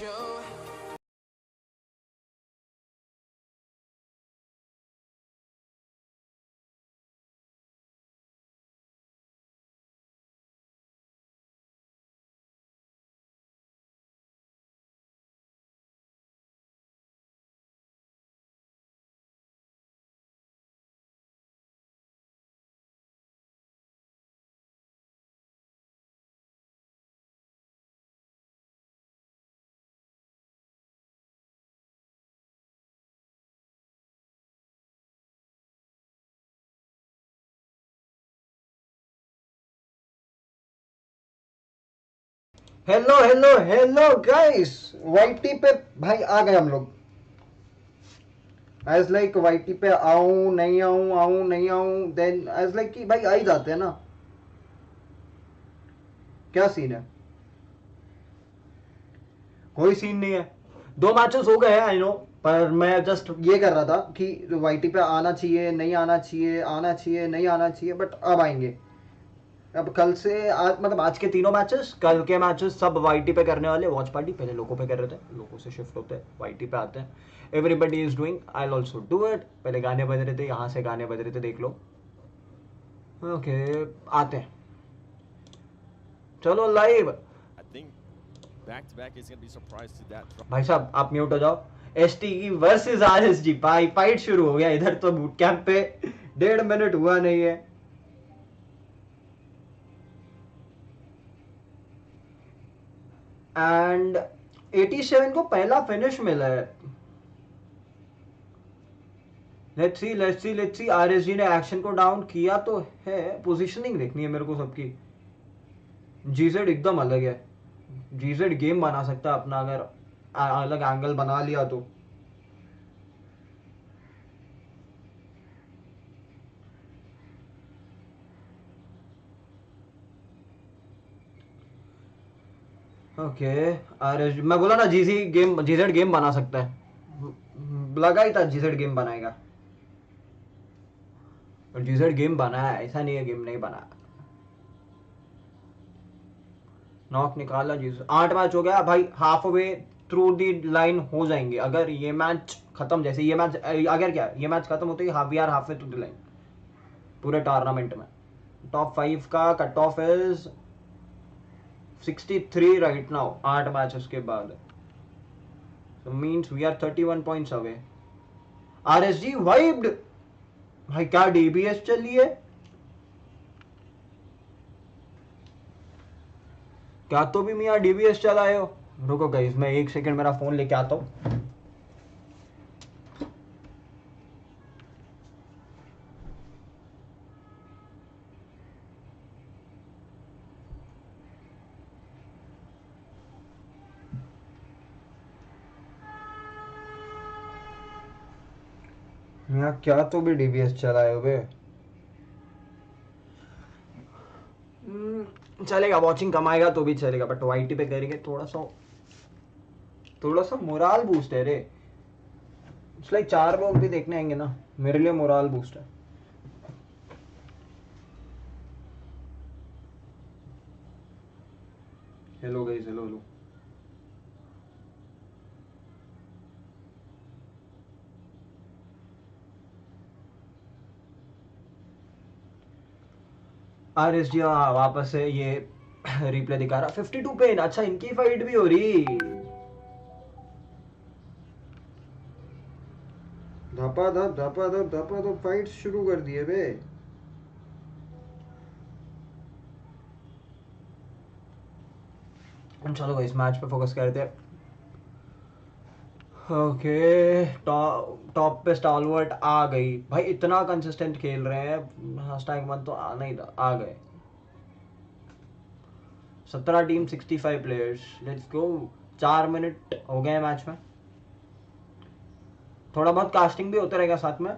Hello hello hello guys, YT पे भाई आ गए हम लोग। एज लाइक वाईटी पे आऊं नहीं आऊं, आऊं नहीं आऊं, देन एज लाइक कि भाई आ ही जाते हैं ना। क्या सीन है? कोई सीन नहीं है। 2 मैचेस हो गए हैं आई नो, पर मैं जस्ट ये कर रहा था कि वाईटी पे आना चाहिए नहीं आना चाहिए, आना चाहिए नहीं आना चाहिए, बट अब आएंगे। अब कल से आज मतलब आज के तीनों मैचेस, कल के मैचेस सब वाईटी पे करने वाले। वॉच पार्टी पहले लोगों पे कर रहे थे, लोगों से शिफ्ट होते हैं वाईटी पे आते हैं। Everybody is doing, I also do it. पहले गाने बज रहे थे, यहाँ से गाने बज रहे थे, देख लो। ओके, आते हैं, चलो लाइव। भाई साहब आप म्यूट हो जाओ। एस टी की वर्सेस आर एस जी, भाई फाइट शुरू हो गया इधर तो बूट कैंप पे। 1.5 मिनट हुआ नहीं है। एंड 87 को पहला फिनिश मिला है। लेट्स सी आरएसजी ने एक्शन को डाउन किया तो है। पोजीशनिंग देखनी है मेरे को सबकी। जीजेड एकदम अलग है। जीजेड गेम बना सकता है अपना, अगर अलग एंगल बना लिया तो। ओके, आरएस मैं बोला ना, जीजेड गेम बना सकता है। लगा ही था जीजेड गेम बनाएगा, और जीजेड गेम बनाया, ऐसा नहीं है गेम नहीं बनाया। नॉक निकाला जीजेड। 8 मैच हो गया भाई, half way through the line हो जाएंगे अगर ये मैच खत्म। जैसे ये मैच अगर क्या ये मैच खत्म होते ही half we are halfway through the line पूरे टूर्नामेंट में। टॉप 5 का cut off is 63 right now, 8 matches के बाद। So means we are 31 points away. RSG vibed. भाई क्या डीबीएस चली है, क्या तो भी मियाँ डीबीएस चलाए हो। रुको गाइस, मैं 1 सेकंड मेरा फोन लेके आता हूँ। मियाँ क्या तो भी डीबीएस चलाए हो बे। चलेगा, वॉचिंग कमाएगा तो भी चलेगा, बट वाईटी पे करेंगे थोड़ा सा मोराल बूस्ट है रे। इट्स लाइक 4 लोग भी देखने आएंगे ना, मेरे लिए मोराल बूस्ट है। Hello guys, hello hello. RSG वापस से ये रिप्ले दिखा रहा। 52 पे, अच्छा इनकी फाइट भी हो रही। धपाधप धपाधप धपाधप फाइट शुरू कर दिए बे। चलो इस मैच पे फोकस करते हैं। ओके, टॉप पे स्टालवर्ट आ गई भाई, इतना कंसिस्टेंट खेल रहे हैं। हैशटैग मन तो आना ही था, आ गए। 17 team 65 players, let's go. 4 minute हो गए मैच में। थोड़ा बहुत कास्टिंग भी होता रहेगा साथ में,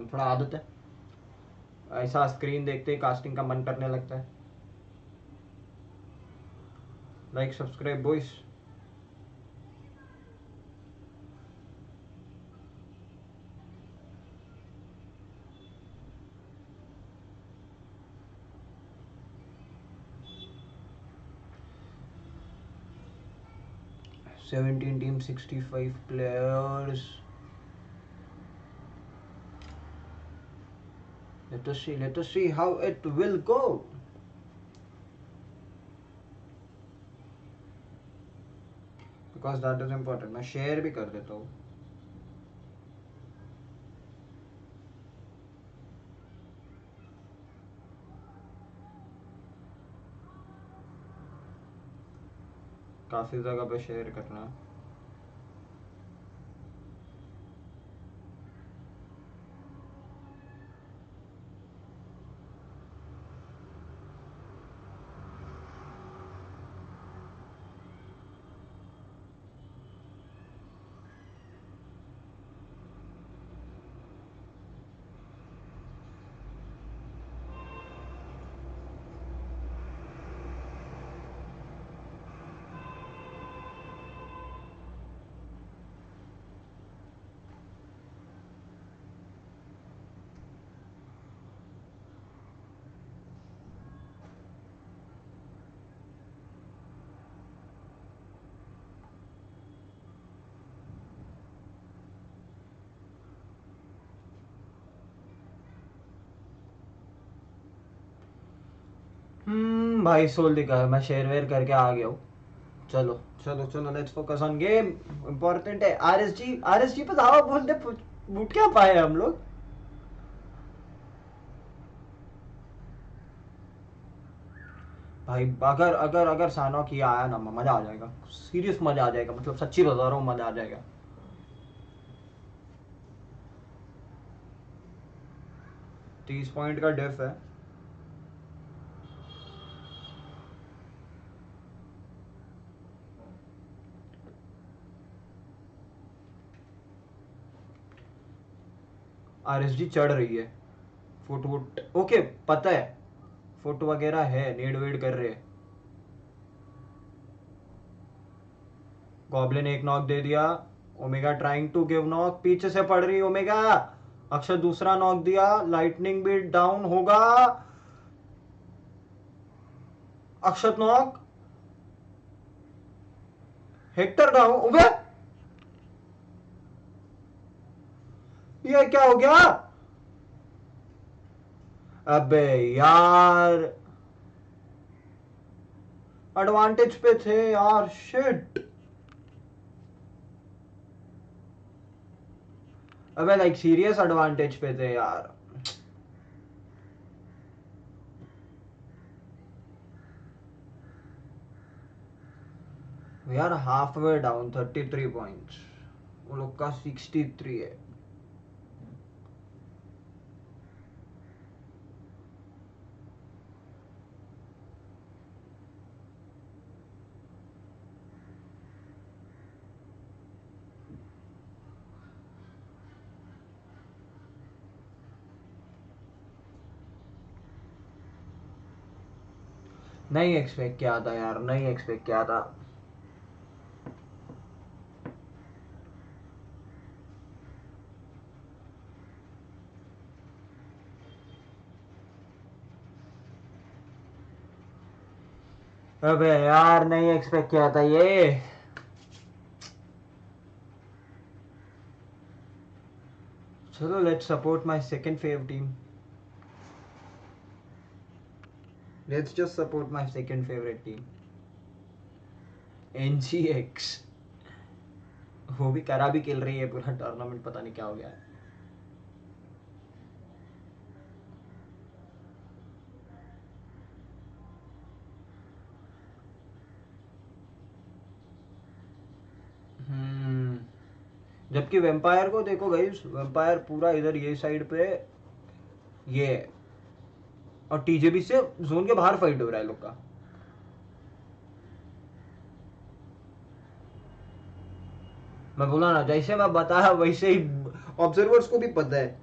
थोड़ा आदत है, ऐसा स्क्रीन देखते ही कास्टिंग का मन करने लगता है। Like subscribe boys. 17 teams, 65 players. Let us see how it will go. Because that is important. मैं शेयर भी कर देता हूँ. काफी जगह पे शेयर करना. भाई सोल दिखा है. मैं शेयर वेयर करके आ गया हूँ. चलो चलो चलो, let's focus on game. Important है. आरएसजी पे दावा बोलते फुट क्या पाए हम लोग. भाई अगर अगर अगर सानो किया आया ना, मजा आ जाएगा. सीरियस मजा आ जाएगा. मतलब सच्ची बता रहा हूँ, मजा आ जाएगा. 30 पॉइंट का डिफ है. आरएसजी चढ़ रही है. फुट ओके, पता है. फुट वगैरह है. नीड वेड कर रहे हैं. गॉब्लिन एक नॉक दे दिया. Omega trying to give knock. पीछे से पड़ रही ओमेगा. अक्षर दूसरा नॉक दिया. लाइटनिंग भी डाउन होगा. अक्षत नॉक. Hector down. ये क्या हो गया. अबे यार, एडवांटेज पे थे यार. शिट. अबे लाइक सीरियस एडवांटेज पे थे यार. यार हाफ वे डाउन. 33 पॉइंट्स. वो लोग का 63 है. नहीं एक्सपेक्ट किया था यार. नहीं एक्सपेक्ट किया था. अबे यार, नहीं एक्सपेक्ट किया था ये. चलो let's support my second fav team. Let's just support my second favourite team, NGX. वो भी करा भी खेल रही है पूरा टूर्नामेंट. पता नहीं क्या हो गया है. जबकि वेम्पायर को देखो गाइस. वेम्पायर पूरा इधर ये साइड पे ये है. और टीजेबी से जोन के बाहर फाइट हो रहा है लोग का. मैं बोला ना, जैसे मैं बताया वैसे ही ऑब्जर्वर्स को भी पता है.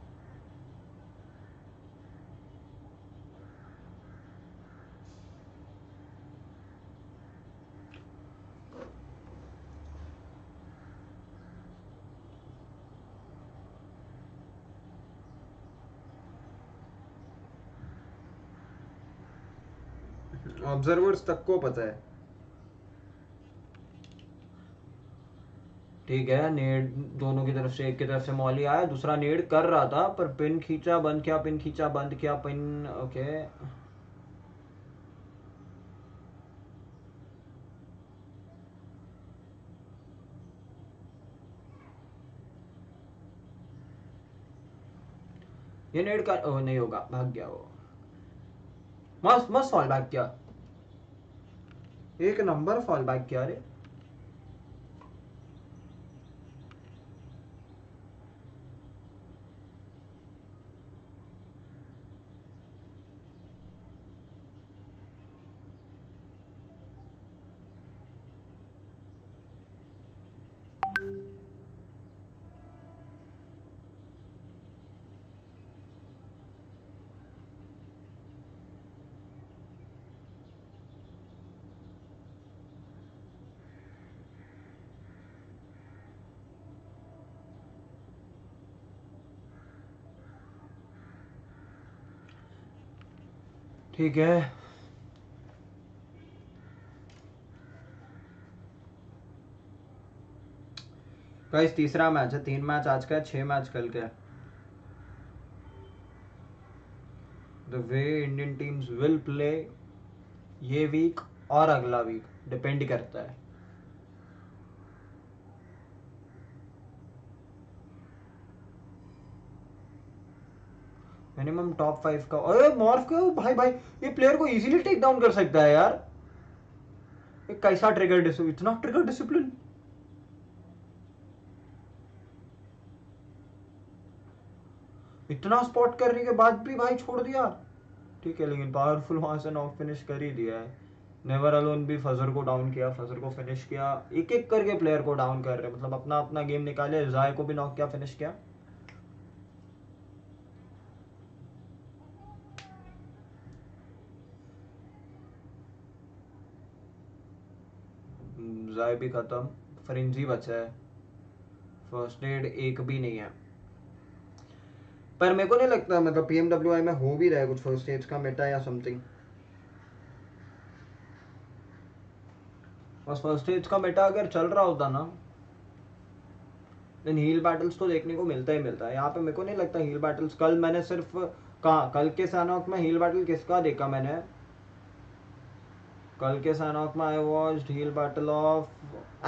ऑब्जर्वर्स तक को पता है. ठीक है, नेड दोनों की तरफ से, एक की तरफ से मौली आया, दूसरा नेड कर रहा था पर पिन खींचा बंद किया, पिन खींचा बंद किया, पिन। ओके ये नेड का ओ नहीं होगा, भाग गया वो। मस्त मस्त फॉल बैक किया, एक नंबर फॉल बैक किया रे। ठीक है गाइस, तीसरा मैच है, 3 मैच आज का है, 6 मैच कल का है। The way Indian teams will play ये वीक और अगला वीक डिपेंड करता है। मिनिमम टॉप 5 का। अरे मॉर्फ का भाई भाई, ये प्लेयर को इजीली टेक डाउन कर सकता है यार। ये कैसा ट्रिगर डिसिप्लिन, इतना ट्रिगर डिसिप्लिन। इतना स्पॉट करने के बाद भी भाई छोड़ दिया। ठीक है, लेकिन पावरफुल वहां से नॉक फिनिश कर ही दिया है। नेवर अलोन भी फजर को डाउन किया, फजर को फिनिश किया, एक एक करके प्लेयर को डाउन कर रहे, मतलब अपना अपना गेम निकाले। जाय को भी नॉक किया, फिनिश किया। जाय भी खत्म, फ्रिंजी बचा है, फर्स्ट एड एक भी नहीं है। पर मेरे को नहीं लगता, मतलब पीएमडब्ल्यूआई में हो भी रहा है कुछ फर्स्ट एड्स का मेटा या समथिंग। बस फर्स्ट एड्स का मेटा अगर चल रहा होता ना, देन हील बैटल्स तो देखने को मिलता ही मिलता है। यहाँ पे मेरे को नहीं लगता हील बैटल्स। कल मैंने सिर्फ कहाँ, कल के सैनॉक में हील बैटल किसका देखा मैंने? कल के सैनॉक में I watched heal battle of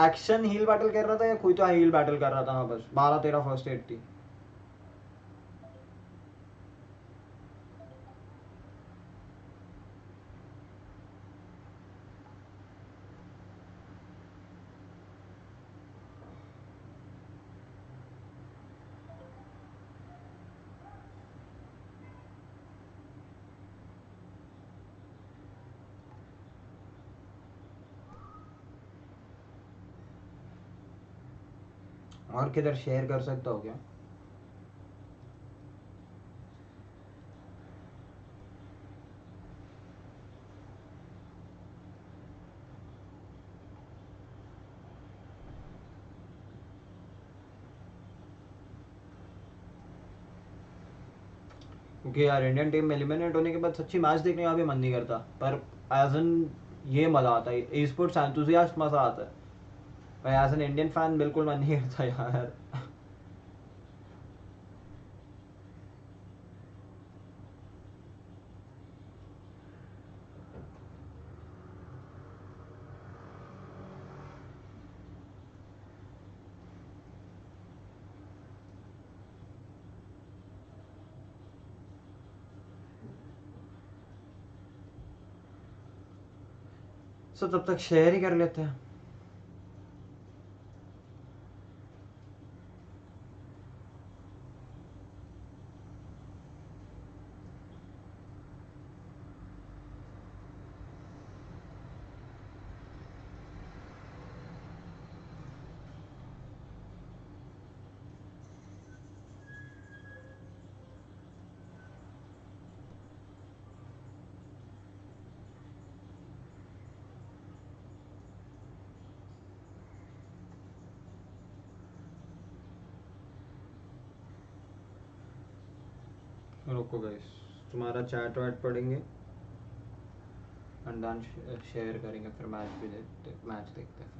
action. Heal battle कर रहा था या कोई तो हील बैटल कर रहा था। हाँ बस 12-13 फर्स्ट एड थी। और किधर शेयर कर सकता हो क्या? क्योंकि यार इंडियन टीम में एलिमिनेट होने के बाद सच्ची मैच देखने का भी मन नहीं करता, पर एज एन ये मजा आता है, ई स्पोर्ट्स एंथुसियास्ट मजा आता है। पर एज एन इंडियन फैन बिल्कुल मन नहीं करता यार। सो तब तक शेयर ही कर लेते हैं। रुको गाइस, तुम्हारा चैट वैट पढ़ेंगे, अंदान शेयर करेंगे, फिर मैच भी देखते, मैच देखते हैं।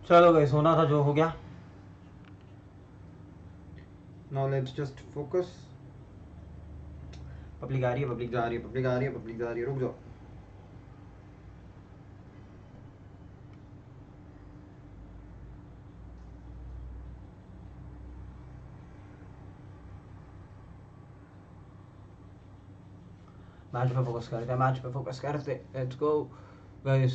चलो गई सोना था जो हो गया. Now let's just focus. Public आ रही है, पब्लिक जा रही है, पब्लिक आ रही है, पब्लिक जा रही है. रुक जाओ. मैच पे फोकस करते हैं, मैच पे फोकस करते. Let's go guys.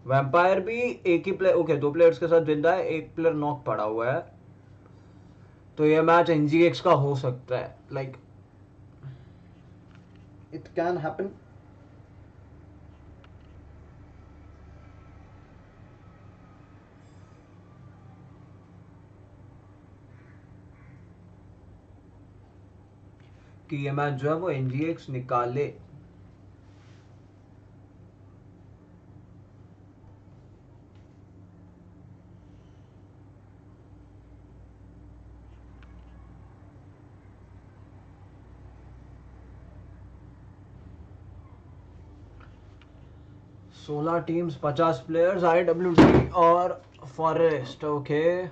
वैम्पायर भी एक ही प्लेयर, ओके 2 प्लेयर्स के साथ जिंदा है, 1 प्लेयर नॉक पड़ा हुआ है. तो ये मैच एनजीएक्स का हो सकता है. Like it can happen. कि ये मैच जो है वो एनजीएक्स निकाले. सोलह टीम्स 50 प्लेयर्स IWD और forest. Okay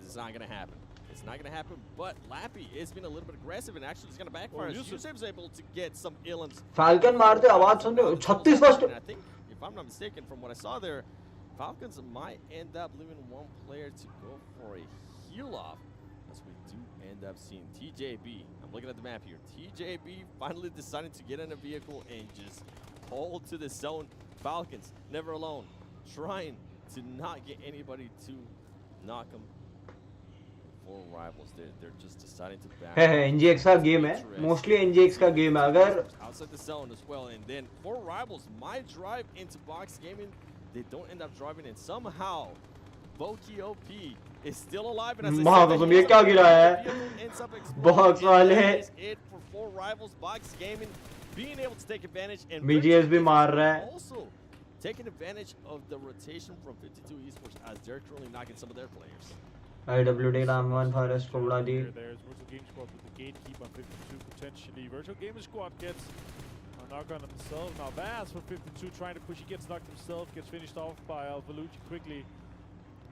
It's not gonna happen. It's not gonna happen. But Lappy is being a little bit aggressive and actually is gonna backfire. Yusuf's able to get some illums. Falcon मारते आवाज सुन रहे हो. 36 first. I think if I'm not mistaken from what I saw there, Falcons might end up leaving one player to go for a heal off. As we do end up seeing TJB. I'm looking at the map here. TJB finally deciding to get in a vehicle and just hold to the zone. Falcons never alone, trying to not get anybody to knock them. Four rivals, they're just deciding to back. है NGX का game है. Mostly NGX का game है. अगर outside the zone as well, and then four rivals might drive into box gaming. They don't end up driving, and somehow Boki OP is still alive. And as I said, ये क्या गिरा है? बहुत वाले. It for four rivals, box gaming being able to take advantage, and BGS भी मार रहा है. Also taking advantage of the rotation from 52 Esports as they're currently knocking some of their players. IWD नाम 1 फॉरेस्ट को उड़ा दी. There's Virtual Game Squad with the gatekeep on 52 potentially. Virtual Game Squad gets a knock on himself. Now that's for 52 trying to push. He gets knocked himself, gets finished off by Alvalucci quickly.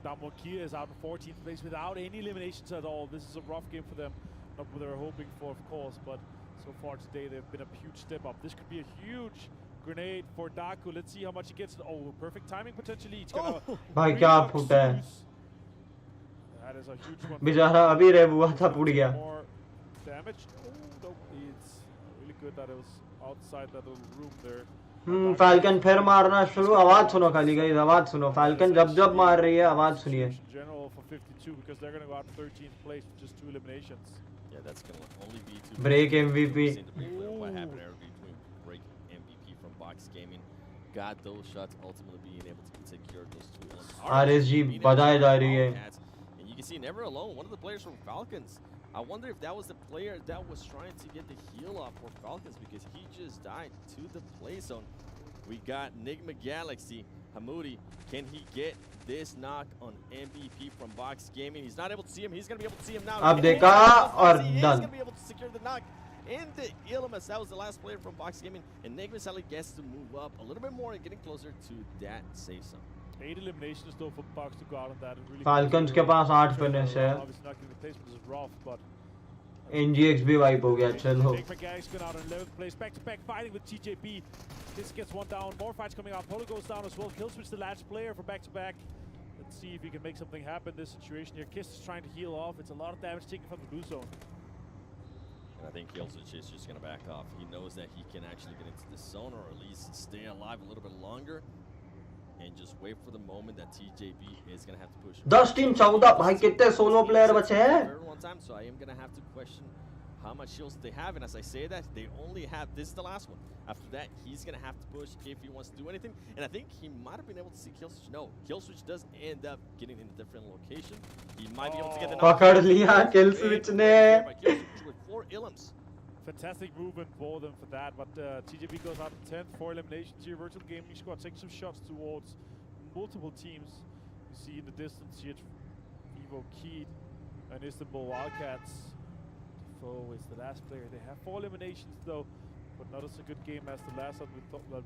Damokia is out in 14th place without any eliminations at all. This is a rough game for them. Not what they were hoping for, of course, but so far today they've been a huge step up. This could be a huge grenade for Daku. Let's see how much he gets. Oh, perfect timing potentially. It's gonna भाई क्या फूटा है. That is a huge one. बेचारा अभी रेव हुआ था, फूट गया. More damage. Oh, no, it's really good that it was outside that little room there. Falcon फिर मारना शुरू. आवाज सुनो खाली गाइस, आवाज सुनो. फाल्कन जब मार रही है आवाज सुनिए. General for 52 because they're going to go out in 13th place with just 2 eliminations. Yeah, that's going to only be 2. Break MVP. What happened there between Break MVP from Box Gaming got those shots, ultimately being able to secure those 2 elements. RSG बधाई जा रही है. And you can see never alone, one of the players from Falcons. I wonder if that was the player that was trying to get the heal off for Falcons because he just died to the play zone. We got Nigma Galaxy, Hamoudi. Can he get this knock on MVP from Box Gaming? He's not able to see him. He's going to be able to see him now. अब देखा और He's done. going to be able to secure the knock. In the Illumus, that was the last player from Box Gaming. And Nigma sadly gets to move up a little bit more and getting closer to that safe zone. 8 eliminations though for Box to go out on that. Really Falcons के पास 8 finish है. Obviously not getting the placement is rough, but NGX भी wipe हो गया. चलो. Nick McGag's gone out on 11th place. Back-to-back fighting with TJB. This gets one down. More fights coming out. Polo goes down as well. Killswitch the last player for back-to-back. Let's see if he can make something happen in this situation here. Kiss is trying to heal off. It's a lot of damage taken from the blue zone. And I think Killswitch is just going to back off. He knows that he can actually get into the zone or at least stay alive a little bit longer. And just wait for the moment that TJB is going to have to push. 10 team 14 भाई कितने solo player बचे हैं. One time, so I am going to have to question how much shields they have. And as I say that, they only have, this is the last one. After that, he's going to have to push if he wants to do anything. And I think he might have been able to see Killswitch. No, Killswitch does end up getting in a different location. He might be able to get the knock. पकड़ लिया Killswitch ने. With 4 illims. Fantastic movement for them for that, but TJB goes out in 10th, 4 eliminations here. Virtual Gaming Squad taking some shots towards multiple teams. You see in the distance here, Evo Keed and Istanbul Wildcats. Defoe is the last player. They have 4 eliminations though. but not as a good game as the last that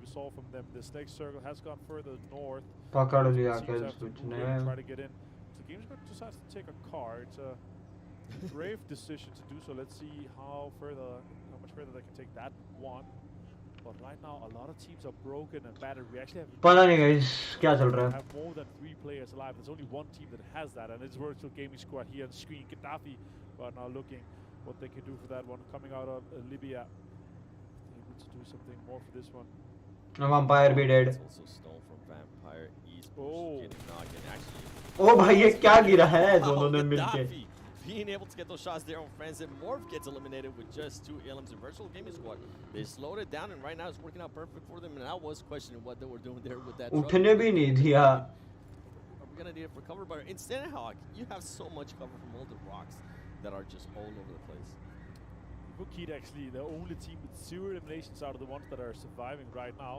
we saw from them. This next circle has gone further north. पकड़ लिया Teams kill have to switch move ने. in and try to get in. So the game's decides to take a car. It's a brave decision to do so. Let's see how much further they can take that one. But right now, a lot of teams are broken and battered. We actually पता नहीं guys क्या चल रहा है. have more than 3 players alive. There's only one team that has that, and it's Virtual Gaming Squad here on screen. Gaddafi are now looking what they can do for that one. Coming out of Libya, able to do something more for this one. Vampire भी dead. It's also stole from Vampire Esports. Getting knocked in actually. ओ भाई ये क्या गिरा है दोनों ने मिलके. Gaddafi being able to get those shots there on friends, and Morph gets eliminated with just 2 elims in Virtual Gaming Squad. They slowed it down, and right now it's working out perfect for them. And I was questioning what they were doing there with that. उठने भी नहीं दिया. We're gonna need it for cover, but instead, Hawk, you have so much cover from all the rocks that are just all over the place. Bukit actually the only team with 0 eliminations out of the ones that are surviving right now.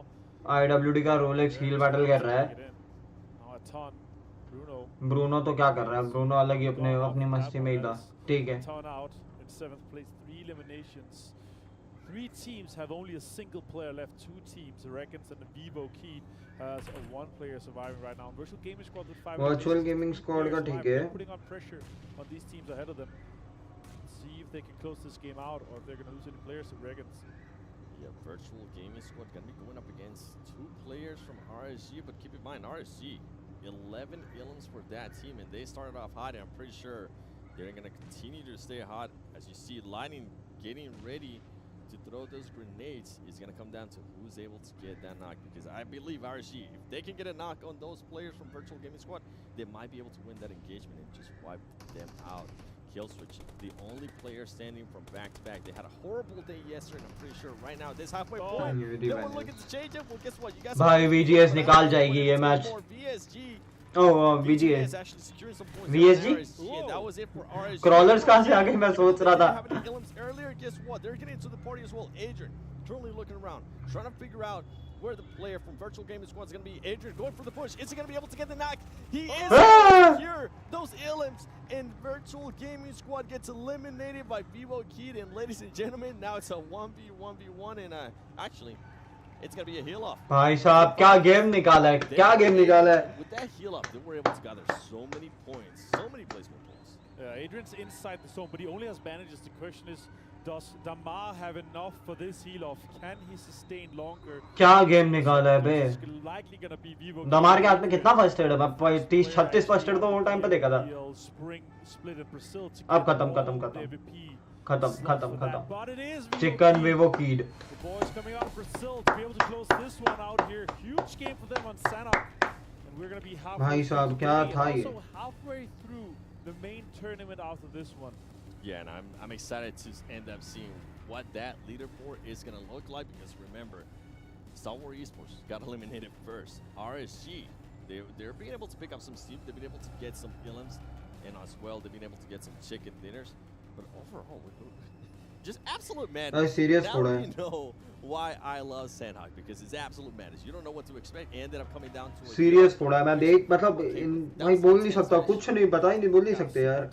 IWD का Rolex heal battle कर रहा है. Now a ton. Bruno तो क्या कर रहा है. Bruno अलग ही अपनी मस्ती में ही था. ठीक है. Ton out in 7th place, 3 eliminations. 3 teams have only a single player left. 2 teams, Reckons and Vivo Keed, has a 1 player surviving right now. Virtual Gaming Squad with 5. Virtual Gaming Squad का ठीक है. Putting on pressure on these teams ahead of them. See if they can close this game out, or if they're going to lose any players to Reckons. Yeah, Virtual Gaming Squad gonna be going up against 2 players from RSG, but keep in mind RSG. 11 elims for that team, and they started off hot, and I'm pretty sure they're going to continue to stay hot. As you see, Lightning getting ready to throw those grenades. It's going to come down to who's able to get that knock, because I believe RSG, if they can get a knock on those players from Virtual Gaming Squad, they might be able to win that engagement and just wipe them out. Killswitch, the only player standing from back-to-back. They had a horrible day yesterday, and I'm pretty sure right now, this halfway point, they were looking to change it. Well, guess what? You guys भाई VGS निकाल जाएगी ये match. VGS is actually securing some points. VSG? Yeah, that was it for RSG. Crawlers कहाँ से आ गए मैं सोच रहा था. Earlier, guess what? They're getting into the party as well. Adrian, currently looking around, trying to figure out where the player from Virtual Gaming Squad is going to be. Adrian going for the push. Is he going to be able to get the knock? He is able to secure those elims, and Virtual Gaming Squad gets eliminated by Vivo Keed. And ladies and gentlemen, now it's a 1v1v1, and actually, it's going to be a heal off. भाई साहब क्या game निकाला है. क्या game निकाला है. With that heal off, they were able to gather so many points, so many placement points. Adrian's inside the zone, but he only has bandages. The question is, does Damar have enough for this heal off? Can he sustain longer? क्या game निकाला है बे. दमार के हाथ में कितना first aid है. 30-36 first aid तो वो टाइम पे देखा था. अब खत्म. चिकन विवो कीड. Boys coming out of Brazil to be able to close this one out here. Huge game for them on Sanok. And we're going to be halfway through the main tournament after this one. Yeah, and I'm excited to end up seeing what that leaderboard is going to look like, because remember, Star Wars Esports got eliminated first. RSG, they're being able to pick up some steam. They've been able to get some elims, and as well, they've been able to get some chicken dinners. But overall, just absolute madness. Now you know why I love Sandhawk, because it's absolute madness. You don't know what to expect. It ended up coming down to serious थोड़ा है. मैं देख मतलब भाई बोल नहीं सकता. कुछ नहीं बता ही नहीं बोल नहीं सकते यार.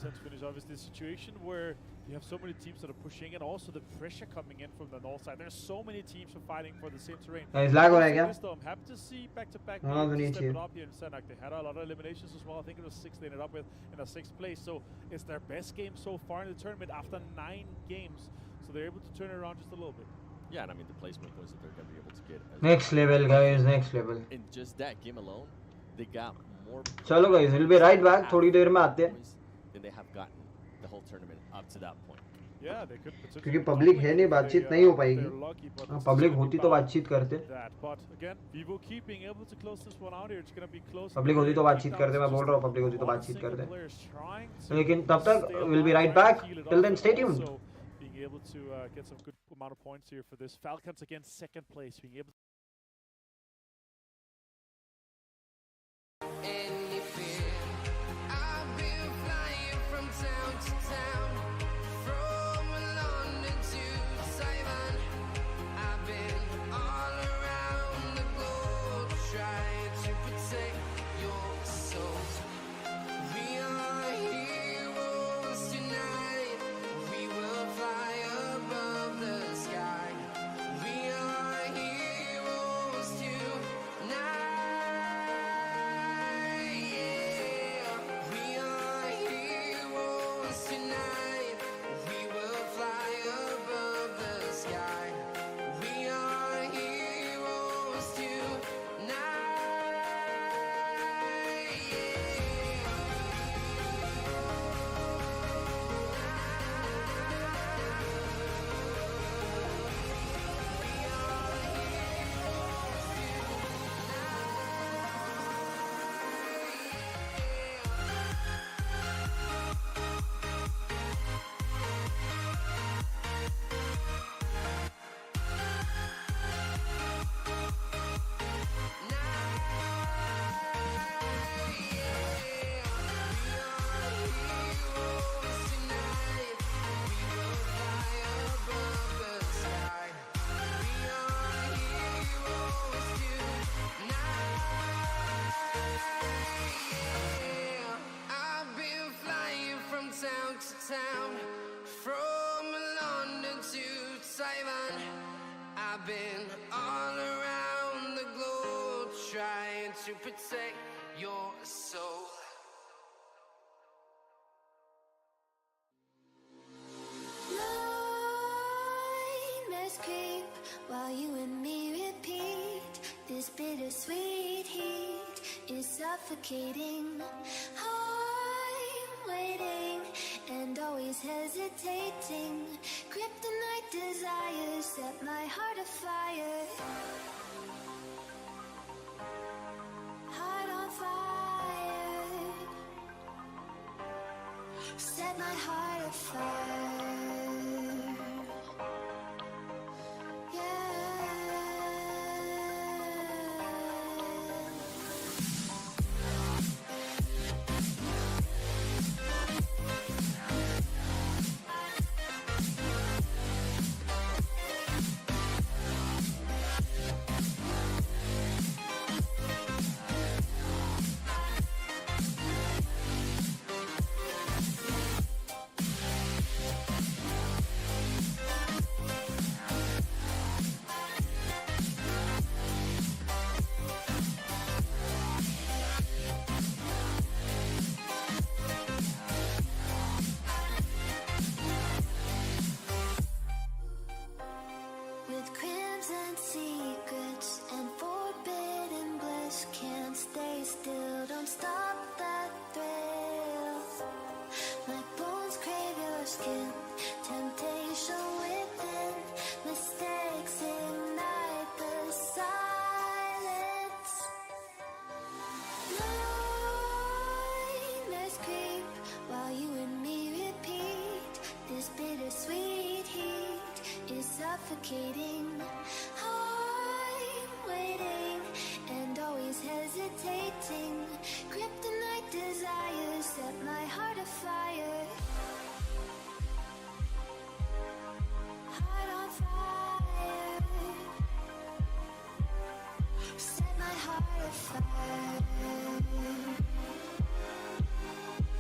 Obviously, a situation where you have so many teams that are pushing, and also the pressure coming in from the north side. There's so many teams fighting for the same terrain. lag हो रहा है क्या? I'm happy to see back-to-back हाँ तो नहीं step चाहिए. it up here in Sandhawk. They had a lot of eliminations as well. I think it was 6 they ended up with in a 6th place. So it's their best game so far in the tournament after 9 games. So they're able to turn it around just a little bit. Yeah, and I mean the placement points that they're going to be able to get. Next level, guys. Next level. In just that game alone, they got more. चलो guys, we'll be right back. थोड़ी देर में आते हैं. Than they have gotten the whole tournament up to that point. Yeah, they could. क्योंकि public है नहीं, बातचीत नहीं हो पाएगी. पब्लिक होती तो बातचीत करते. But again, Vivo keeping able to close this one out here. It's going to be close. Public होती तो बातचीत करते. मैं बोल रहा हूँ पब्लिक होती तो बातचीत करते. लेकिन तब तक we'll be right back. Till then, stay tuned. Being able to get some good amount of points here for this. Falcons again, 2nd place. Being able to We to protect your soul. Nightmares creep while you and me repeat. This bittersweet heat is suffocating. I'm waiting and always hesitating. Kryptonite desires set my heart afire. Heart on fire. Set my heart afire. With crimson secrets and forbidden bliss, can't stay still, don't stop that thrill. My bones crave your skin, temptation within, mistakes ignite the silence. Nightmares creep while you and me repeat. This bittersweet heat is suffocating. I'm waiting and always hesitating. Kryptonite desires set my heart afire. Heart on fire. Set my heart afire.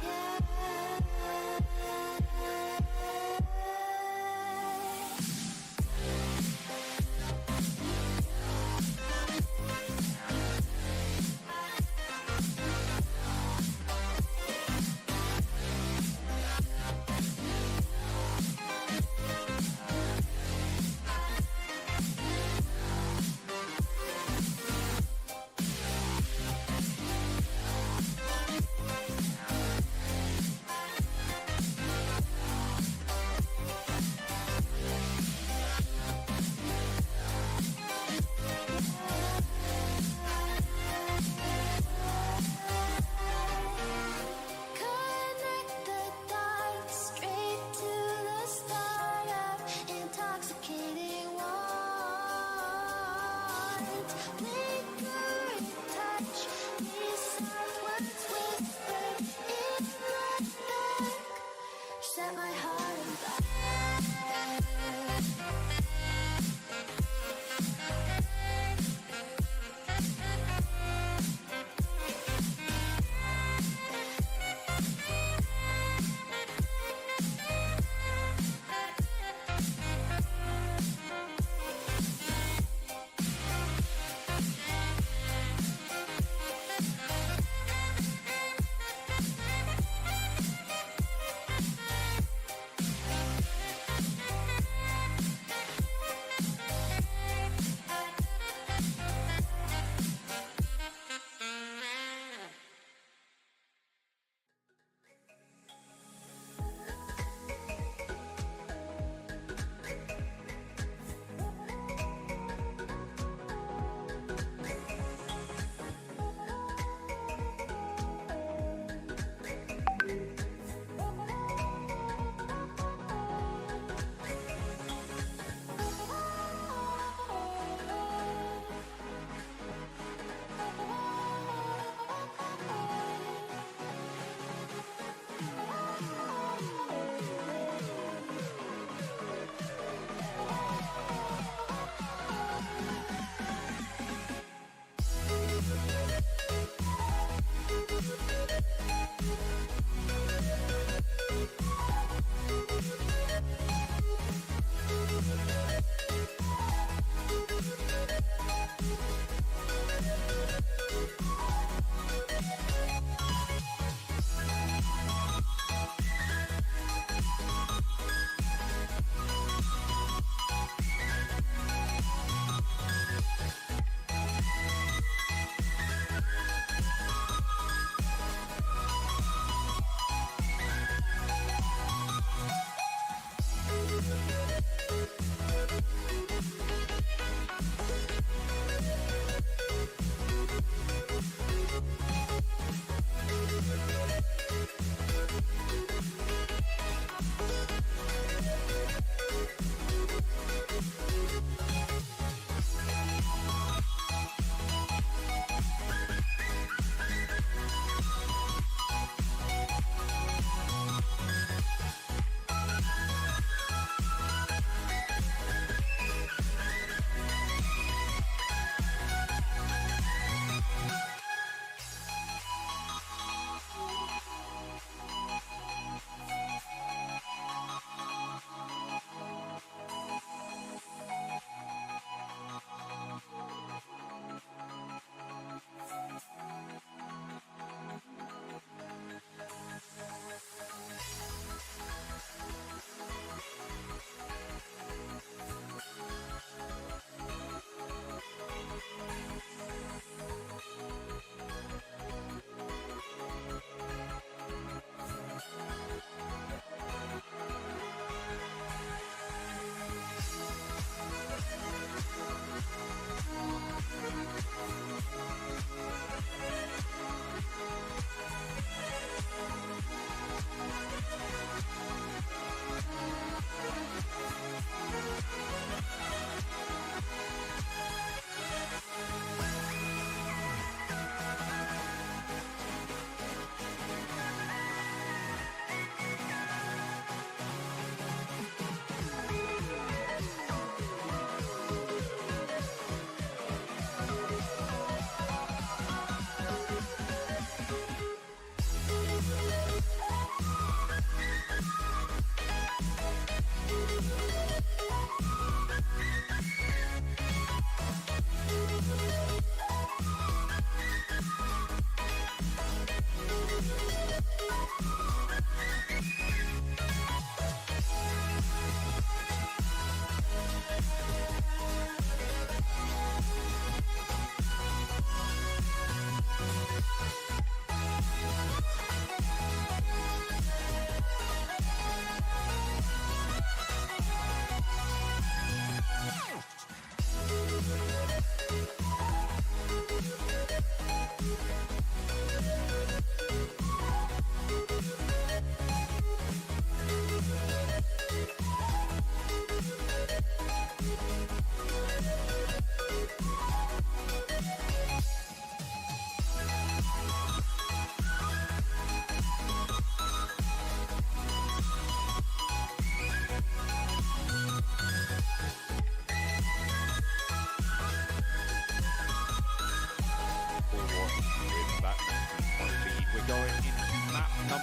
Yeah.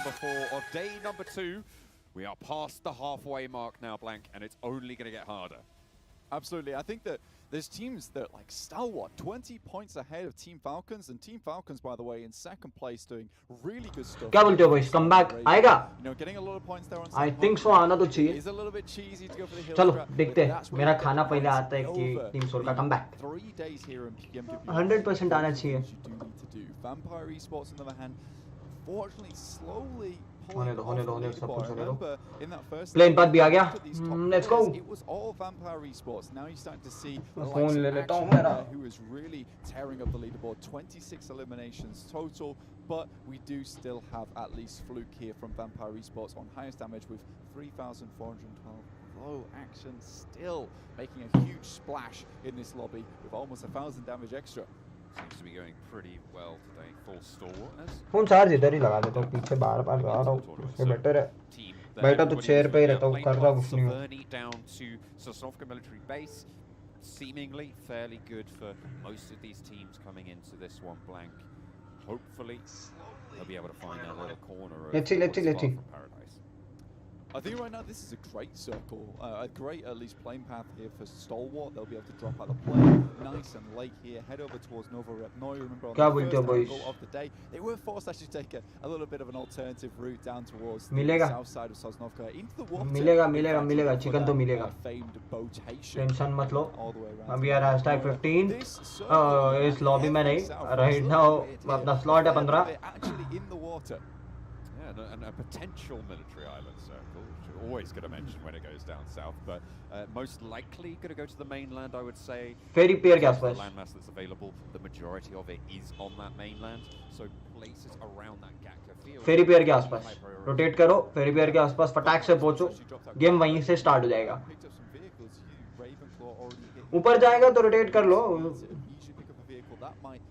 number 4 of day number 2. We are past the halfway mark now, Blank, and it's only going to get harder. Absolutely. I think that there's teams that like Stalwart, 20 points ahead of Team Falcons, and Team Falcons, by the way, in second place, doing really good stuff. क्या बोलते हो boys? Comeback आएगा? You know, getting a lot of points there on I think so, आना तो चाहिए. Is a little bit cheesy to go for the hill चलो strap, देखते but हैं. that's where मेरा the खाना points पहले आता है कि over. टीम सोल का comeback. 3 days here in Pmwi. 100% आना चाहिए. You do need to do. Vampire Esports, on the other hand, fortunately, slowly होने दो, होने दो, होने दो, सब कुछ होने दो. in that first Plane path भी आ गया. look at these top Let's go. players, it was all Vampire Esports. Now you're starting to see the मैं likes phone of ले लेता हूँ Action मेरा. there, who is really tearing up the leaderboard. 26 eliminations total, but we do still have at least Fluke here from Vampire Esports on highest damage with 3,412. Low Action still making a huge splash in this lobby with almost 1,000 damage extra. Seems to be going pretty well today. Full stalwartness. Phone charge इधर ही लगा देता हूँ, पीछे बार-बार आ रहा हूँ. उससे better है. Team बैठा तो चेयर पे ही रहता हूँ, कर रहा कुछ नहीं हूँ. Saverny down to Sosnovka military base. Seemingly fairly good for most of these teams coming into this one, Blank. Hopefully they'll be able to find their little corner of Let's see. what's far from paradise. I think right now this is a great circle, a great at least plane path here for Stalwart. They'll be able to drop out the plane, nice and late here, head over towards Nova Repnoy. Remember on क्या the बोलते हो first boys? angle of the day, they were forced to actually take a little bit of an alternative route down towards the मिलेगा. south side of Sosnovka into the water. मिलेगा, in मिलेगा, fact, मिलेगा. for chicken तो that, मिलेगा. famed boatation tension मत लो. all the way around. अभी यार hashtag 15. This circle इस लॉबी में नहीं. south Right is now looking weird अपना here. slot है They're 15. actually in the water. Yeah, and a potential military island circle, which you're always going to mention when it goes down south, but most likely going to go to the mainland, I would say. Ferry pier के The आसपास. landmass that's available, the majority of it is on that mainland, so places around that Gatka field. Ferry pier के आसपास. Rotate करो. फेरी pier के आसपास फटाक से पहुंचो. गेम वहीं से स्टार्ट हो जाएगा. Picked up some vehicles. Ravenclaw already hit. ऊपर जाएगा तो रोटेट कर लो. Easily pick up a vehicle. That might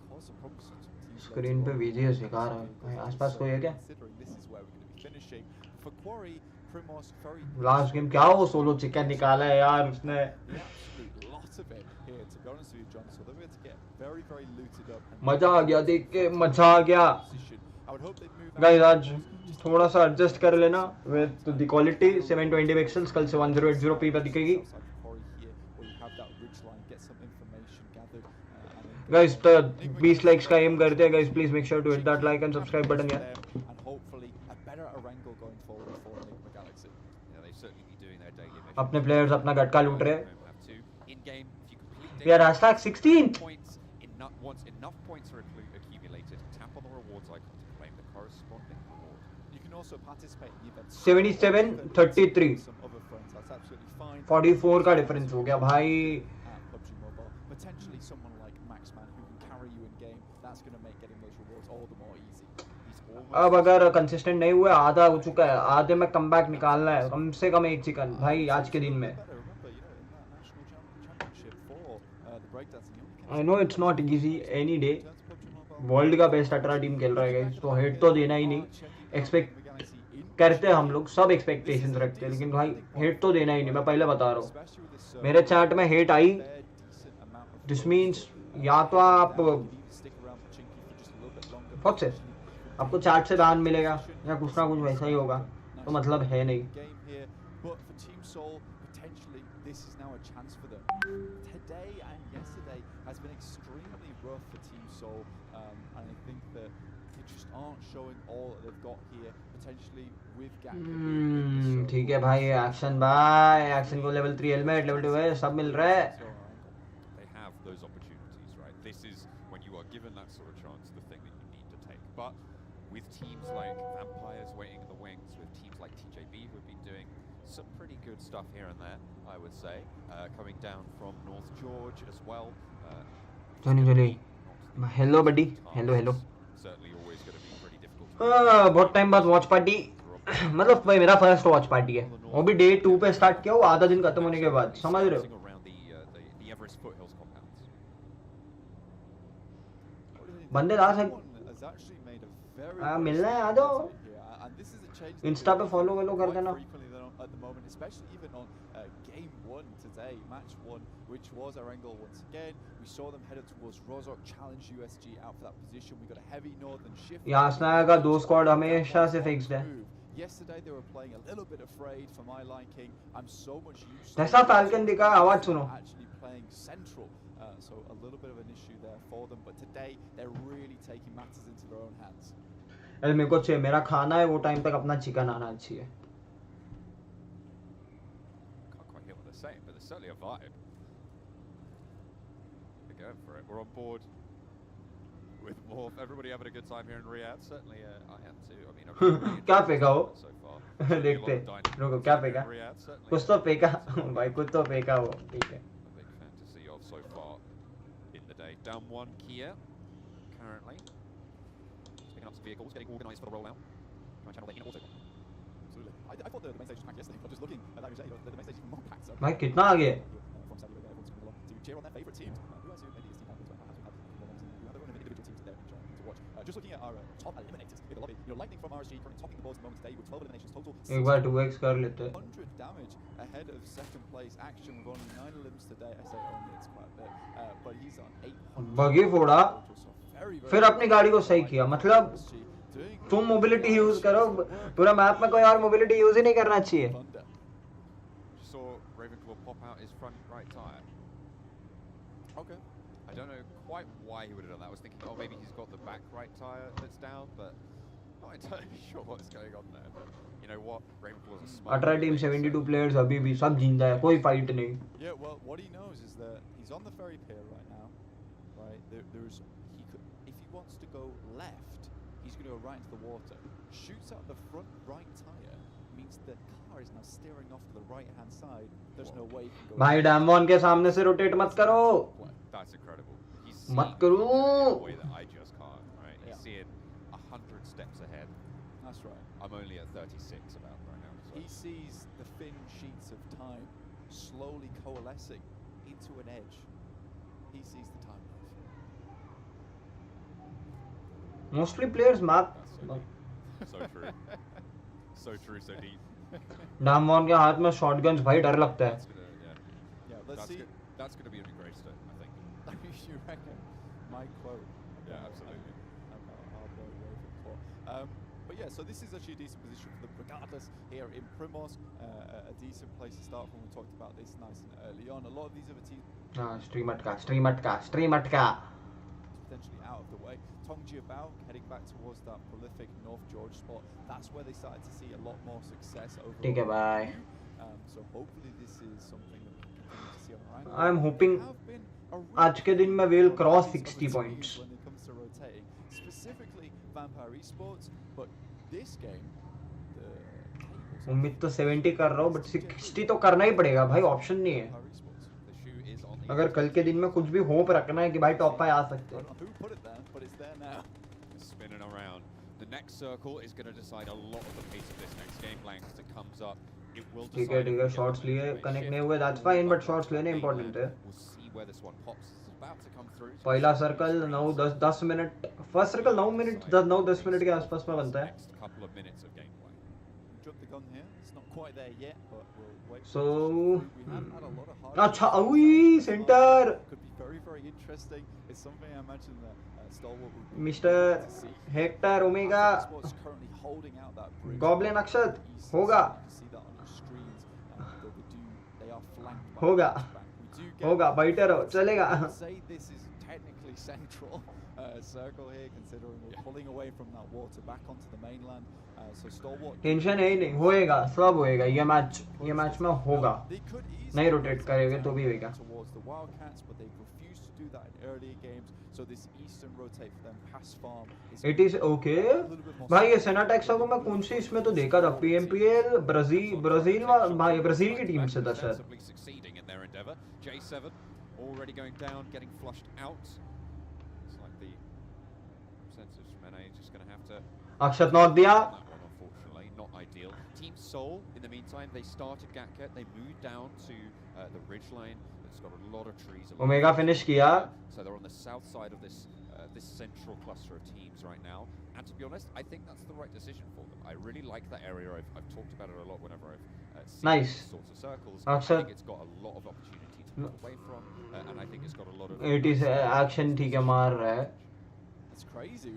cause some problems for some teams screen पे later on. VGS दिखा रहा है. कहीं आसपास कोई है क्या? Considering this is where we're going to be finishing. For Quarry, Primos very last game क्या वो सोलो चिकन निकाला है यार उसने. the absolute lot of it here, to be honest with you, John. So they're able to get very, very looted up. and मजा आ गया देख के. मजा आ गया. position. I would hope they'd move out guys of आज just थोड़ा सा adjust कर लेना विद द क्वालिटी. 720 पिक्सेल्स कल से 1080p पे दिखेगी. outside of Quarry here, where you have that ridge line, get some information gathered, and then guys तो 20 लाइक्स का एम करते हैं. Guys please make sure to hit that like and subscribe button यार. and hopefully a better Erangel going forward for Enigma Galaxy. Yeah, they certainly be doing their daily mission. अपने players अपना गटका लूट रहे हैं. Have to. In game, if you complete We are daily hashtag 16th. points, once enough points are accumulated, tap on the rewards icon to claim the corresponding reward. You can also participate in the event. 77-33. Some other friends, that's absolutely fine. 44 का difference हो गया भाई. PUBG Mobile, potentially someone like Maxman who can carry you in game. That's going to make getting those rewards all the more easy. He's almost अब अगर consistent नहीं हुआ, आधा हो चुका है. आधे में कमबैक निकालना है. कम से कम एक चिकन भाई आज के दिन में. better. Remember, you know, in that national championship for the breakdancing, you only can I know it's not easy any day. turn to PUBG Mobile. World का बेस्ट 18 टीम खेल रहा है गाइस, तो हेट तो देना ही नहीं. एक्सपेक्ट करते हैं हम लोग, सब एक्सपेक्टेशंस रखते हैं, लेकिन भाई हेट तो देना ही नहीं. मैं पहले बता रहा हूँ, मेरे चैट में हेट आई, दिस मीन्स या तो आप बहुत से आपको चैट से बैन मिलेगा या कुछ ना कुछ वैसा ही होगा, तो मतलब है नहीं. game here, but for Team Seoul, potentially this is now a chance for them. Today and yesterday has been extremely rough for Team Seoul, and I think that they just aren't showing all that they've got here. Potentially with Gatka. ठीक है भाई. Action भाई, action को level 3 helmet, level 2 है, सब मिल रहा है. They have those opportunities, right? This is when you are given that sort of chance, the thing that you need to take. But with teams like Vampires waiting in the wings, with teams like TJB who have been doing some pretty good stuff here and there, I would say, coming down from North George as well. Johnny. Hello buddy. Hello. Certainly always going to be pretty difficult. बहुत time बाद watch party. मतलब भाई मेरा first watch party है, वो भी day 2 पे start किया, वो आधा दिन खत्म होने के बाद. समझ रहे हो? Around the Everest foothills compounds. बंदे ला सक Has actually made a very मिलना है, आ जाओ. and this is a change Insta पे फॉलो वॉलो कर देना. frequently at the moment, especially even on game one today, match one, which was Erangel once again. We saw them headed towards Rozhok, challenge USG out for that position. We got a heavy northern shift. यासना का दो squad हमेशा से fixed है. Yesterday they were playing a little bit afraid for my liking. I'm so much used to कैसा falcon दिखा, आवाज सुनो. actually playing central, so a little bit of an issue there for them. But today they're really taking matters into their own hands. अरे मेरे को चाहिए, मेरा खाना है, वो टाइम तक अपना चिकन आना चाहिए. Can't quite hear what they're saying, but there's certainly a vibe. They're going for it. We're on board with more. Everybody having a good time here in Riyadh. Certainly, I am too. I mean, I've really क्या enjoyed फेंका वो? this so far. देखते. रुको, क्या फेंका? Riyadh, certainly. कुछ तो फेंका. भाई कुछ तो फेंका वो. ठीक है. A big fan to see of so far in the day. Down one Kia currently. Picking up some vehicles, getting organised for the rollout. Trying to channel that in also. Absolutely. I thought the main stage was packed yesterday, but just looking at that, the main stage is more packed. So भाई कितना आगे? from Saudi Arabia, everyone's coming along to cheer on their favourite teams. Who else? Maybe it's Team Panthers, but perhaps we have their own individual teams there to watch. Just looking at our top eliminators in the lobby. Lightning from RSG currently topping the boards at the moment today with 12 eliminations total. एक बार 2x कर लेते हैं. 100 damage ahead of second place Action with only 9 elims today. I say only, it's quite a bit, but he's on 800. बगी फोड़ा. फिर अपनी गाड़ी को सही किया. मतलब तुम मोबिलिटी यूज करो, पूरा मैप में कोई और मोबिलिटी यूज ही नहीं करना चाहिए. Saw Ravenclaw pop out his front right tyre. Okay. I don't know quite why he would have done that. I was thinking, oh, maybe he's got the back right tyre that's down, but not entirely sure what's going on there. But you know what? Ravenclaw's a smart. 18 team 72 players अभी भी सब जिंदा है, कोई fight नहीं. Yeah, well, what he knows is that he's on the ferry pier right now, right? There's he could, if he wants to go left, he's going to go right into the water. Shoots out the front right tire, means the car is now steering off to the right hand side. There's no way he can go. भाई डैमवन के सामने से rotate मत करो. That's incredible. He's मत seeing करो. in a way that I just can't. Right? He's seeing 100 steps ahead. That's right. I'm only at 36 about right now. So. He sees the thin sheets of time slowly coalescing into an edge. He sees the time wave. Mostly players map. So true. So true, so deep. डैमवन के हाथ में shotguns, भाई डर लगता है. That's gonna, Yeah, let's see. That's gonna be a new gravestone, I think. You reckon? My quote. Yeah, absolutely. I'll go Ravenclaw. But yeah, so this is actually a decent position for them, regardless. Here in Primos, a decent place to start from. We talked about this nice and early on. A lot of these other teams. Stream अटका. Potentially out of the way. Tongjiabao heading back towards that prolific North George spot. That's where they started to see a lot more success over. ठीक है भाई. So hopefully this is something that we can continue to see on our I'm hoping आज के दिन में we'll cross 60 points. When it comes to rotating, specifically Vampire Esports, but this game, the tables उम्मीद तो 70 कर रहा हूँ, but 60 तो करना ही पड़ेगा भाई, ऑप्शन नहीं है. Vampire Esports. The shoe is on the अगर कल के दिन में कुछ भी होप रखना है कि भाई टॉप 5 आ सकते I हैं. don't know who put it there, but it's there now. spinning around. The next circle is going to decide a lot of the pace of this next game length as it comes up. It will decide. ठीक है, shots लिए, connect नहीं हुए, that's fine, but shots लेने important है. We'll see where this one pops. It's about to come through. पहला circle 9-10 minute, first circle 9 minute 9-10 minute के आसपास में बनता है. Next couple of minutes of gameplay. Jumped the gun here. It's not quite there yet, but we'll wait. So, we haven't had a lot of hard. अच्छा, उई centre. Could be very, very interesting. It's something I imagine that Stalwart would be mister to see. Hector omega Sports currently holding out that bridge. Goblin Akshat East होगा. side. You can see that on your screens. They are flanked by होगा. the back. We do get होगा, बैठे रहो, चलेगा. I would say this is technically central circle here, considering we're pulling away from that water back onto the mainland. So Stalwart. Tension है ही नहीं, होएगा, सब होएगा. ये मैच में होगा. They could नहीं easily रोटेट करेंगे तो भी होएगा. towards the Wildcats, but they've refused to do that in earlier games. So this eastern rotate for them past farm is it is okay. भाई ये सेनाटेक्सा को मैं कौन सी इसमें तो देखा था, PMPL ब्राजील की टीम से था शायद. Successfully succeeding in their endeavor. J7 already going down, getting flushed out. It's like the sensors from NA just going to have to. Akshat knock दिया. That one, unfortunately, not ideal. Team Seoul, in the meantime, they started Gatket. They moved down to the ridge line. It's got a lot of trees. Omega finish किया. So they're on the south side of this this central cluster of teams right now. And to be honest, I think that's the right decision for them. I really like that area. I've talked about it a lot whenever I've seen Nice. these sorts of circles. Akshat. I think it's got a lot of opportunity to pull away from, and I think it's got a lot of... It is action ठीक है मार रहा है. It's crazy.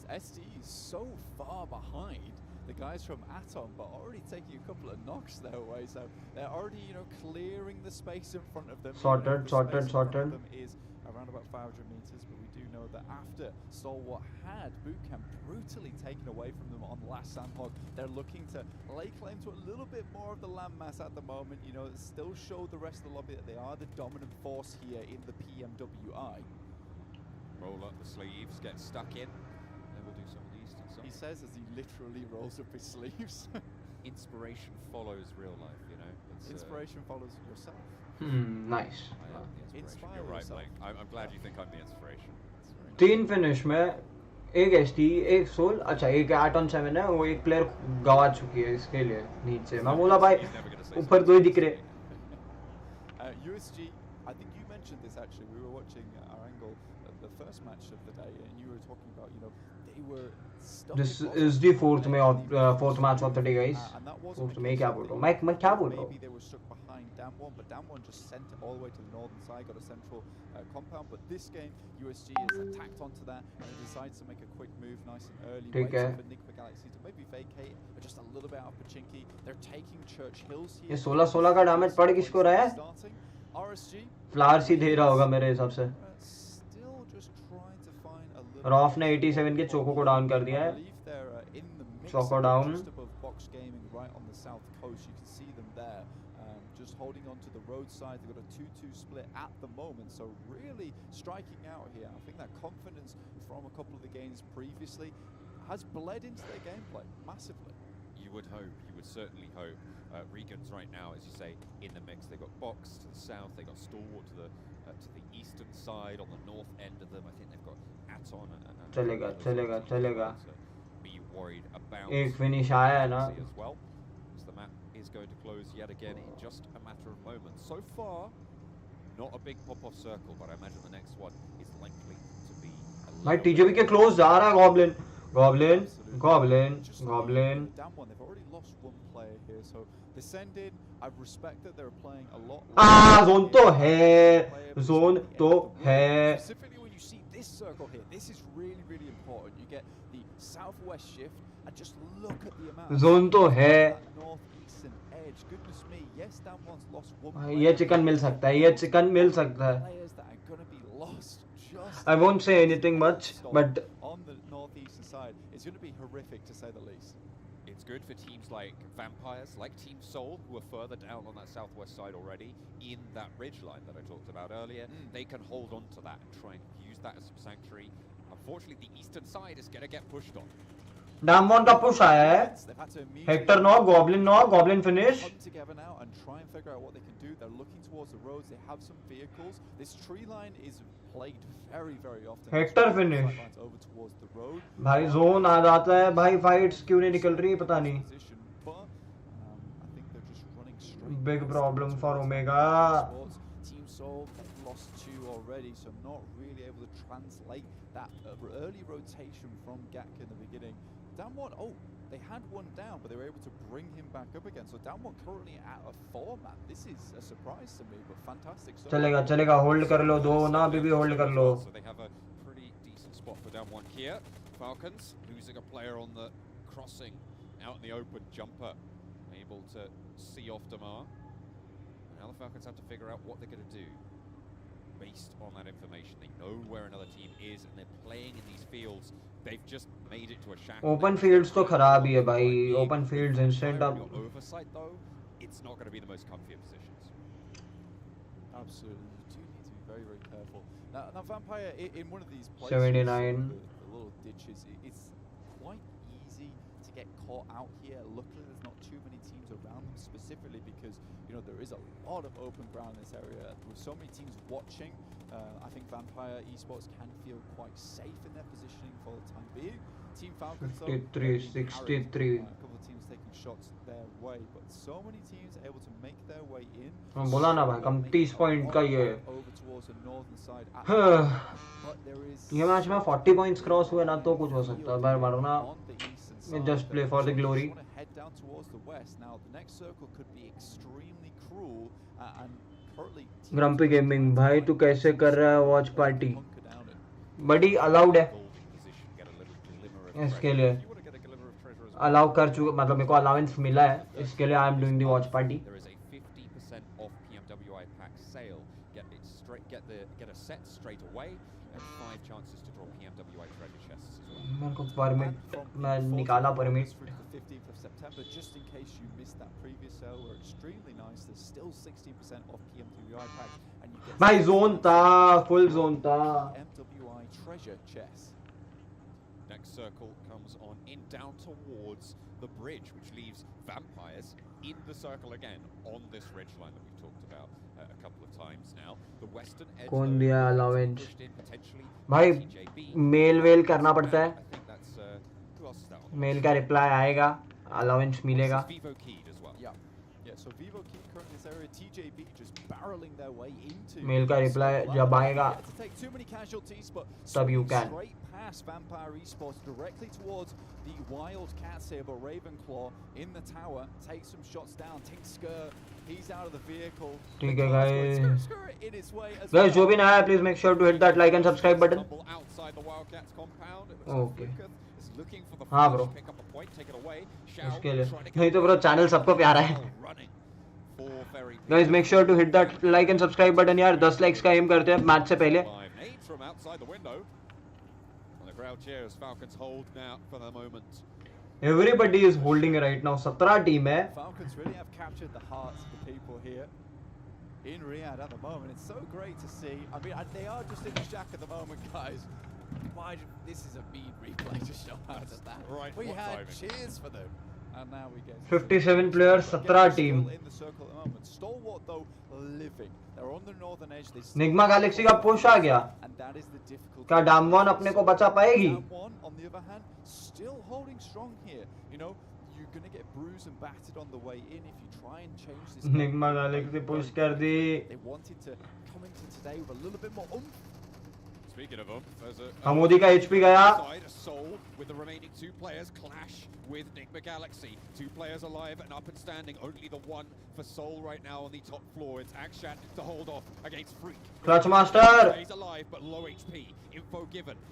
SD is so far behind the guys from Atom, but already taking a couple of knocks their way. So they're already, clearing the space in front of them. Sorted, The sorted, space in front of sorted. them is around about 500 meters, but we do know that after Stalwart had Bootcamp brutally taken away from them on the last Sandhog, they're looking to lay claim to a little bit more of the landmass at the moment. Still show the rest of the lobby that they are the dominant force here in the PMWI. Roll up the sleeves, get stuck in. Then we'll do some of the eastern side. He says as he literally rolls up his sleeves. Inspiration follows real life, It's, Inspiration follows yourself. Nice. I am the inspiration. Inspire You're right, yourself. Blake. I'm glad you think I'm the inspiration. तीन finish में एक ST एक soul अच्छा एक 8 on 7 है वो एक player गवा चुकी है इसके लिए नीचे मैं बोला भाई He's never gonna say ऊपर दो ही दिख रहे. USG, I think you mentioned this actually. We were watching our angle the first match of the day, and you were talking about they were stuck. This is the fourth match of the day, guys. And that wasn't Fourth the में case क्या with बोल रहा the हूँ मैं क्या बोल रहा Maybe हूँ. they were stuck behind Damwon, but Damwon just sent it all the way to the northern side, got a central compound. But this game, USG has attacked onto that and he decides to make a quick move, nice and early. ठीक Waits है. for Enigma Galaxy to maybe vacate just a little bit out of Pachinki. They're taking Church Hills here. ये 16 का damage पड़ किसको रहा है? Starting. RSG. Flowers ही दे रहा होगा मेरे हिसाब से. Still just trying to find a little. Rough ने 87 के चोको को डाउन कर दिया है. Choco down. Just above Box Gaming, right on the south coast. You can see them there, just holding on to the roadside. They've got a 2-2 split at the moment, so really striking out here. I think that confidence from a couple of the games previously has bled into their gameplay massively. You would hope. You would certainly hope. Regan's right now, as you say, in the mix. They've got Box to the south. They've got Stalwart to the eastern side. On the north end of them, I think they've got Aton and चलेगा. Be worried about. एक finish आया है ना. As well, as the map is going to close yet again in just a matter of moments. So far, not a big pop-off circle, but I imagine the next one is likely to be. भाई टीजेबी के close जा रहा है goblin. Damwon, they've already lost one player here, so they send in. I respect that they're playing a lot. Zone तो है. Specifically when you see this circle here, this is really, really important. You get the southwest shift, and just look at the amount. Zone तो है. Northeastern edge. Goodness me, yes, Damwon's lost one. ये chicken मिल सकता है. Players that are gonna be lost. Just I won't say anything much, but on the northeastern side, it's going to be horrific to say the least. It's good for teams like Vampires, like Team Soul, who are further down on that southwest side already, in that ridge line that I talked about earlier. They can hold on to that and try and use that as some sanctuary. Unfortunately, the eastern side is going to get pushed on. डामवन का push आया है. They've had to Hector knock, goblin finish. come together now and try and figure out what they can do. They're looking towards the roads. They have some vehicles. This tree line is plagued very, very often. Hector finish. Over towards the road. भाई zone आ जाता है. भाई fights क्यों नहीं निकल रही पता नहीं. But I think they're just running straight. Big problem for Omega. Team Soul lost 2 already, so not really able to translate that early rotation from Gak in the beginning. Damwon, they had one down, but they were able to bring him back up again. So Damwon currently at a 4 man. This is a surprise to me, but fantastic. चलेगा hold कर लो. दो ना अभी भी hold कर लो. So they have a pretty decent spot for Damwon here. Falcons losing a player on the crossing out in the open. Jumper able to see off Damar. And now the Falcons have to figure out what they're going to do based on that information. They know where another team is and they're playing in these fields. They've just made it to a shack. Open fields तो खराब ही है भाई. Open fields instant अब oversight though, it's not going to be the most comfy of positions. Absolutely, you do need to be very, very careful. Now Vampire in one of these places, 79. the little ditches, it's quite easy to get caught out here. Luckily, there's not too many teams around them, specifically because there is a lot of open ground in this area. With so many teams watching, I think Vampire Esports can feel quite safe in their positioning for the time being. Team Falcons, 53, 63. A couple of teams taking shots their way, but so many teams able to make their way in. बोला ना भाई कम 30 point का ये. Over towards the northern side. But there ये match में 40 points cross हुए ना तो कुछ हो सकता है, पर वरना just play for the glory. Head down towards the west. Now the next circle could be extremely cruel and currently grumpy gaming भाई तू कैसे कर रहा है वॉच पार्टी? बड़ी अलाउड है इसके लिए, अलाउ कर चुका, मतलब मेरे को अलाउंस मिला है इसके लिए। I am doing the watch party. There is a 50% off PMWI pack sale. Get a set straight away and 5 chances to draw PMWI treasure chests as well. मेरे को परमिट, मैं निकाला permit. 15th of September, just in case you missed that previous sale, were extremely nice. There's still 16% off PMWI pack, and you get भाई zone था, full zone था। MWI treasure chest. Next circle comes on in down towards the bridge, which leaves vampires in the circle again on this ridge line that we've talked about a couple of times now. The western edge कौन दिया allowance? pushed in potentially भाई TJB. Mail well करना पड़ता है, I think that's who else is that on? Mail का reply आएगा, allowance मिलेगा। This is Vivo Keyed as well. Yeah, so Vivo Key currently in this area, TJB just barreling their way into mail का reply जब आएगा to take too many casualties, but तब you swinging can. straight past Vampire Esports directly towards the Wildcats here, but Ravenclaw in the tower takes some shots down. Tinker, he's out of the vehicle. ठीक है Guys, guys, in his way as guys जो well. भी नया है please make sure to hit that like and subscribe button. Stumble outside the Wildcats compound. It looks Okay. like Lucas is looking for the हाँ flash, bro, pick up a point, take it away. Shao इसके लिए trying to get नहीं तो bro channel सबको प्यारा है। running for very guys make sure to hit that like and subscribe button यार, 10 likes का एम करते हैं मैच से पहले। Live nades from outside the window. And the crowd cheers. Falcons hold now for the moment. Everybody is holding right now, 17 team है। Falcons really have captured the hearts of the people here in Riyadh at the moment. It's so great to see. I mean, they are just in the shack at the moment, guys. This is a mean replay to show us that. Right, We what had timing. cheers for them. And now we get 57 players, 17 team. Still in the circle at the moment. Stalwart though living. They're on the northern edge. They still Nigma Galaxy का push आ गया, and that is the difficult. क्या डामवन अपने को बचा पाएगी? Damwon, on the other hand, still holding strong here. You know, you're gonna get bruised and battered on the way in if you try and change this. Nigma Galaxy push कर दी। They wanted to come into today with a little bit more oomph. Speaking of there's a हमूदी का HP गया। side, a soul with the remaining 2 players clash with Nigma Galaxy. 2 players alive and up and standing. Only the one for Soul right now on the top floor. It's Akshat to hold off against Freak. Clutch master, He's alive but low HP. Info given.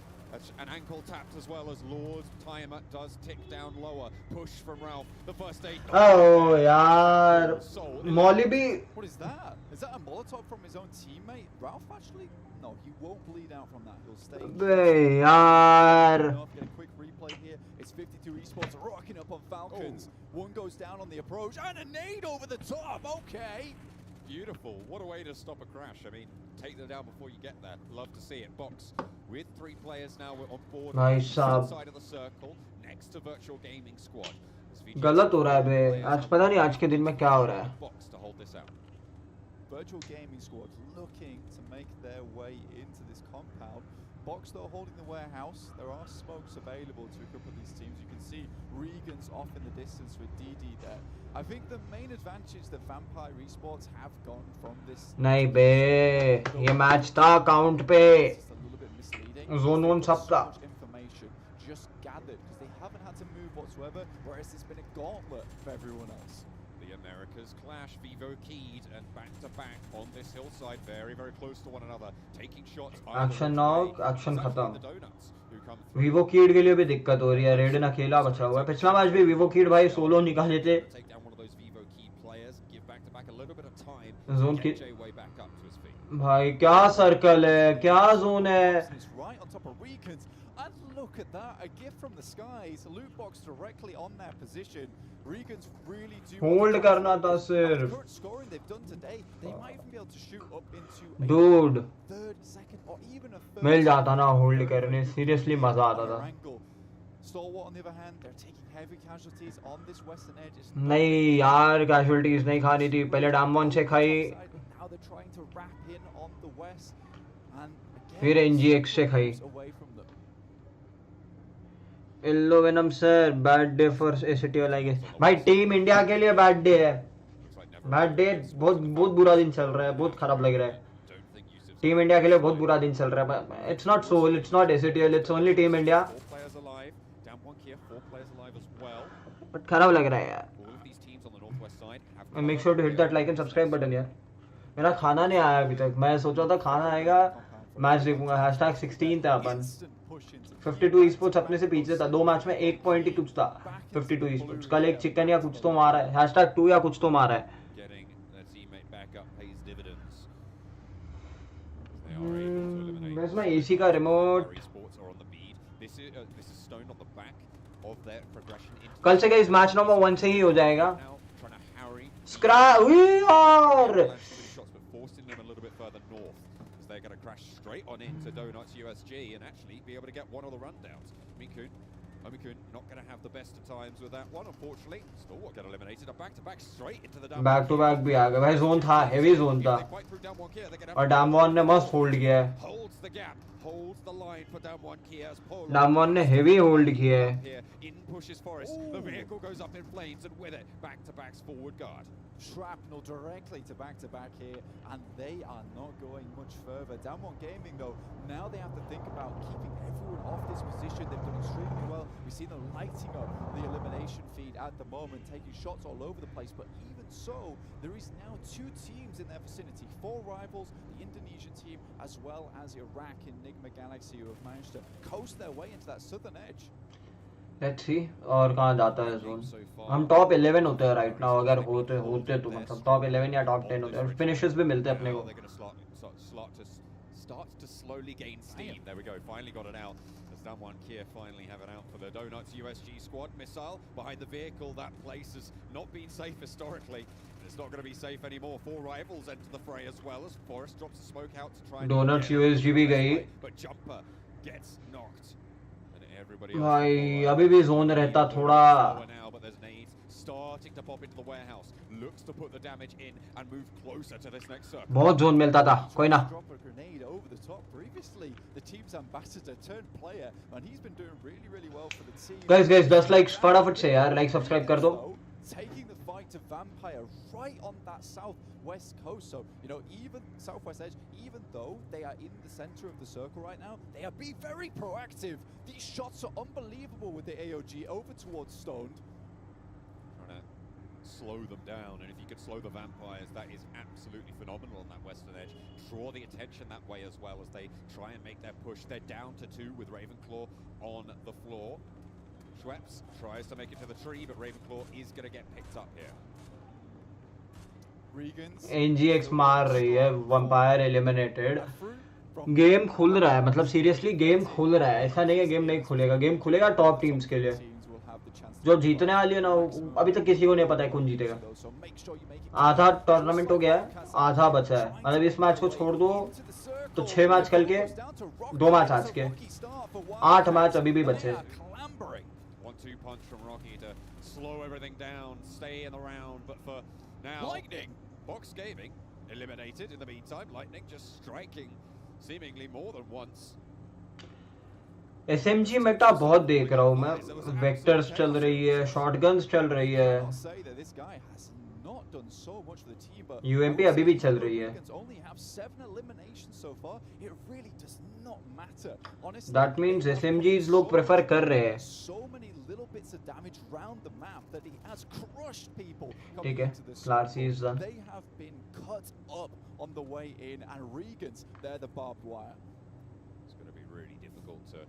An ankle tapped as well as Lord. Timer does tick down lower. Push from Ralph. The first aid. ओ यार Soul. मौली भी What is that? Is that a Molotov from his own teammate? Ralph actually? No, he won't bleed out from that. He'll stay. बे यार Get a quick replay here. It's 52 Esports rocking up on Falcons. One goes down on the approach and a nade over the top. Okay. Beautiful. What a way to stop a crash. I mean, take them down before you get there. Love to see it. Box with 3 players now. We're on board. Nice sub. Side of the circle next to Virtual Gaming Squad. गलत हो रहा है बे, आज पता नहीं आज के दिन में क्या हो रहा है। Box to hold this out. Virtual Gaming Squad looking to make their way into this compound. Box though holding the warehouse. There are smokes available to a couple of these teams. You can see Regan's off in the distance with DD there. I think the main advantage that Vampire Esports have gone from this. नहीं बे, ये match था count पे, It's a little bit misleading. Zone वोन सब था। So much information just gathered because they haven't had to move whatsoever, whereas it's been a gauntlet for everyone else. The Americas clash. Vivo Keyed and back to back on this hillside, very very close to one another, taking shots. Action knock, action खत्म। Vivo कीड के लिए भी दिक्कत हो रही है, रेडन अकेला बचा हुआ है। पिछला मैच भी वीवो कीड भाई सोलो निकाले थे। जोन की भाई क्या सर्कल है, क्या जोन है। Right on top of Regans. And look at that, a gift from the skies, a loot box directly on their position. Regans really do hold करना था सिर्फ। current scoring they've done today, they might even be able to shoot up into a Dude, third, second, or even a third. मिल जाता ना hold करने, seriously मजा आता था। Angle. Stalwart on the other hand, they're taking heavy casualties on this western edge. It's नहीं यार, casualties नहीं खानी थी, पहले डामवन से खाई, now they're trying to wrap in on the west, and again, फिर NGX से खाई। away from them. इल्लो वेनम सर, बैड डे फॉर एसिटी आई गेस। भाई टीम इंडिया के लिए बैड डे है, बैड डे, बहुत बहुत बुरा दिन चल रहा है, बहुत खराब लग रहा है। टीम इंडिया के लिए बहुत बुरा दिन चल रहा है. It's not Seoul, it's not ACTL, it's only Team India. 4 players alive. Down 1 here, 4 players alive as well. But खराब लग रहा है यार. All of these teams on the northwest side have. And make sure to hit that like and subscribe button यार. मेरा खाना नहीं आया अभी तक. मैं सोचा था खाना आएगा, मैच देखूंगा. #16 था अपन. 52 esports अपने से पीछे था. 2 मैच में 1 पॉइंट ही कुछ था. 52 esports कल एक चिकन या कुछ तो मारा है. #2 या कुछ तो मारा है. Getting their teammate back up pays dividends. They are able to eliminate. Where's my AC का remote? Esports are on the beat. This is stone on the back of their progression into. कल से guys match number 1 से ही हो जाएगा. Now trying to harry. स्क्रा यार. Shots, but forcing them a little bit further north, as they're going to crash straight on into Donuts USG and actually be able to get one of the rundowns. Omikun not going to have the best of times with that one, unfortunately. Still will get eliminated. A back-to-back straight into the back to back भी आ गया भाई. Zone था, heavy zone था. और डामवॉन ने मस्त hold किया है. Holds the gap, holds the line for Damwon Kia as Paul. डामवॉन ने हेवी होल्ड किया है. Here in pushes Forest. The vehicle goes up in flames and with it, back-to-backs forward guard. Shrapnel directly to back here, and they are not going much further. Damwon Gaming, though, now they have to think about keeping everyone off this position. They've done extremely well. We've seen them lighting up the elimination feed at the moment, taking shots all over the place. But even so, there is now 2 teams in their vicinity, 4 rivals, the Indonesian team, as well as Iraq and Enigma Galaxy, who have managed to coast their way into that southern edge. Let's see और कहाँ जाता है zone. हम top 11 होते हैं right now. अगर होते तो मतलब टॉप 11 या टॉप 10 होते हैं. फिनिशेस भी मिलते हैं अपने को. Start to slowly gain steam. There we go. Finally got it out. As Damwon Kia finally have it out for the Donuts USG squad. Missile behind the vehicle. That place has not been safe historically. It's not going to be safe anymore. 4 rivals enter the fray as well as Forest drops the smoke out to try. Donuts USG भी गई. But Jumper gets knocked. भाई अभी भी zone रहता थोड़ा. बहुत zone मिलता था. कोई ना. गाइस 10 लाइक्स फटाफट से यार. लाइक सब्सक्राइब कर दो. Taking the fight to Vampire right on that southwest coast. So, you know, even southwest edge, even though they are in the center of the circle right now, they are being very proactive. These shots are unbelievable with the AOG over towards Stoned. Trying to slow them down, and if you could slow the Vampires, that is absolutely phenomenal on that western edge. Draw the attention that way as well as they try and make their push. They're down to 2 with Ravenclaw on the floor. Schweppes tries to make it to the tree, but Ravenclaw is going to get picked up here. NGX मार रही है. Vampire eliminated. Game खुल रहा है. मतलब seriously game खुल रहा है. ऐसा नहीं है गेम नहीं खुलेगा. गेम खुलेगा टॉप टीम्स के लिए. जो जीतने वाली है ना, अभी तक किसी को नहीं पता है कौन जीतेगा. आधा टूर्नामेंट हो गया है, आधा बचा है. मतलब इस मैच को छोड़ दो तो 6 मैच कल के, 2 मैच आज के, 8 मैच अभी भी बचे. 1-2 punch from Rocky to slow everything down, stay in the round, but for now, Lightning, Box Gaming eliminated in the meantime. Lightning just striking seemingly more than once. SMG Meta बहुत देख रहा हूँ मैं. Vectors चल रही है, shotguns चल रही है. UMP अभी भी चल रही है. That means SMGs लोग प्रेफर कर रहे हैं. ठीक है. Larcy is done. They have been cut up on the way in, and Regans, they're the barbed wire. It's going to be really difficult to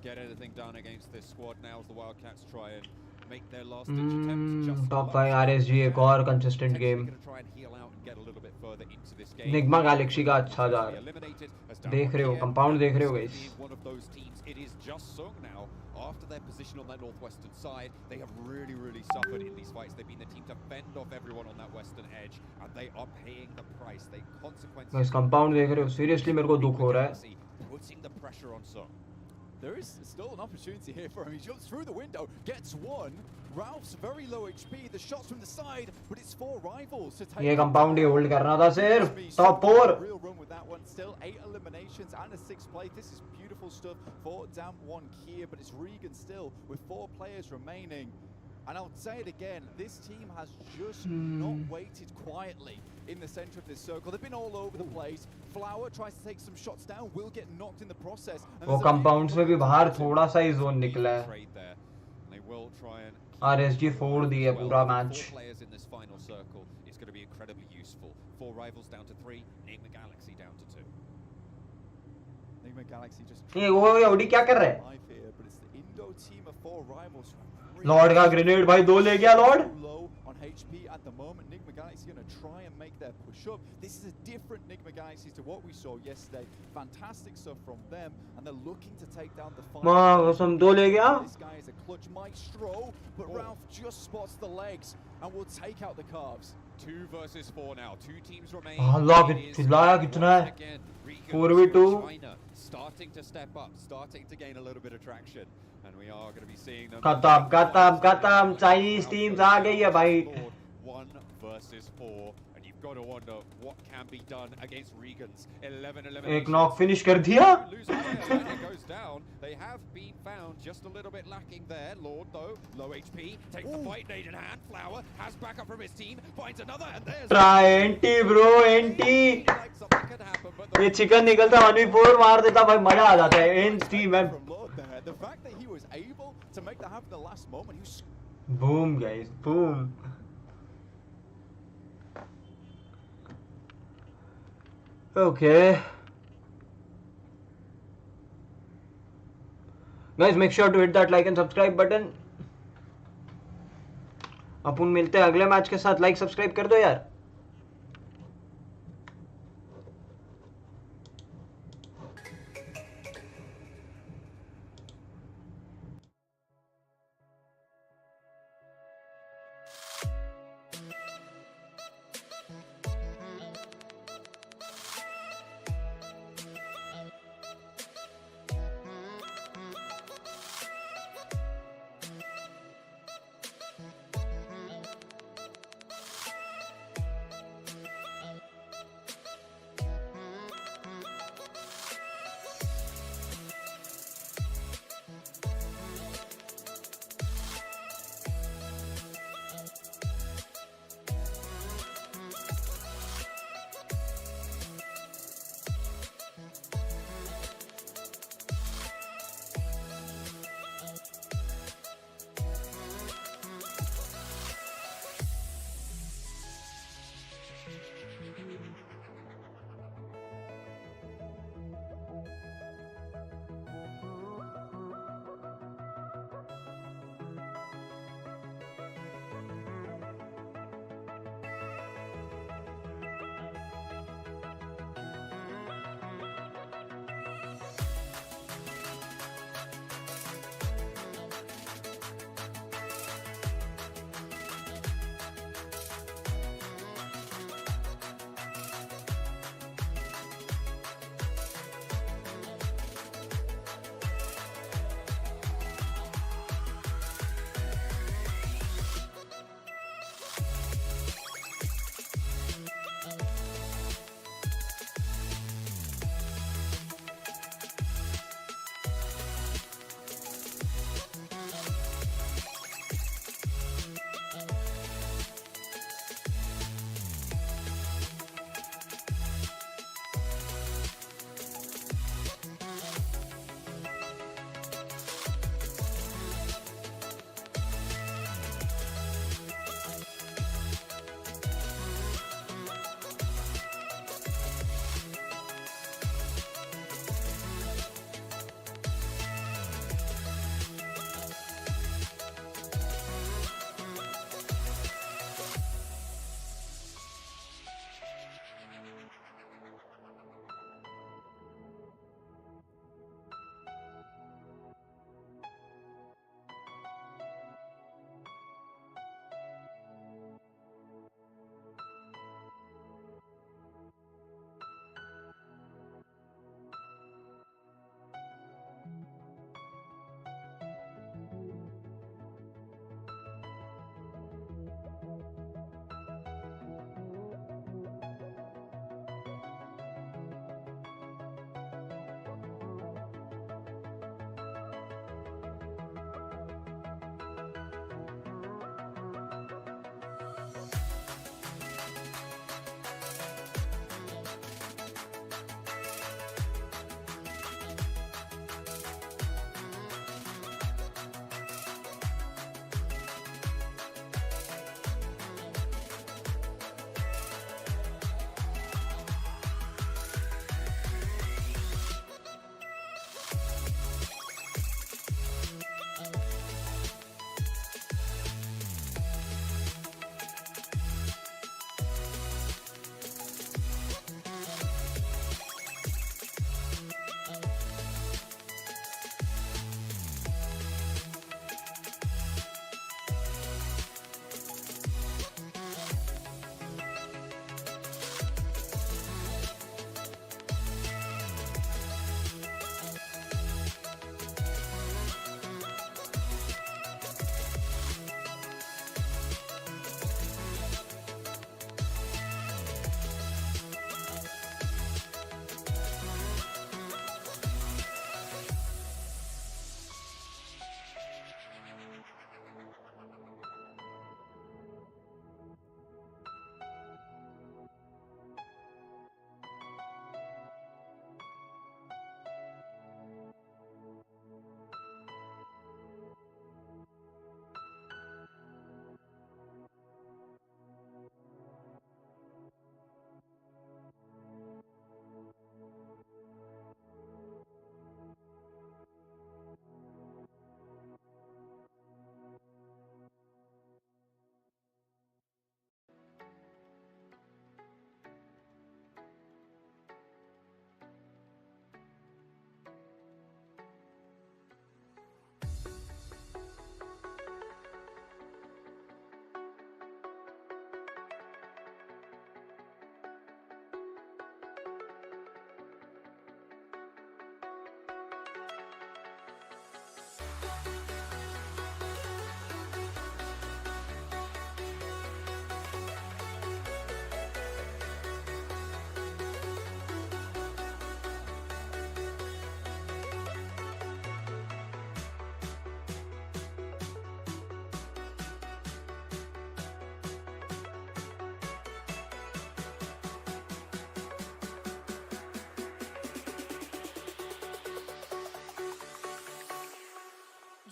get anything done against this squad now as the Wildcats try and make their last ditch attempt. Top 5 RSG एक और consistent game. Enigma Galaxy का अच्छा जा रहा है. देख रहे हो कंपाउंड देख रहे हो guys. One of those teams. It is just Sung now. After their position on that northwestern side, they have really suffered in these fights. They've been the team to fend off everyone on that western edge, and they are paying the price. They consequences. guys compound देख रहे हो. Seriously मेरे को दुख हो रहा है. Putting the pressure on Sung. There is still an opportunity here for him. He jumps through the window, gets one. Ralph's very low HP. The shots from the side, but it's 4 rivals to take. ये compound ही hold करना था सिर्फ. Top 4. Real run with that one. Still 8 eliminations and a 6th place. This is beautiful stuff for Damwon Kia, but it's Regan still with 4 players remaining. And I'll say it again, this team has just not waited quietly in the center of this circle. They've been all over the place, Flower tries to take some shots down, will get knocked in the process. And वो there's a compound से भी बाहर थोड़ा सा ही zone निकला है. Trade there. They will try and RSG 4 दी है पूरा Well, match. 4 players in this final circle is going to be incredibly useful. 4 rivals down to 3, Enigma Galaxy down to 2. Enigma Galaxy just ये वो OD क्या कर रहा है? live here, but it's the Indo team of 4 rivals who are Lord का grenade भाई 2 ले गया Lord. low on HP at the moment. Enigma Galaxy going to try and make their push up. This is a different Enigma Galaxy to what we saw yesterday. Fantastic stuff from them, and they're looking to take down the final. मां कसम 2 ले गया. This guy is a clutch maestro, but Ralph just spots the legs and will take out the calves. 2 versus 4 now. 2 teams remain. Allah It is चिल्लाया कितना है. once again, Riga 4v2. China starting to step up, starting to gain a little bit of traction, and we are going to be seeing them. खत्म Chinese teams आ गई है भाई. 1 versus 4, and you've got to wonder what can be done against Regans. 11 eliminations. एक knock finish कर दिया. Lose a player, and it goes down. They have been found just a little bit lacking there. Lord, though, low HP, takes the fight, nade in hand. Flower has backup from his team, finds another, and there's try NT bro anti. like something could happen, but the ये chicken निकलता 1v4 मार देता भाई मजा आ जाता है. Anti man. From Lord there, the fact that he was able to make that happen the last moment, he was boom guys boom. Okay. Guys, make sure to hit that like and subscribe button. अपन मिलते हैं अगले match के साथ. Like subscribe कर दो यार.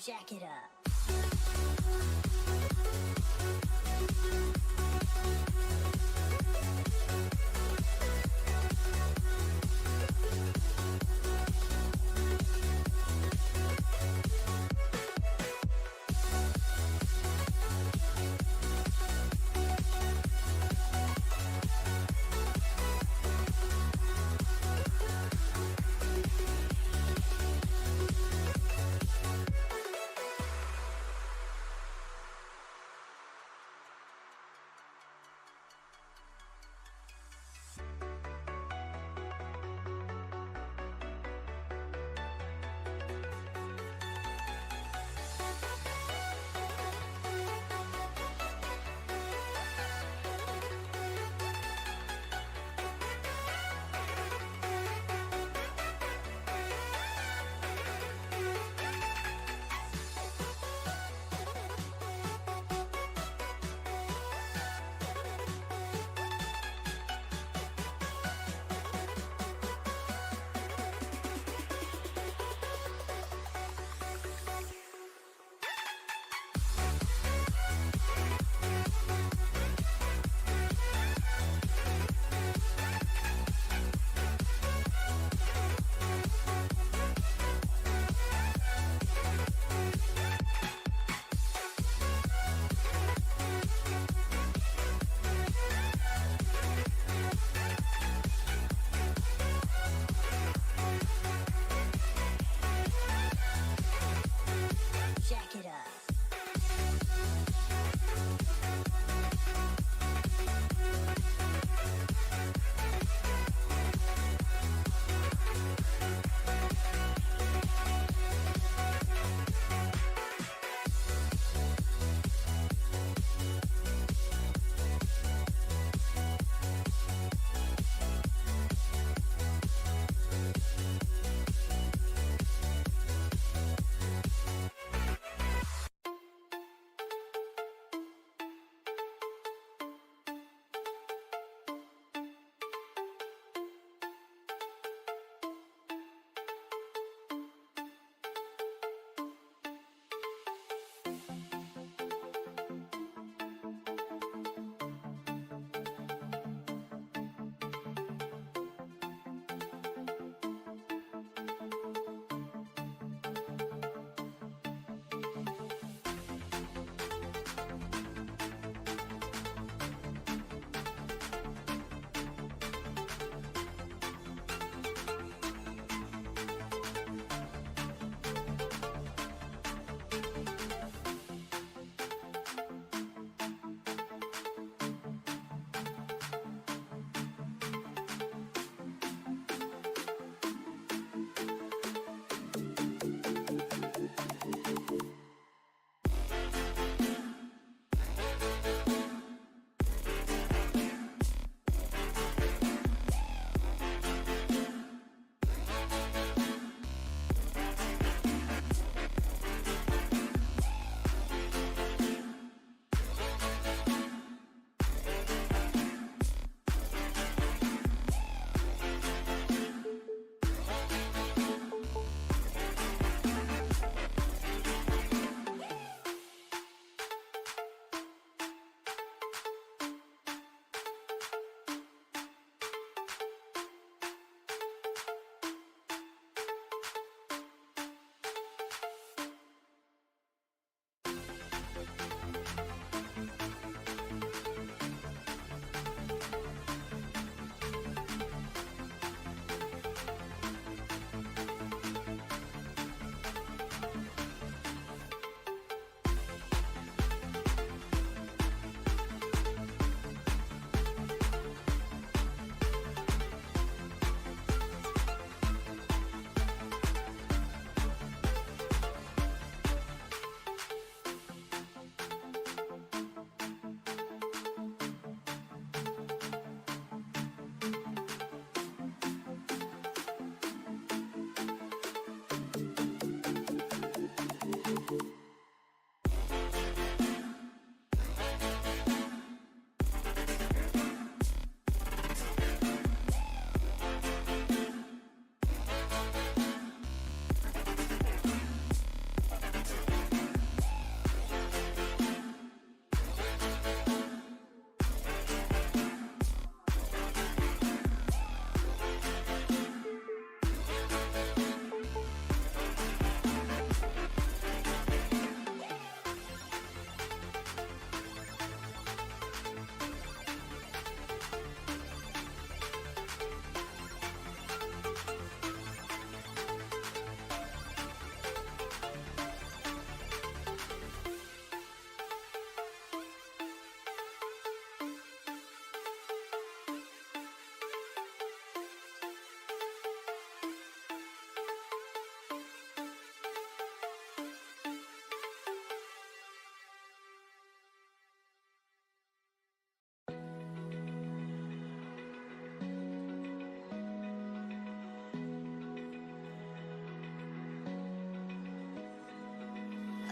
jack it up.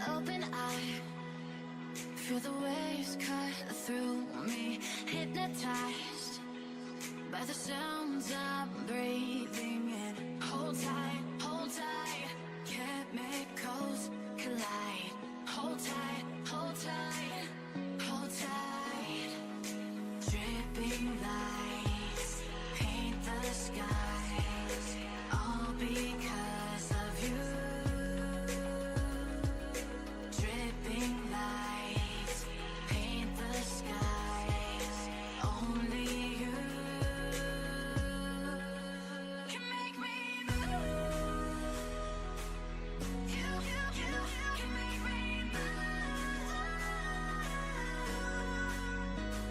open eye, feel the waves cut through me, hypnotized by the sounds I'm breathing in. Hold tight, chemicals collide. Hold tight, hold tight, hold tight. Dripping lights paint the skies, all because of you. Dripping lights paint the skies, only you can make me move. You can make me move.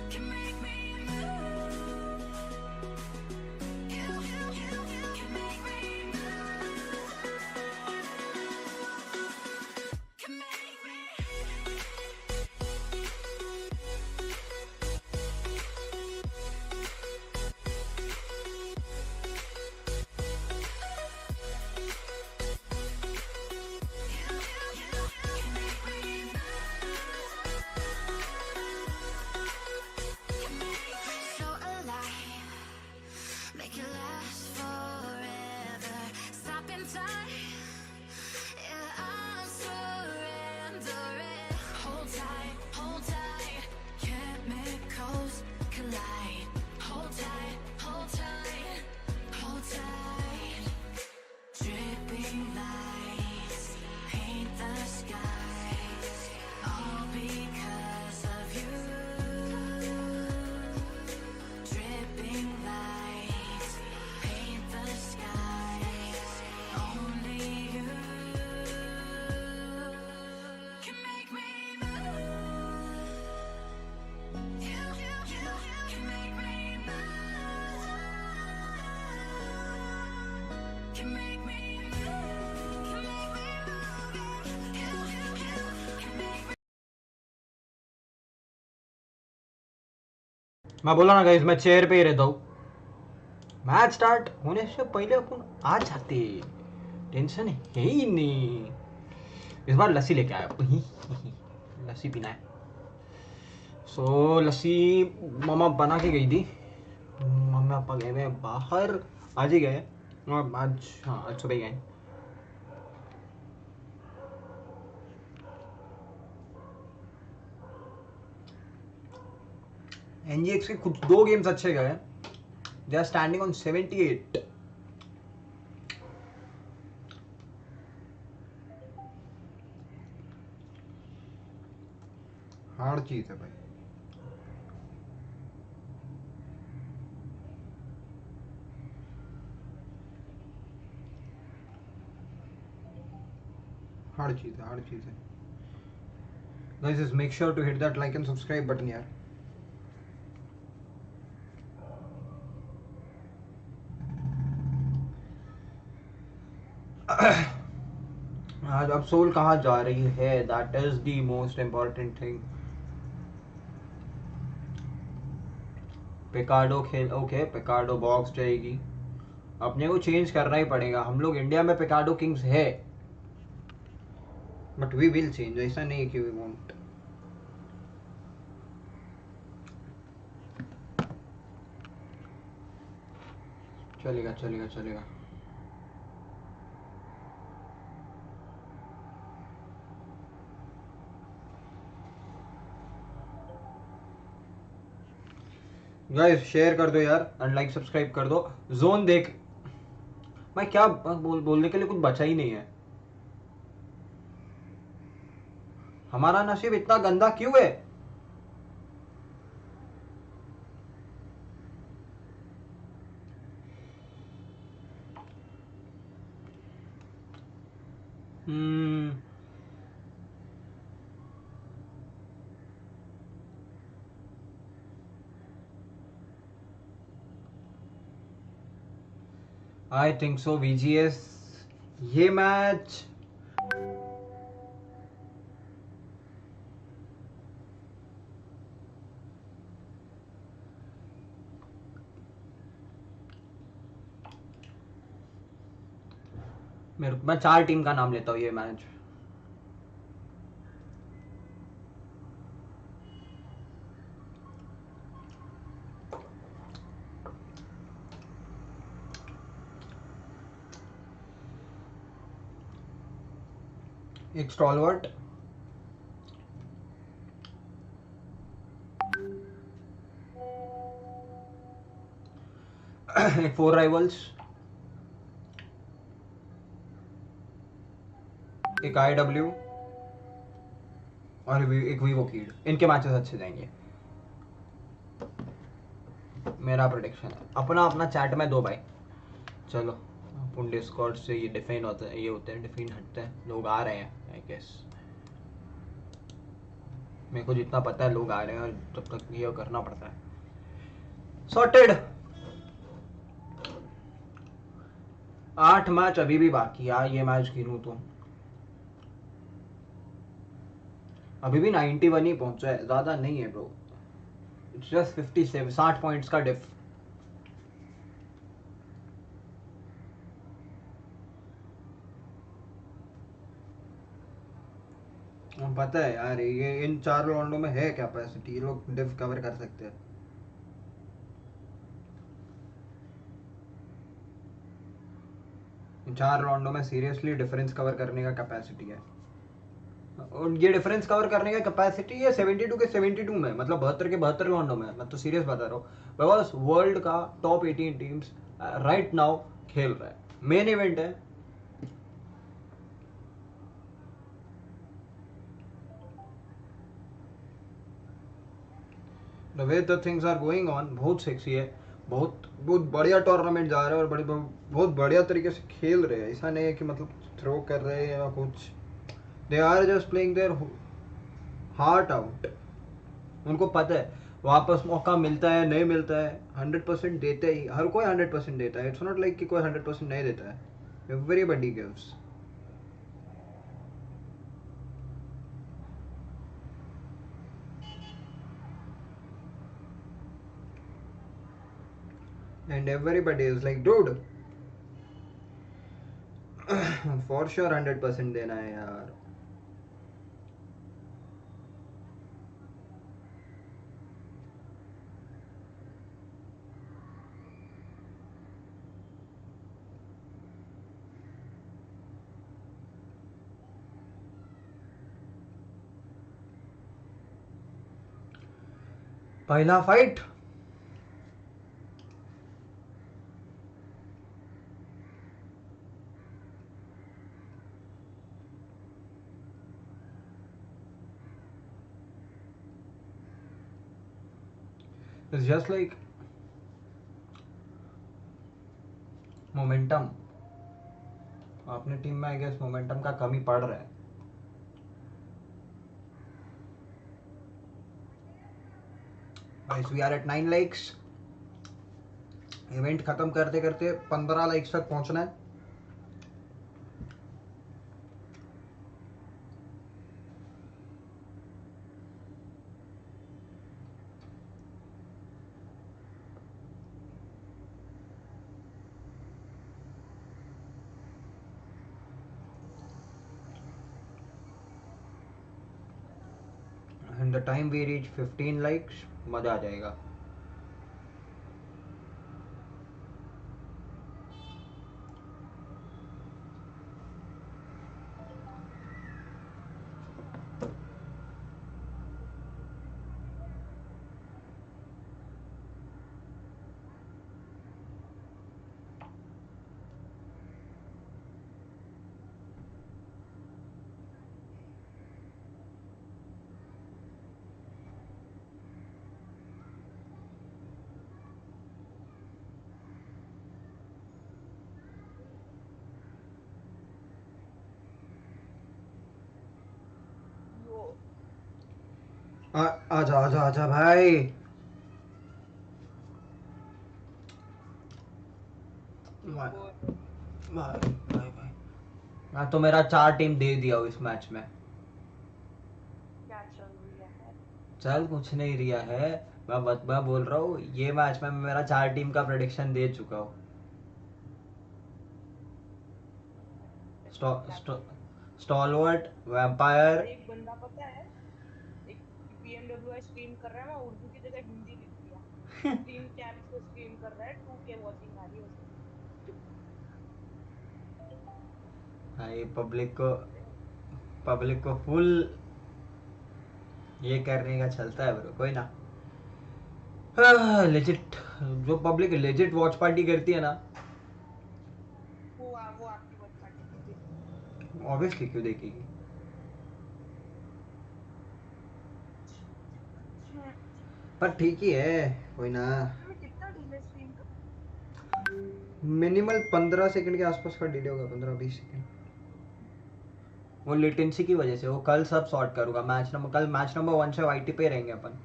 Can make me move. You can make me move. Can make me. So alive, make it last forever. Stop in time, yeah, I'm surrendering. Hold tight, chemicals collide. Hold tight, hold tight, hold tight. Dripping lights paint the skies, all because of you. Dripping lights paint the skies, only you can make me move. You can make me move. Can make me move. Can make me move. You can make me. मैं बोला ना guys, मैं chair पे ही रहता हूँ। Match start होने से पहले अपन आ जाते, टेंशन है ही नहीं। इस बार लस्सी लेके आया, लस्सी पीना है। सो लस्सी मम्मा बना के गई थी, मम्मी पापा गए हुए बाहर, आज ही गए, आज हाँ आज सुबह ही गए। एनजीएक्स के कुछ 2 गेम्स अच्छे गए, they are standing on 78। Hard चीज है भाई। हार्ड चीज है, हार्ड चीज है। Guys make sure to hit that like and subscribe button यार। आज अब सोल कहाँ जा रही है, that is the most important thing. Picado खेल, ओके पिकाडो बॉक्स जाएगी, अपने को चेंज करना ही पड़ेगा। हम लोग इंडिया में पिकाडो किंग्स है, बट वी विल चेंज, ऐसा नहीं कि वी वोंट। चलेगा चलेगा चलेगा। गाइस शेयर कर दो यार एंड लाइक सब्सक्राइब कर दो। जोन देख, मैं क्या बोलने के लिए कुछ बचा ही नहीं है। हमारा नसीब इतना गंदा क्यों है? आई थिंक सो VGS ये मैच मैं 4 टीम का नाम लेता हूँ। ये मैच एक स्टॉलवर्ट, एक 4 राइवल्स, एक IW और एक वीवो कीड। इनके मैचेस अच्छे जाएंगे, मेरा प्रोडिक्शन है। अपना अपना चैट में दो भाई। चलो अपन डिस्कॉर्ड से ये डिफाइन होते हैं, ये होते हैं डिफाइन हटते हैं, लोग आ रहे हैं आई गेस। मेरे को जितना पता है लोग आ रहे हैं, और जब तक ये करना पड़ता है। सॉर्टेड। 8 मैच अभी भी बाकी यार, ये मैच गिनूं तो अभी भी 91 ही पहुंचा है, ज्यादा नहीं है ब्रो। इट्स जस्ट 57, 60 पॉइंट्स का डिफ। पता है यार, ये इन 4 राउंडों में है कैपेसिटी, ये लोग डिफ कवर कर सकते हैं। इन 4 राउंडों में सीरियसली डिफरेंस कवर करने का कैपेसिटी है। और ये डिफरेंस कवर करने का कैपेसिटी है 72 के 72 में, मतलब 72 के 72 राउंडों में। मैं तो सीरियस बता रहा हूँ, बिकॉज वर्ल्ड का टॉप 18 टीम्स राइट नाउ खेल रहा है, मेन इवेंट है। The way the things are going on बहुत सेक्सी है, बहुत बहुत बढ़िया टूर्नामेंट जा रहा है, और बहुत बढ़िया तरीके से खेल रहे हैं। ऐसा नहीं है कि मतलब थ्रो कर रहे हैं या कुछ, they are just playing their heart out. उनको पता है वापस मौका मिलता है नहीं मिलता है, 100% देते ही, हर कोई 100% देता है। इट्स नॉट लाइक कि कोई 100% नहीं देता है, everybody gives. And everybody is like, dude, for sure 100% देना है यार। पहला fight it's just like momentum. अपने टीम में आई गेस मोमेंटम का कमी पड़ रहा है। Guys we are at 9 likes. Event खत्म करते करते 15 लाइक्स तक पहुंचना है। And the time we reach 15 likes मजा आ जाएगा। आजा आजा आजा भाई। भाई भाई भाई, मैं तो मेरा 4 टीम दे दिया हूँ इस मैच में। क्या चल रहा है? चल कुछ नहीं रिया है, मैं बोल रहा हूँ ये मैच में मैं मेरा 4 टीम का प्रेडिक्शन दे चुका हूँ। Stalwart, vampire. एक बंदा पता है, एक PMWI स्ट्रीम कर रहा है, मैं उर्दू की जगह हिंदी लिख दिया। 3 चैनल पे स्ट्रीम कर रहा है, 2K वॉचिंग आ रही है उसमें। भाई पब्लिक को पब्लिक को फुल ये करने का चलता है ब्रो, कोई ना। लेजिट जो पब्लिक लेजिट वॉच पार्टी करती है ना, वो आपकी बहुत पार्टी ऑब्वियसली क्यों देखेगी। पर ठीक ही है, कोई ना। में कितना डिले स्ट्रीम का? मिनिमल 15 सेकंड के आसपास का डिले होगा, 15-20 सेकंड। वो लेटेंसी की वजह से। वो कल सब सॉर्ट करूंगा। कल मैच नंबर 1 से वाईटी पे रहेंगे अपन।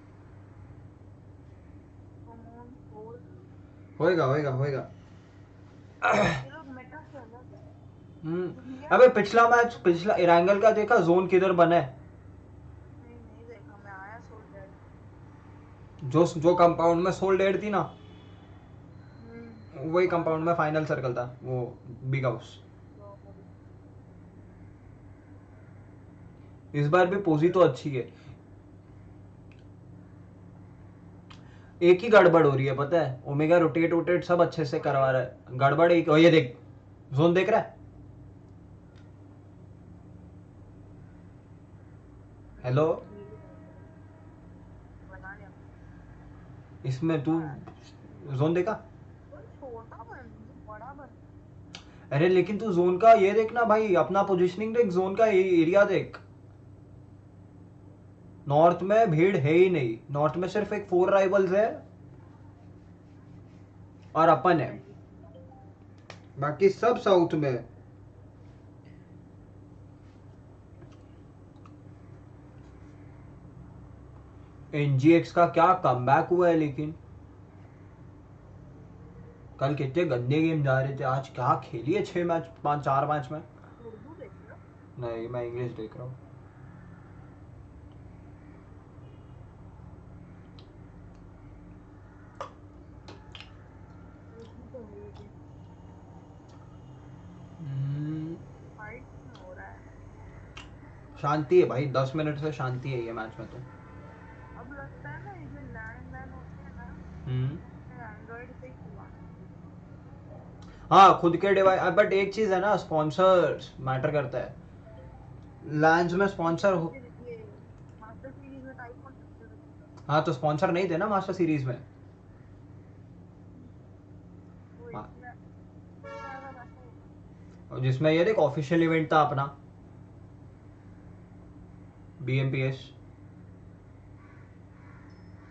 होएगा होएगा होएगा। ये लोग मेटा से अलग है। अबे पिछला इरांगल का देखा जोन किधर बना है? नहीं देखा, मैं आया सोल डेड। जो कंपाउंड में सोल डेड थी ना, वही कंपाउंड में फाइनल सर्कल था, वो बिग हाउस। इस बार भी पोजी तो अच्छी है। एक ही गड़बड़ हो रही है पता है, ओमेगा रोटेट सब अच्छे से करवा रहा है, गड़बड़ एक। ये देख, जोन देख रहा है? हेलो, इसमें तू जोन देखा? छोटा बड़ा बन। अरे लेकिन तू जोन का ये देख ना भाई, अपना पोजीशनिंग देख, जोन का एरिया देख। नॉर्थ में भीड़ है ही नहीं, नॉर्थ में सिर्फ एक 4 राइवल्स है और अपन है, बाकी सब साउथ में है। एनजीएक्स का क्या कमबैक हुआ है, लेकिन कल कितने गंदे गेम जा रहे थे, आज क्या खेली है 4 मैच में। उर्दू देख रहे हो? नहीं, मैं इंग्लिश देख रहा हूँ। फाइट हो रहा है। शांति है भाई, 10 मिनट से शांति है ये मैच में तो। अब लगता है ना ये जो लैंड होते हैं ना, एंड्रॉइड से ही चलाना। हाँ, खुद के डिवाइस। बट एक चीज है ना, स्पॉन्सर्स मैटर करता है। लैंड्स में स्पॉन्सर हो। ये मास्टर सीरीज में टाइप कर सकते हो। हाँ, तो स्पॉन्सर नहीं थे ना मास्टर सीरीज में। वो हाँ। इसमें ज्यादा पैसा होगा। और जिसमें ये देख ऑफिशियल इवेंट था अपना BMPS,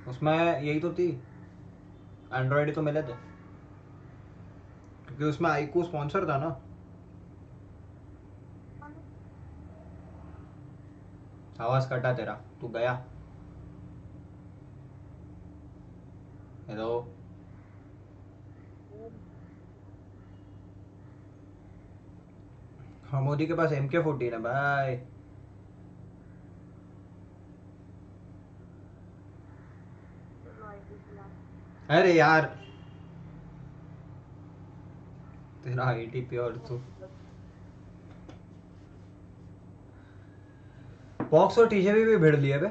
उसमें यही तो थी, एंड्रॉइड तो मिले थे क्योंकि उसमें आईकू स्पॉन्सर था ना। आवाज कटा तेरा, तू गया। हेलो, हाँ, मोदी के पास MK14 है भाई। अरे यार, तेरा ATP और तू बॉक्स और TJP भी भिड़ लिए बे।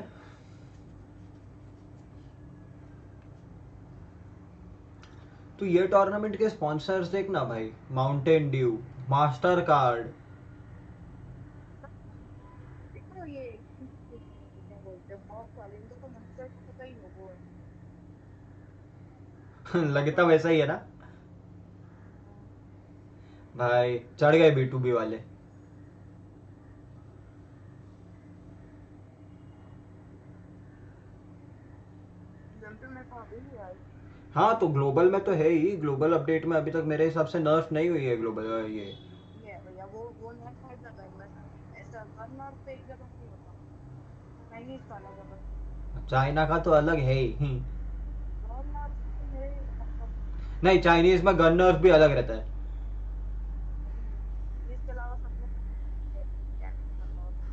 तू ये टूर्नामेंट के स्पॉन्सर्स देखना भाई, माउंटेन ड्यू, मास्टर कार्ड। देखो ये क्या बोलते हैं, बॉक्स वाले इनको तो मंस्टर का पता ही होगा। लगता वैसा ही है ना भाई। चढ़ गए B2B वाले। जंपिंग में तो अभी भी आई। हाँ, तो ग्लोबल में तो है ही। ग्लोबल अपडेट में अभी तक मेरे हिसाब से नर्फ नहीं हुई है ग्लोबल ये। ये भैया वो नेट फाइट कर रहा है बस। ऐसा वन और पे एक जगह नहीं होता। चाइनीज का अलग है बस। चाइना का तो अलग है ही। वन और मेरे मतलब नहीं, चाइनीज में गन नर्फ भी अलग रहता है। इसके अलावा सब लोग क्या करना होता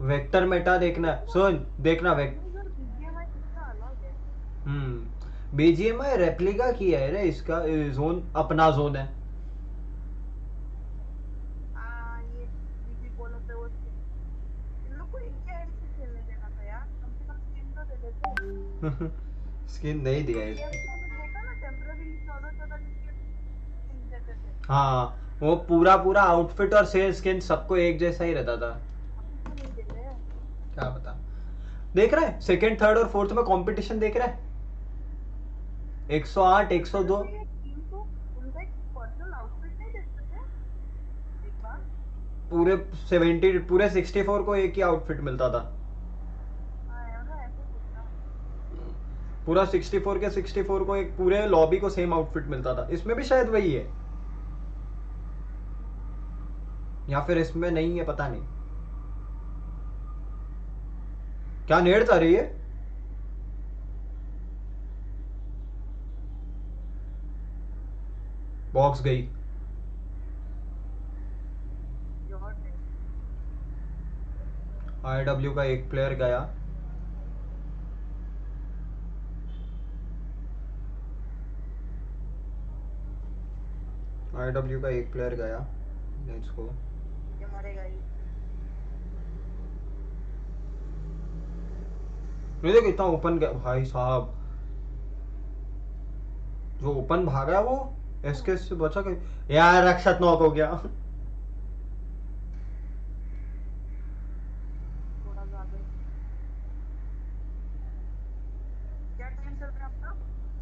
वेक्टर मेटा देखना, सुन देखना है। बीजीएमआई कितना अलग है। BGMI रेप्लिका किया है रे इसका। जोन अपना जोन है। ये बीजी बोलो पे वो इन लोग को इंडिया आईडी से खेलने देना था यार, कम से कम स्किन तो दे देते। स्किन नहीं दिया है। ये भी तो देखा ना, टेम्पररी 14 दिन के देते थे। हाँ, वो पूरा पूरा आउटफिट और सेल स्किन सबको एक जैसा ही रहता था। तो नहीं दे रहे हैं। क्या पता। देख रहा है सेकंड थर्ड और फोर्थ में कंपटीशन देख रहा है 108 102 ये टीम को उनका एक पर्सनल आउटफिट नहीं दे सकते एक बार। पूरे 70 पूरे 64 को एक ही आउटफिट मिलता था। हाँ यार ना ऐसे कुछ ना। पूरा 64 के 64 को एक पूरे लॉबी को सेम आउटफिट मिलता था। इसमें भी शायद वही है या फिर इसमें नहीं है, पता नहीं। क्या नेड़ आ रही है? बॉक्स गई। जॉर्ज है। आईडब्ल्यू का एक प्लेयर गया। आईडब्ल्यू का एक प्लेयर गया। लेट्स गो। ये मरेगा ही। ये देख इतना ओपन गया भाई साहब। जो ओपन भागा है वो एसके से बचा के यार। रक्षत नॉक हो गया। थोड़ा ज्यादा ही। क्या टाइम चल रहा है आपका?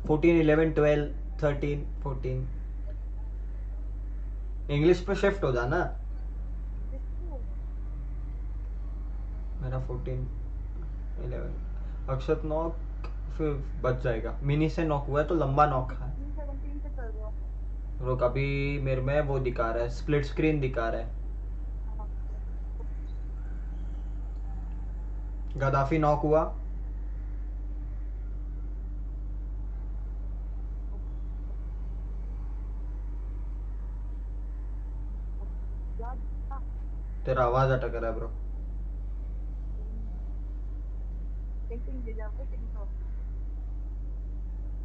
14 11 12 13 14। इंग्लिश पे शिफ्ट हो जाना। मेरा 14 11। अक्षत नॉक फिर बच जाएगा। मिनी से नॉक हुआ है तो लंबा नॉक है। 17 से चल रहा है। रुक अभी मेरे में वो दिखा रहा है, स्प्लिट स्क्रीन दिखा रहा है। गद्दाफी नॉक हुआ। तेरा आवाज अटक रहा है ब्रो। टिंग दे जाओ टिंग तो।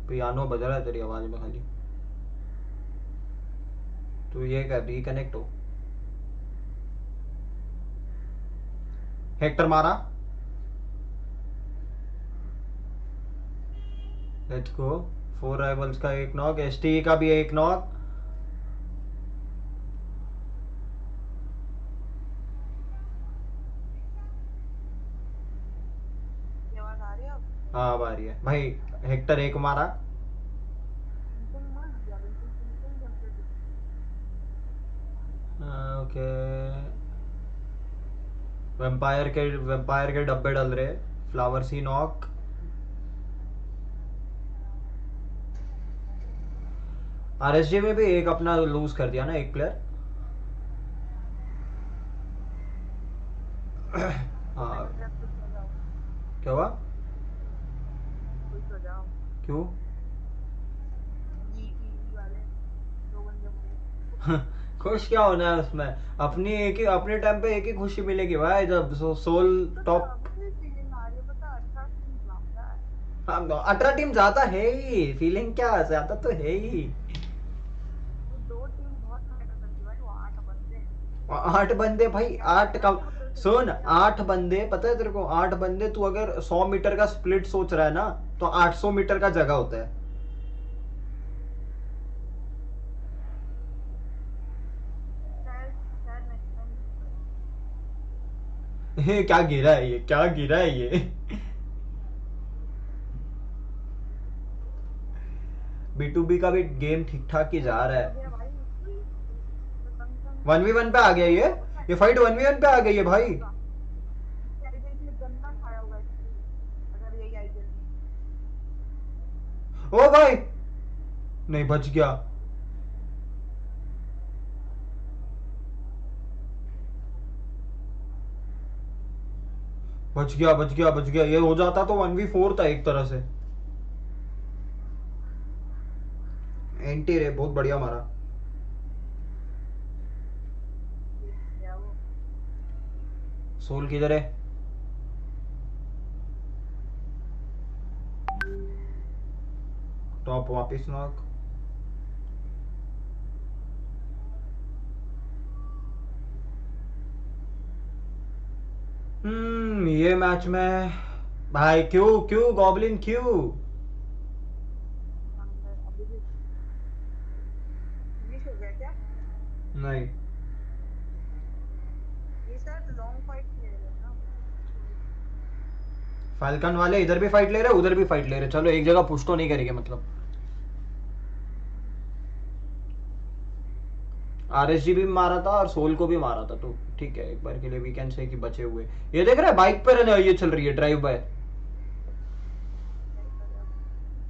पियानो बज रहा है तेरी आवाज में खाली। तू ये कर रिकनेक्ट हो। हेक्टर मारा। Let's go. 4 राइवल्स का एक नॉक, एसटी का भी एक नॉक। ये आवाज आ रही है अब? हाँ अब आ रही है भाई। हेक्टर एक मारा। टिंग मार दिया टिंग जंप कर। ओके। वेम्पायर के डब्बे डल रहे। फ्लावर सी नॉक। आरएसजी में भी एक अपना लूज कर दिया ना एक प्लेयर। हाँ क्या हुआ? क्यों? खुश क्या होना है उसमें? अपनी एक ही अपने टाइम पे एक ही खुशी मिलेगी भाई जब सोल टॉप। हाँ 18 टीम जाता है ही। फीलिंग क्या ज्यादा तो है ही। 8 बंदे भाई 8 का सुन 8 बंदे पता है तेरे को? 8 बंदे तू अगर 100 मीटर का स्प्लिट सोच रहा है ना तो 800 मीटर का जगह होता है। क्या गिरा है ये? क्या गिरा है ये? B2B का भी गेम ठीक ठाक ही जा रहा है। 1v1 पे आ गया ये फाइट 1v1 पे आ गई है भाई। ओ भाई नहीं बच गया। बच गया। ये हो जाता तो 1v4 था एक तरह से। एंटी रे बहुत बढ़िया मारा। सोल किधर है? टॉप वापिस नॉक। ये मैच में भाई क्यों गॉबलिन क्यों? नहीं ये सर लॉन्ग फाइट ले रहे हैं ना। फाल्कन वाले इधर भी फाइट ले रहे, उधर भी फाइट ले रहे, चलो एक जगह पुश तो नहीं करेंगे मतलब। आरएसजी भी मारा था और सोल को भी मारा था, तो ठीक है एक बार के लिए वी कैन से कि बचे हुए। ये देख रहे हैं बाइक पर ये चल रही है ड्राइव बाय।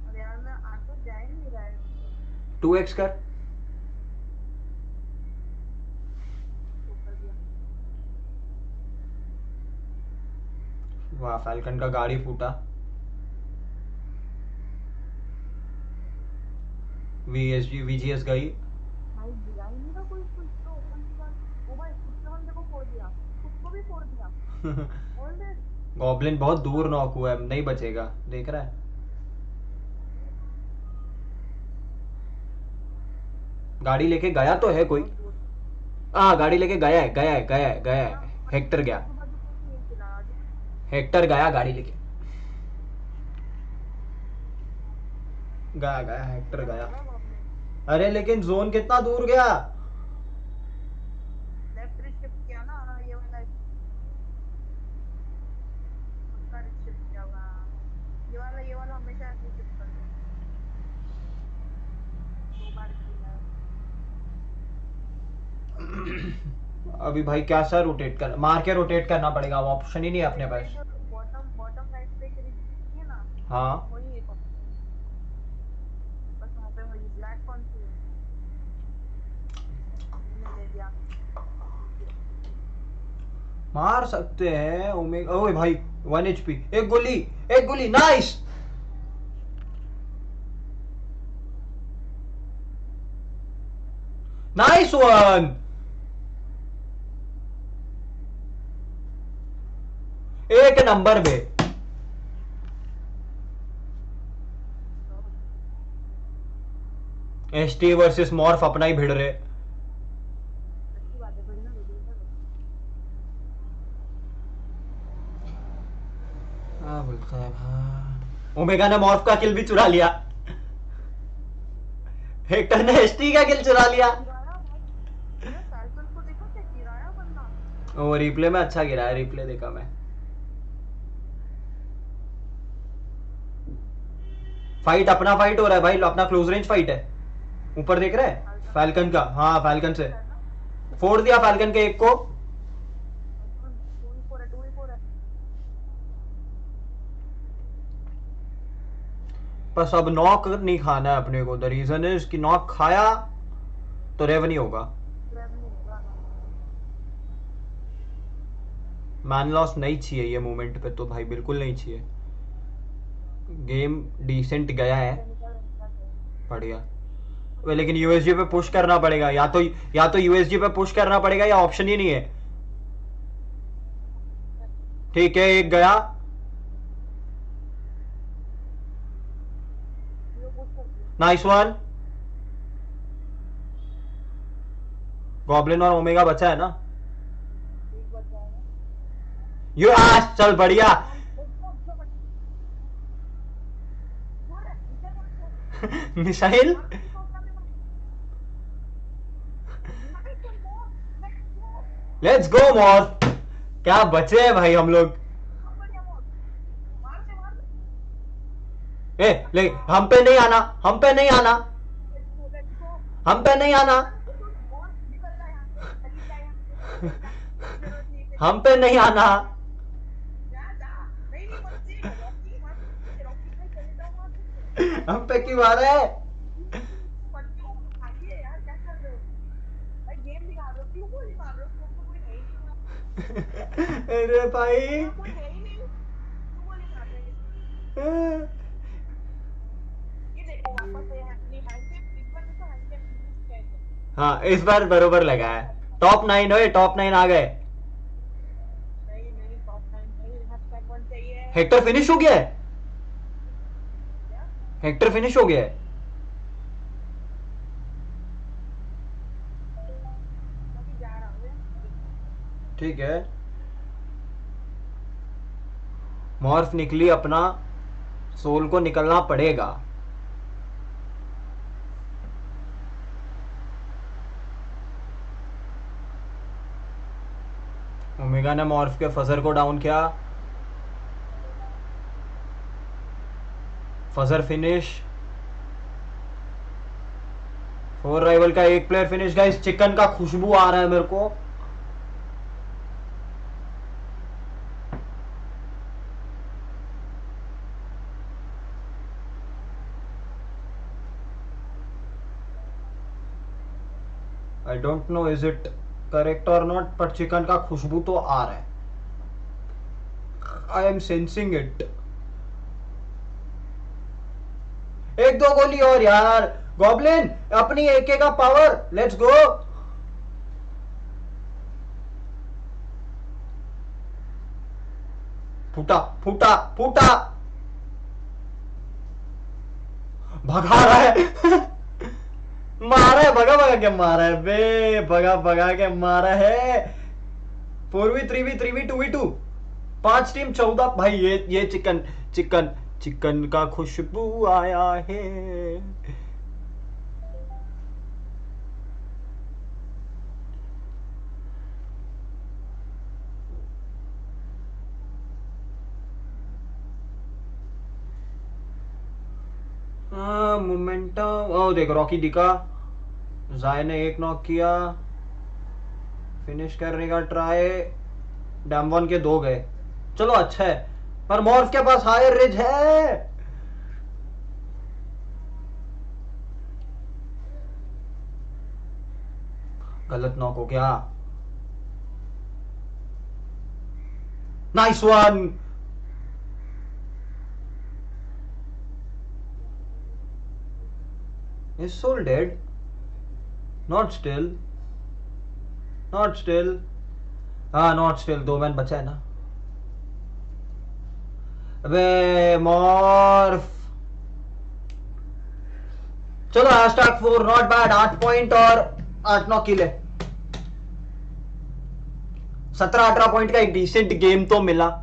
और यार मैं आटो जा ही नहीं रहा है। 2x कर। तो कर दिया। वाह फाल्कन का गाड़ी फूटा। वीजीएस गई। भाई दिया ही नहीं था कोई कुछ तो ओपन की बात। ओ भाई खुद के बंदे को फोड़ दिया, खुद को भी फोड़ दिया। All dead. गॉब्लिन बहुत दूर नॉक हुआ है, नहीं बचेगा, देख रहा है। गाड़ी लेके गया तो है कोई। हाँ गाड़ी लेके गया है, गया है, गया है, गया है। हेक्टर गया, हेक्टर गया गाड़ी लेके, गया गया हेक्टर गया। अरे लेकिन जोन कितना दूर गया। लेफ्ट शिफ्ट किया ना ये वाला। उसका शिफ्ट किया हुआ। ये वाला हमेशा ऐसे शिफ्ट करते हैं। 2 बार किया। अभी भाई क्या सा रोटेट कर, मार के रोटेट करना पड़ेगा, वो ऑप्शन ही नहीं है अपने पास। बॉटम राइट पे एक रिज है ना। हाँ वही एक बस वहाँ पे वही ब्लैक कौन सी है। मैंने ले लिया। मार सकते हैं ओमेगा। ओए भाई 1 HP, एक गोली, एक गोली, नाइस। Nice one. एक नंबर पे। एसटी वर्सेस मॉर्फ अपना ही भिड़ रहे। अच्छी बात है बढ़िया वीडियो है। हाँ बोलता है भाई। ओमेगा ने मॉर्फ का किल भी चुरा लिया। हेक्टर ने एसटी का किल चुरा लिया। साइकिल को देखो क्या गिराया बंदा। वो रिप्ले में अच्छा गिरा है, रिप्ले देखा मैं। फाइट अपना फाइट हो रहा है भाई, अपना क्लोज रेंज फाइट है। ऊपर देख रहे हैं फाल्कन का। हाँ फाल्कन से फोड़ दिया फाल्कन के एक को। बस अब नॉक नहीं खाना है अपने को। द रीजन इज कि नॉक खाया तो रेव नहीं होगा। मैन लॉस नहीं चाहिए ये मोमेंट पे तो भाई, बिल्कुल नहीं चाहिए। गेम डिसेंट गया है, बढ़िया। लेकिन यूएसजी पे पुश करना पड़ेगा, या तो यूएसजी पे पुश करना पड़ेगा या ऑप्शन ही नहीं है। ठीक है एक गया। Nice one. गॉब्लिन और ओमेगा बचा है ना। यू आज चल बढ़िया। मिसाइल। Let's go morph. क्या बचे हैं भाई हम लोग। ए ले, हम पे नहीं आना, हम पे नहीं आना, हम पे नहीं आना, हम पे नहीं आना। हम पे क्यों आ रहा है। अरे भाई हाँ इस बार बरोबर लगा है। टॉप 9 हो, टॉप 9 आ गए। हेक्टर फिनिश हो गया है, हेक्टर फिनिश हो गया है। ठीक है मॉर्फ निकली, अपना सोल को निकलना पड़ेगा। ओमेगा ने मॉर्फ के फजर को डाउन किया। फजर फिनिश। 4 राइवल का एक प्लेयर फिनिश। गाइस चिकन का खुशबू आ रहा है मेरे को। I don't know is it correct और नॉट, पर चिकन का खुशबू तो आ रहा है। I am sensing it. एक दो गोली और यार। गॉब्लिन अपनी एके का पावर, लेट्स गो। फूटा फूटा फूटा। भगा रहा है। मारा है, भगा भगा के मारा है बे, भगा भगा के मारा है। 4v3v 3v2v2 5 team 14। भाई ये चिकन चिकन चिकन का खुशबू आया है। मोमेंटम। ओ देख रॉकी दिखा। जाय ने एक नॉक किया। फिनिश करने का ट्राई। डैमवन के 2 गए। चलो अच्छा है, पर मॉर्फ के पास हायर रिज है। गलत नॉक हो गया। Nice one. Is Soul dead? Not still. Not still. हाँ not still। 2 मैन बचा है ना। अबे मॉर्फ। चलो #4 नॉट बैड। 8 पॉइंट और 8-9 किल है। 17-18 पॉइंट का एक डिसेंट गेम तो मिला।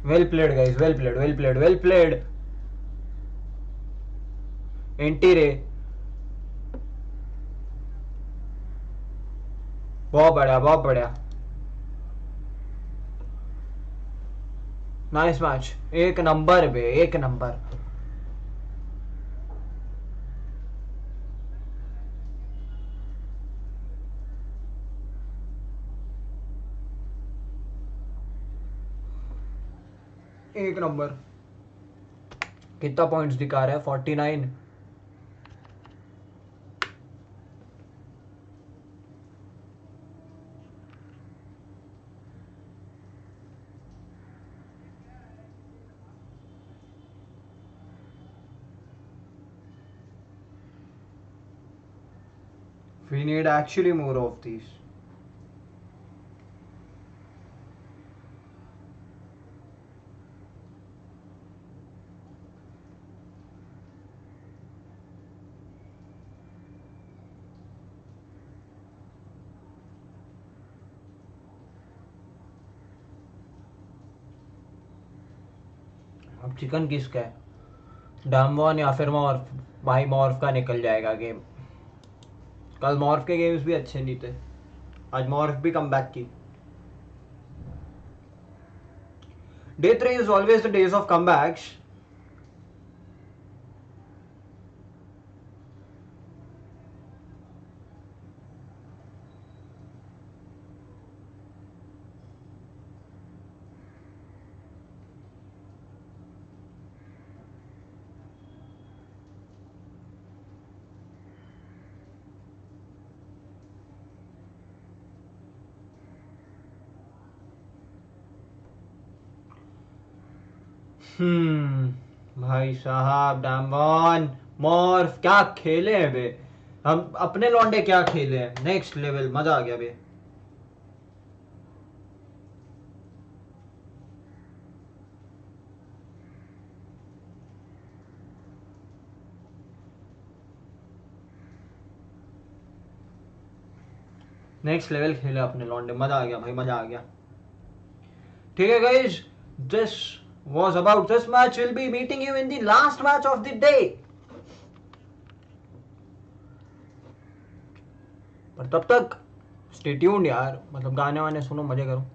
Well played guys, well played, well played, well played. Anti रे बहुत बढ़िया, बहुत बढ़िया। नाइस मैच, एक नंबर बे, एक नंबर। एक नंबर। कितना पॉइंट्स दिखा रहा है? 49। We need actually more of these. अब चिकन किसका है? डामवॉन या फिर मॉर्फ? भाई मॉर्फ का निकल जाएगा गेम। कल मॉर्फ के गेम्स भी अच्छे नहीं थे, आज मॉर्फ भी कमबैक की। Day 3 is always the days of comebacks. भाई साहब, डामवॉन मॉर्फ क्या खेले हैं बे। हम अपने लौंडे क्या खेले हैं, नेक्स्ट लेवल, मजा आ गया बे। नेक्स्ट लेवल खेले अपने लॉन्डे, मजा आ गया भाई, मजा आ गया. ठीक है guys, this was about this match. We'll be meeting you in the last match of the day. पर तब तक स्टे ट्यून्ड यार, मतलब गाने वाने सुनो, मजे करो.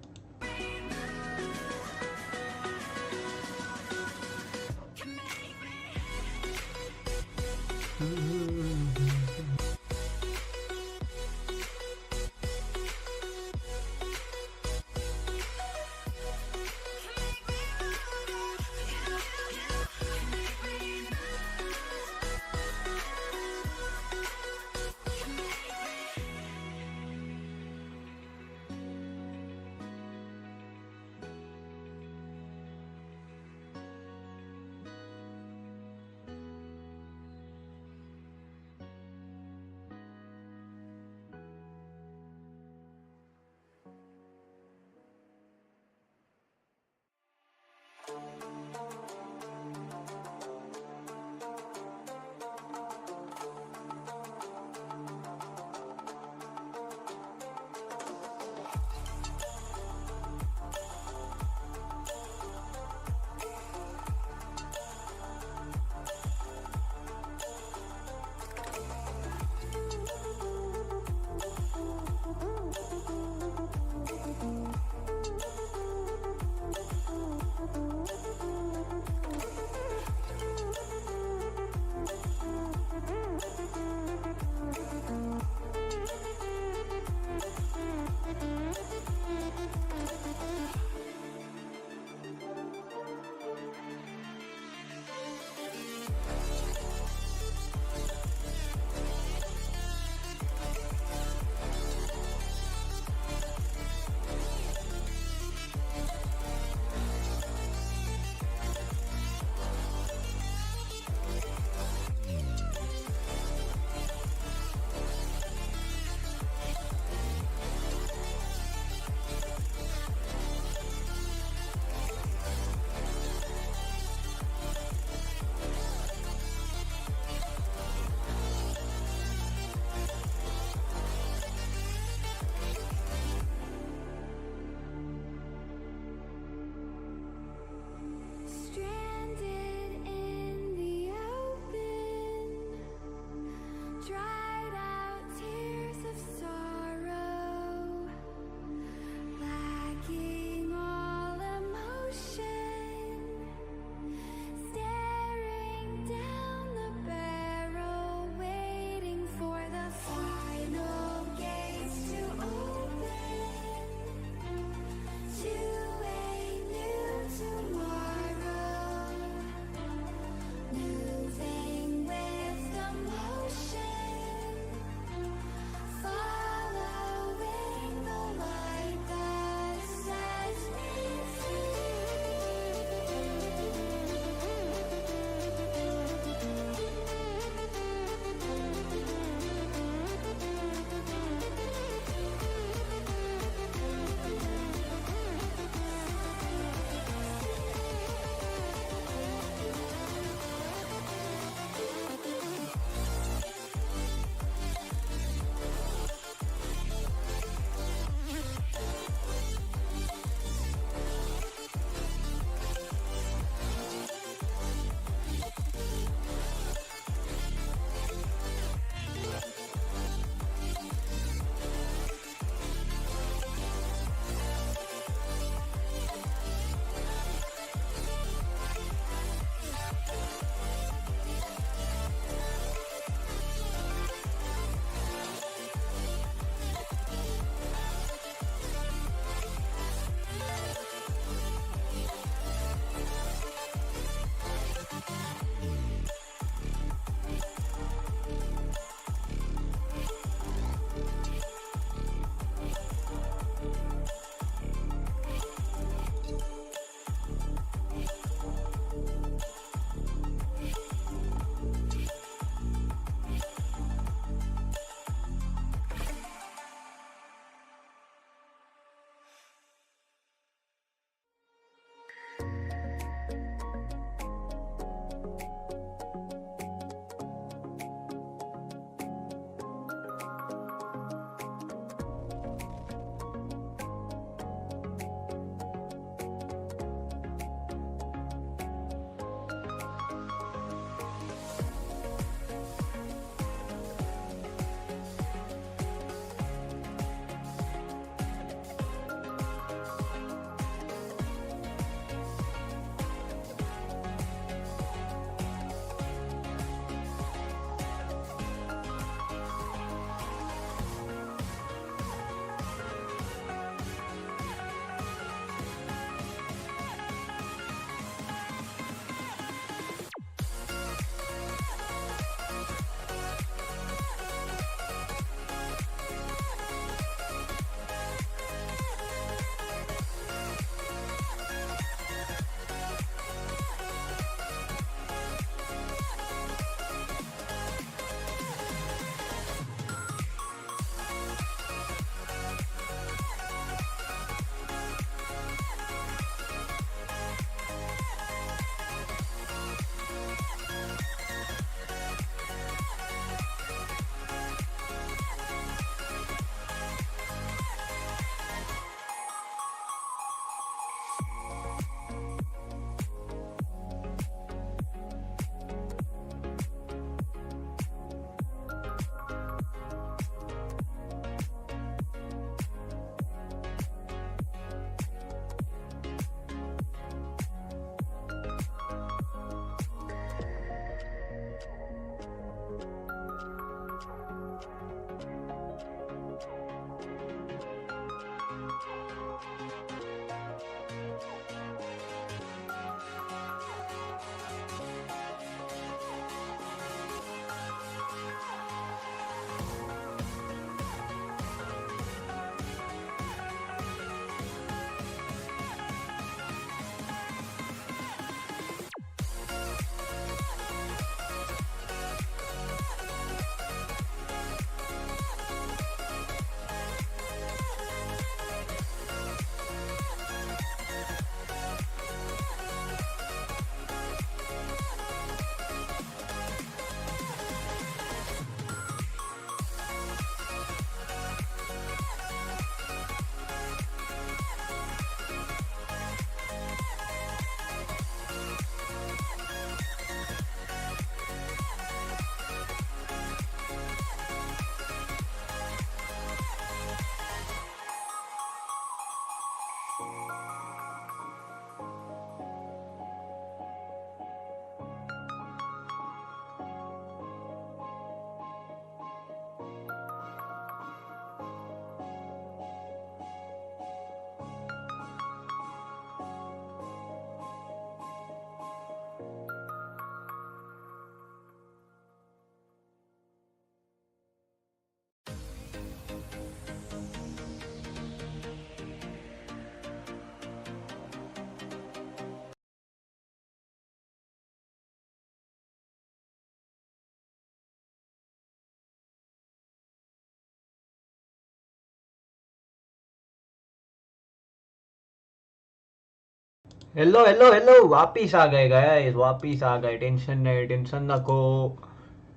हेलो हेलो हेलो, वापिस आ गए गाइस, वापिस आ गए। टेंशन नहीं, टेंशन रखो।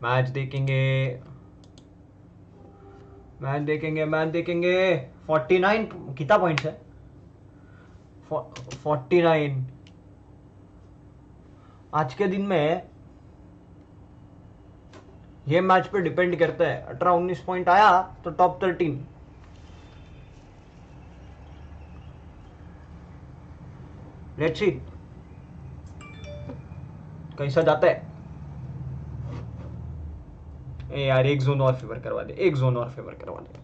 मैच देखेंगे, मैच देखेंगे, मैच देखेंगे। 49 कितना पॉइंट्स है? 49। आज के दिन में ये मैच पे डिपेंड करता है। 18-19 पॉइंट आया तो टॉप 13। लेट्स सी कैसा जाता है। ए यार, एक जोन और फेवर करवा दे, एक जोन और फेवर करवा दे।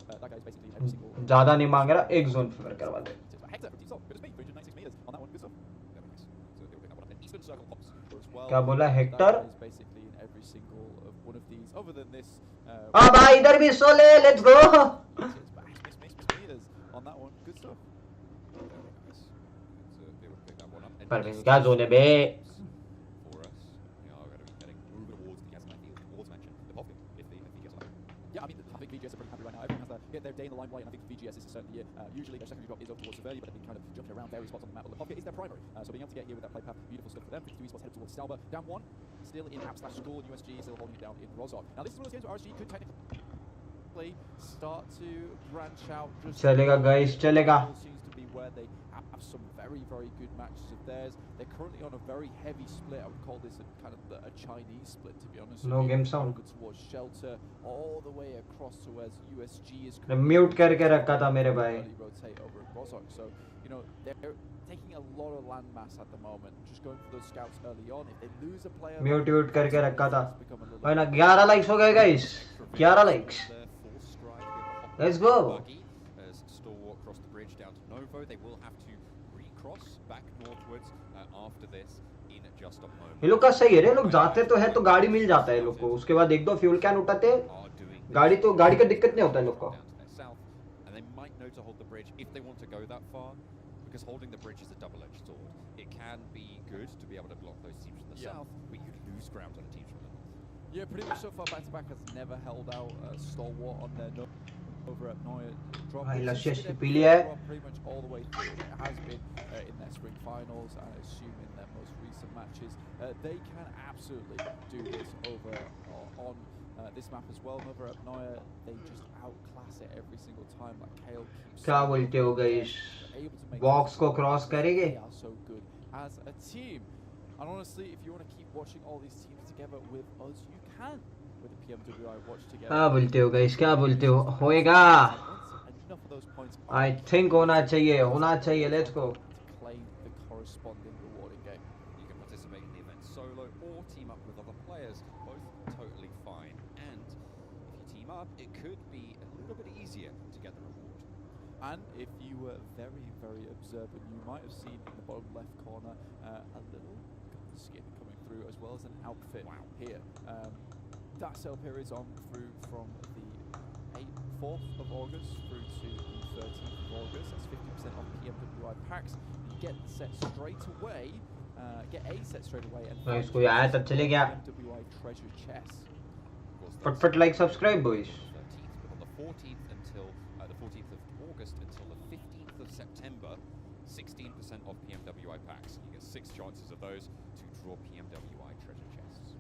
That guy is basically every single. ज्यादा नहीं मांग रहा, एक जोन फेवर करवा दे। Hector, good stop, good speed, 396 meters on that one, good stuff. Very nice. So they will pick that one up. Then Eastern Circle pops as well. क्या बोला That Hector? guy is basically in every single of one of these, other than this. हाँ भाई, इधर भी सोले, let's go. Meters on that one, good stuff. Very nice. So they will pick that one up. And पर Eastern क्या zone है बे? for us. We are going to be heading over towards the Asmai field, towards mention, the Poppy, if he gets lucky. Yeah, I mean, I think VGS are pretty happy right now. Everyone has to get their day in the limelight, and I think VGS is certainly here. Usually their secondary drop is over towards Severely, but they've been kind of jumping around various spots on the map. But the Pocket is their primary, so being able to get here with that play path, beautiful stuff for them. 52 esports headed towards Stalba. Down one, still in app/school, and USG still holding it down in Rozhok. Now this is one of those games where RSG could technically start to branch out. Just चलेगा guys, चलेगा। seems to be where they have some very, very good matches of theirs. They're currently on a very heavy split. I would call this a kind of a Chinese split, to be honest. No with you. game sound. Over towards Shelter, all the way across to where USG is. Mute करके रखा था मेरे भाई। Rotate over at Rozhok. So, you know, they're taking a lot of land mass at the moment. Just going for those scouts early on. If they lose a player, mute व्यूट करके रखा था भाई ना। 11 लाइक्स हो गए guys, 11 likes. Let's go. As Stalwart cross the bridge down to Novo, they will have to recross back northwards after this in just a moment. ये लोग का सही है रे, लोग जाते तो है तो गाड़ी मिल जाता है लोग को, उसके बाद एक दो फ्यूल कैन उठाते, गाड़ी तो गाड़ी का दिक्कत नहीं होता है लोग को। And they might know to hold the bridge if they want to go that far, because holding the bridge is a double-edged sword. It can be good to be able to block those teams from the south, but you lose ground on the teams from the north. Yeah, pretty much so far back-to-back has never held out Stalwart on their over at Neuer. Drop भाई it, lassi it's been P लिया है। pretty much all the way through. It has been in their spring finals, and I assume in their most recent matches. They can absolutely do this over on this map as well. Over at Neuer, they just outclass it every single time. Like Kale keeps. क्या बोलते हो guys? Box को cross करेंगे? They are so good as a team. And honestly, if you want to keep watching all these teams together with us, you can. With the Pmwi watch together. क्या बोलते हो guys, क्या बोलते हो? होएगा। Enough of those points. I think होना चाहिए, होना चाहिए। Let's go. Claim the corresponding rewarding game. You can participate in the event solo or team up with other players, both totally fine. And if you team up, it could be a little bit easier to get the reward. And if you were very, very observant, you might have seen in the bottom left corner a little gun skin coming through, as well as an outfit here. That sale period is on through from the 4th of August through to the 13th of August. That's 50% off Pmwi packs. You get the set straight away, get a set straight away, and guys कोई आया तब चले गया। Pmwi treasure chest. फटफट like subscribe boys. 13th, but on the 14th until the 14th of August until the 15th of September, 16% off Pmwi packs. You get 6 chances of those to draw Pmwi treasure chests.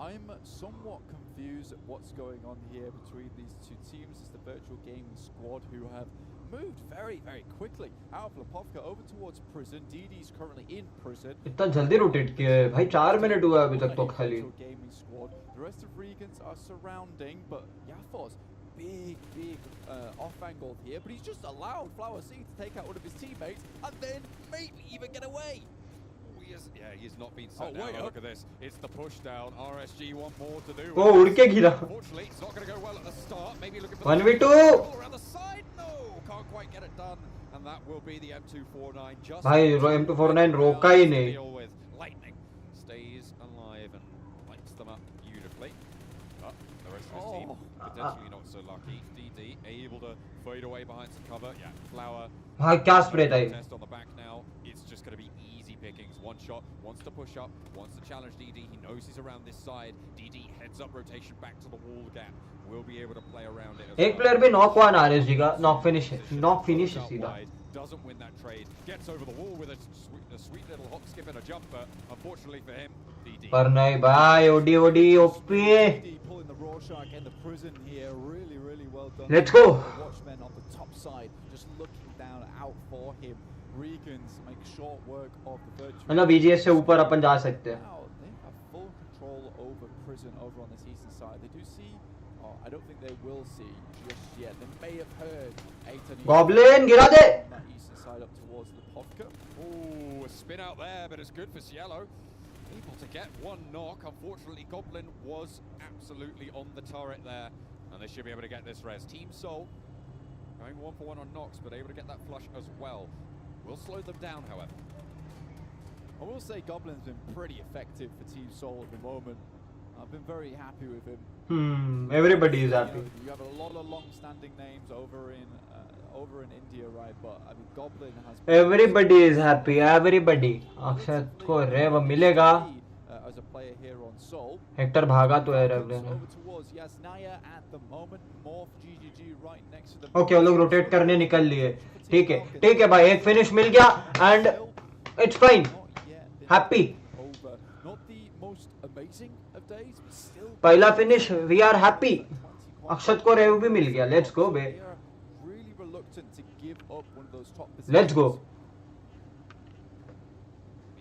I'm somewhat confused at what's going on here between these two teams. It's the virtual gaming squad who have moved very, very quickly out of Lipovka over towards prison. DD's currently in prison. इतना जल्दी rotate किया है भाई, 4 minute हुआ अभी तक तो खाली। Gaming squad. The rest of Regans are surrounding, but Yafos big off-angle here, but he's just allowed Flower C to take out one of his teammates and then maybe even get away. He's not been set down. Look at this. It's the push down. RSG want more to do. वो उड़ के गिरा। Unfortunately, it's not going to go well at the start. Maybe looking for 1v2 around the side. No, can't quite get it done. And that will be the M249. Just भाई M249 रोका ही नहीं। with lightning stays alive and lights them up beautifully. But the rest of his team potentially not so lucky. DD able to fade away behind some cover. Yeah, Flower. भाई क्या spray था ये? Test on the back now. It's just going to be easy pickings. One shot, wants to push up, wants to challenge DD. He knows he's around this side. DD heads up rotation back to the wall gap. Will be able to play around it. एक player भी knock हुआ RSG का, knock finish है सीधा. Doesn't win that trade. Gets over the wall with a sweet little hop, skip and a jump, but unfortunately for him, DD. पर नहीं भाई, OD OP. Pulling the Rorschach in the prison here, really well done. Let's go. The Watchmen on the top side, just looking down out for him. Regans make short work of the virtual. मतलब BGS से ऊपर अपन जा सकते हैं. Now they have full control over prison over on this eastern side. They do see. Oh, I don't think they will see just yet. They may have heard Aiton. Goblin गिरा दे. On that eastern side up towards the Povka. Oh, a spin out there, but it's good for Cielo. Able to get one knock. Unfortunately, Goblin was absolutely on the turret there, and they should be able to get this res. Team Soul going 1-for-1 on knocks, but able to get that flush as well. Will slow them down, however. I will say Goblin's been pretty effective for Team Soul at the moment. I've been very happy with him. Everybody is happy. You have a lot of long-standing names over in India, right? But I mean, Goblin has. Everybody is happy. Everybody. अक्षत को रेव मिलेगा. As a player here on Soul. Hector भागा तो है रेवलेन. Over towards Yasnaya at the moment. Morph GGG right next to the. Okay, वो लोग rotate करने निकल लिए. ठीक है भाई, एक फिनिश मिल गया and it's fine. Happy. Not the most amazing of days, but still. पहला finish, we are happy. Akshat को रेव भी मिल गया. Let's go bae. Really reluctant to give up one of those top positions. Let's go.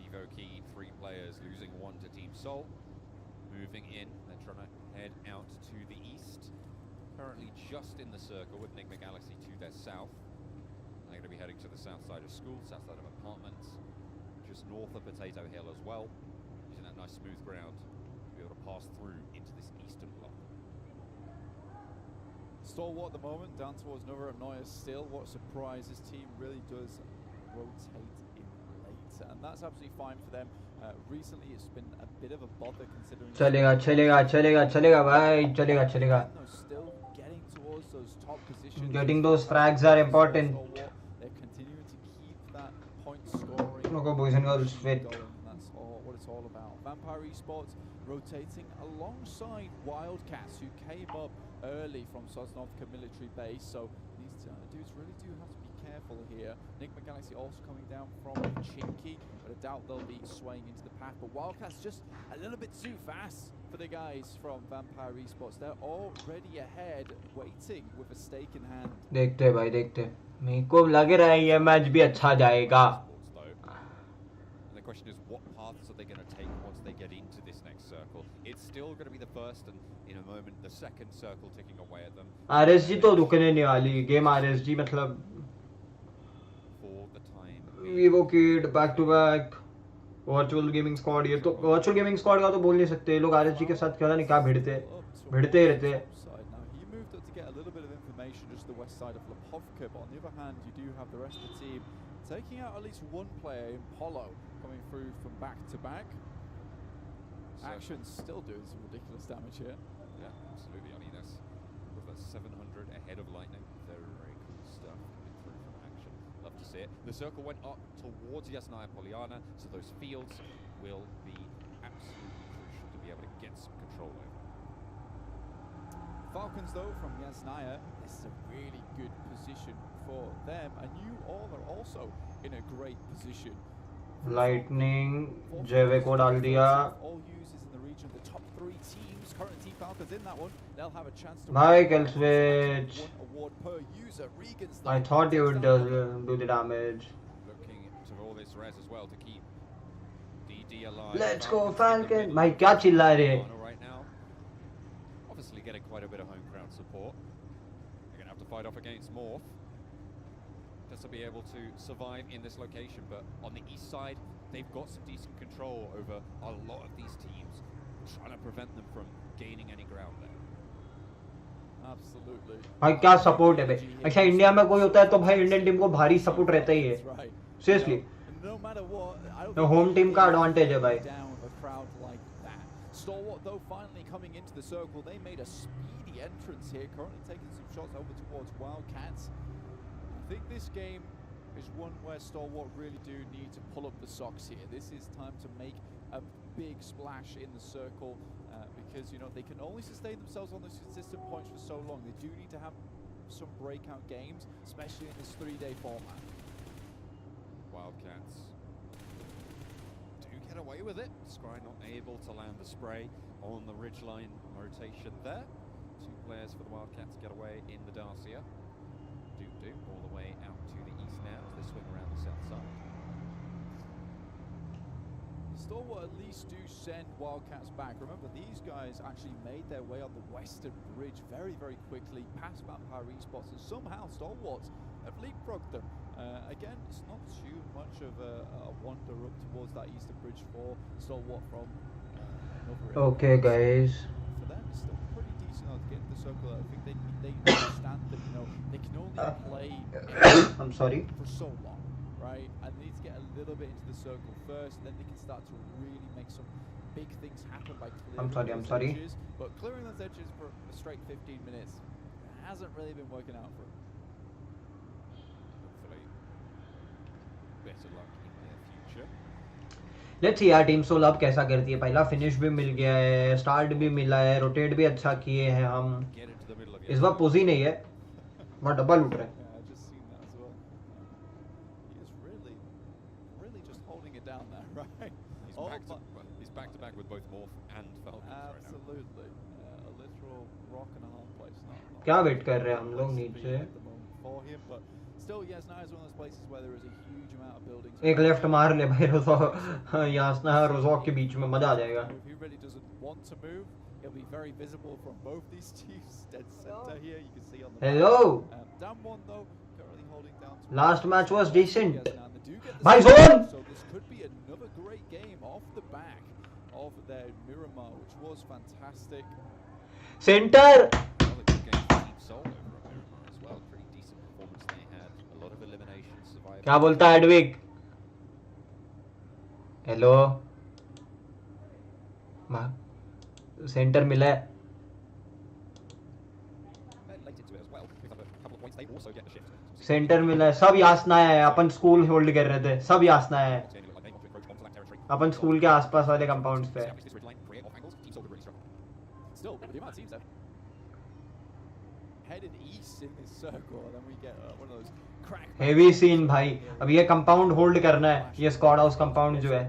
Evo key, 3 players losing 1 to Team Soul. Moving in, they're trying to head out to the east. Currently just in the circle with Enigma Galaxy to their south. They're going to be heading to the south side of school, south side of apartments, just north of Potato Hill as well, using that nice smooth ground to be able to pass through into this eastern block. Stalwart at the moment, down towards Nova Noya still. What a surprise, this team really does rotate in late, and that's absolutely fine for them. Recently it's been a bit of a bother considering... चलेगा भाई, चलेगा. Still getting towards those top positions. Getting those frags are important. They're continuing to keep that point scoring. Look, boys and girls, fit. That's all what it's all about. Vampire Esports rotating alongside Wildcats, who came up early from Sosnovka military base. So these dudes really do have to be careful here. Enigma Galaxy also coming down from Chinky, but I doubt they'll be swaying into the path. But Wildcats just a little bit too fast for the guys from Vampire Esports. They're already ahead, waiting with a stake in hand. देखते हैं भाई, देखते हैं. मेरे को लग रहा है ये मैच भी अच्छा जाएगा. The question is, what paths are they going to take once they get into this next circle? It's still going to be the first and in a moment the second circle ticking away at them. RSG तो रुकने नहीं वाली. Game RSG मतलब For the time. Vivo Kid back to back. Virtual gaming squad. ये तो virtual gaming squad का तो बोल नहीं सकते. ये लोग आरएसजी के साथ क्या नहीं क्या भिड़ते ही रहते हैं. Now he moved up to get a little bit of information just the west side of Lepovka, but on the other hand you do have the rest of the team taking out at least one player in Polo coming through from back to back. Action's still doing some ridiculous damage here. Yeah, absolutely. I mean, that's with that 700 ahead of Lightning. Very cool stuff coming through from Action. Love to see it. The circle went up towards Yasnaya Poliana, so those fields will be absolutely crucial to be able to get some control over. Falcons though from Yasnaya, this is a really good position for them, and you all are also in a great position. Lightning जेवे को डाल दिया. All users in the region, the top 3 teams, current Team Falcons in that one, they'll have a chance to भाई kill switch. one award per user. Regan's I thought you would do the damage. Looking to all this res as well to keep DD alive. Let's go Falcon. भाई क्या चिल्ला रहे? Right now, obviously getting quite a bit of home crowd support. They're going to have to fight off against Morph just to be able to survive in this location. But on the east side, they've got some decent control over a lot of these teams, trying to prevent them from gaining any ground there. Absolutely. भाई क्या support है भाई. अच्छा India में कोई होता है तो भाई इंडियन टीम को भारी सपोर्ट रहता ही है. Seriously. No matter what, I don't तो होम टीम का एडवांटेज है भाई. Down a crowd like that. Stalwart though finally coming into the circle. They made a speedy entrance here, currently taking some shots over towards Wildcats. I think this game is one where Stalwart really do need to pull up the socks here. This is time to make a big splash in the circle because, you know, they can only sustain themselves on those consistent points for so long. They do need to have some breakout games, especially in this 3-day format. Wildcats do get away with it. Scry not able to land the spray on the ridgeline rotation there. 2 players for the Wildcats get away in the Dacia. Do all the way out to the east now as they swing around the south side. Stalwart at least do send Wildcats back. Remember, these guys actually made their way on the western bridge very, very quickly, past Vampire Esports, and somehow Stalwart have leapfrogged them. Again, it's not too much of a wander up towards that eastern bridge for Stalwart from another Okay, guys. For them, it's still pretty decent to get in the circle. I think they understand that, you know, they can only play I'm sorry. for so long, right? And they need to get a little bit into the circle first, then they can start to really make some big things happen by clearing I'm those sorry. edges. But clearing those edges for a straight 15 minutes hasn't really been working out for them. Hopefully, better luck in their future. Let's see यार team soul अब कैसा करती है. पहला finish भी मिल गया है, स्टार्ट भी मिला है, रोटेट भी अच्छा किए हैं हम. Get into the middle of इस बार पोजी नहीं है, वहाँ डब्बा लूट रहा है. Yeah, I've just seen that as well. He is really just holding it down there, right? He's back to back with both Morph and Falcons right now. Absolutely. A literal rock and a hard place. क्या wait कर रहे हैं हम लोग नीचे? For him, but still, Yasna is one of those places where there is a huge amount of buildings. एक left मार ले भाई रोज़ो, यासना और रोज़ो के बीच में मजा आ जाएगा. He really doesn't want to move. He'll be very visible from both these teams. Dead center here, you can see on the Hello. down one though, currently holding down. Last match was decent. Yasna, they do get the Bhai zone, zone. So this could be another great game off the back of their Miramar, which was fantastic. Center. Another good game for Team Soul over at Miramar as well. Pretty decent performance they had. A lot of eliminations, survived. क्या बोलता है Edvik? Hello. Centre मिला है. Late into it as well. Picked up a couple of points. They also get the shift. Centre मिला है. सब यासना है. अपन school hold कर रहे थे. सब यासना है. It's going to look like they want to encroach onto that territory. Upon school के आसपास वाले कंपाउंड्स पे. Establish this ridgeline, create off angles. Team Soul would really struggle. Still, with the amount of teams that headed east in this circle, and then we get one of those crack. Heavy scene भाई. अब ये compound hold करना है. ये squad house compound जो है.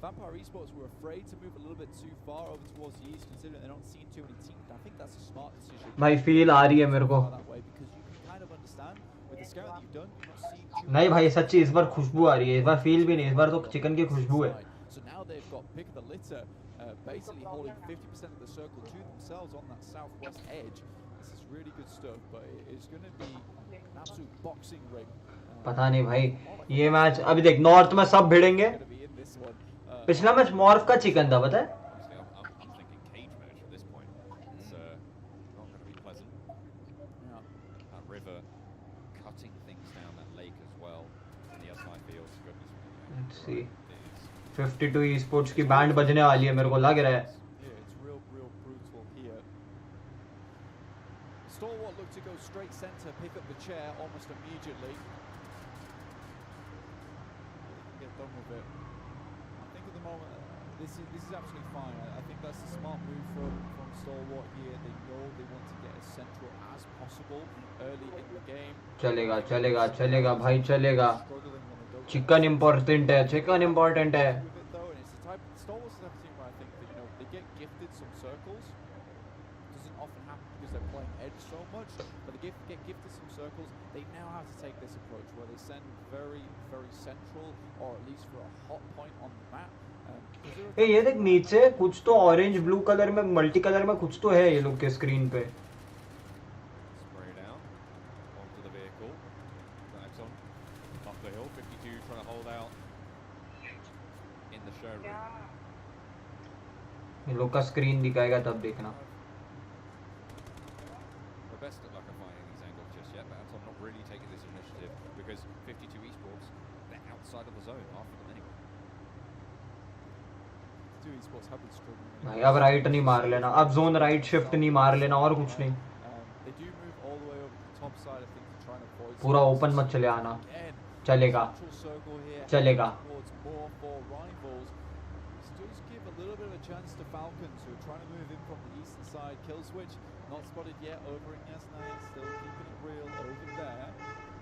Vampire Esports were afraid to move a little bit too far over towards the east, considering they don't see too many teams. I think that's a smart decision. भाई feel आ रही है मेरे को. That way, because you can kind of understand with the scale that you've done, you've not seen too नहीं भाई सच्ची इस बार खुशबू आ रही है. इस बार फील भी नहीं. इस बार तो चिकन की खुशबू है. So now they've got pick of the litter, basically holding 50% of the circle to themselves on that southwest edge. This is really good stuff, but it's going to be an absolute boxing ring. पता नहीं भाई. ये match अभी देख north में सब भिड़ेंगे. Going to be in this one. पिछला match morph का चिकन था पता है. Honestly, I'm thinking cage match at this point. It's not going to be pleasant. Yeah. That river cutting things down that lake as well. And the outside fields, goodness me. Let's see. It is 52 esports की band बजने वाली है मेरे को लग रहा है. Yeah, it's real brutal here. Stalwart looked to go straight centre, pick up the chair almost immediately. Get done with it. I think at the moment this is absolutely fine. I think that's a smart move from Stalwart here. They know they want to get as central as possible early in the game. चलेगा चलेगा चलेगा भाई चलेगा. Struggling when they don't. Chicken important है. Chicken important है. With it though, and it's the type Stalwart's the type of team where I think that, you know, they get gifted some circles. Doesn't often happen because they're playing edge so much, but they get gifted some circles. They now have to take this approach where they send very central, or at least for a hot point on the map. ए ये देख नीचे कुछ तो orange blue colour में multi colour में कुछ तो है ये लोग के स्क्रीन पे. spray down onto the vehicle. That's on up the hill. 52 trying to hold out in the showroom. ये लोग का स्क्रीन दिखाएगा तब देखना. The best of luck at finding these angles just yet, but Anton not really taking this initiative because 52 esports, they're outside of the zone, half of them anyway. Esports have been struggling. भाई अब right नहीं मार लेना. अब zone right shift नहीं मार लेना और कुछ नहीं. They do move all the way over to the top side, I think, to try and avoid. पूरा ओपन मत चले आना. चलेगा Central circle here, चलेगा towards more for rivals. This does give a little bit of a chance to Falcons, who are trying to move in from the eastern side. Kill switch not spotted yet over in Yasnaya, still keeping it real over there.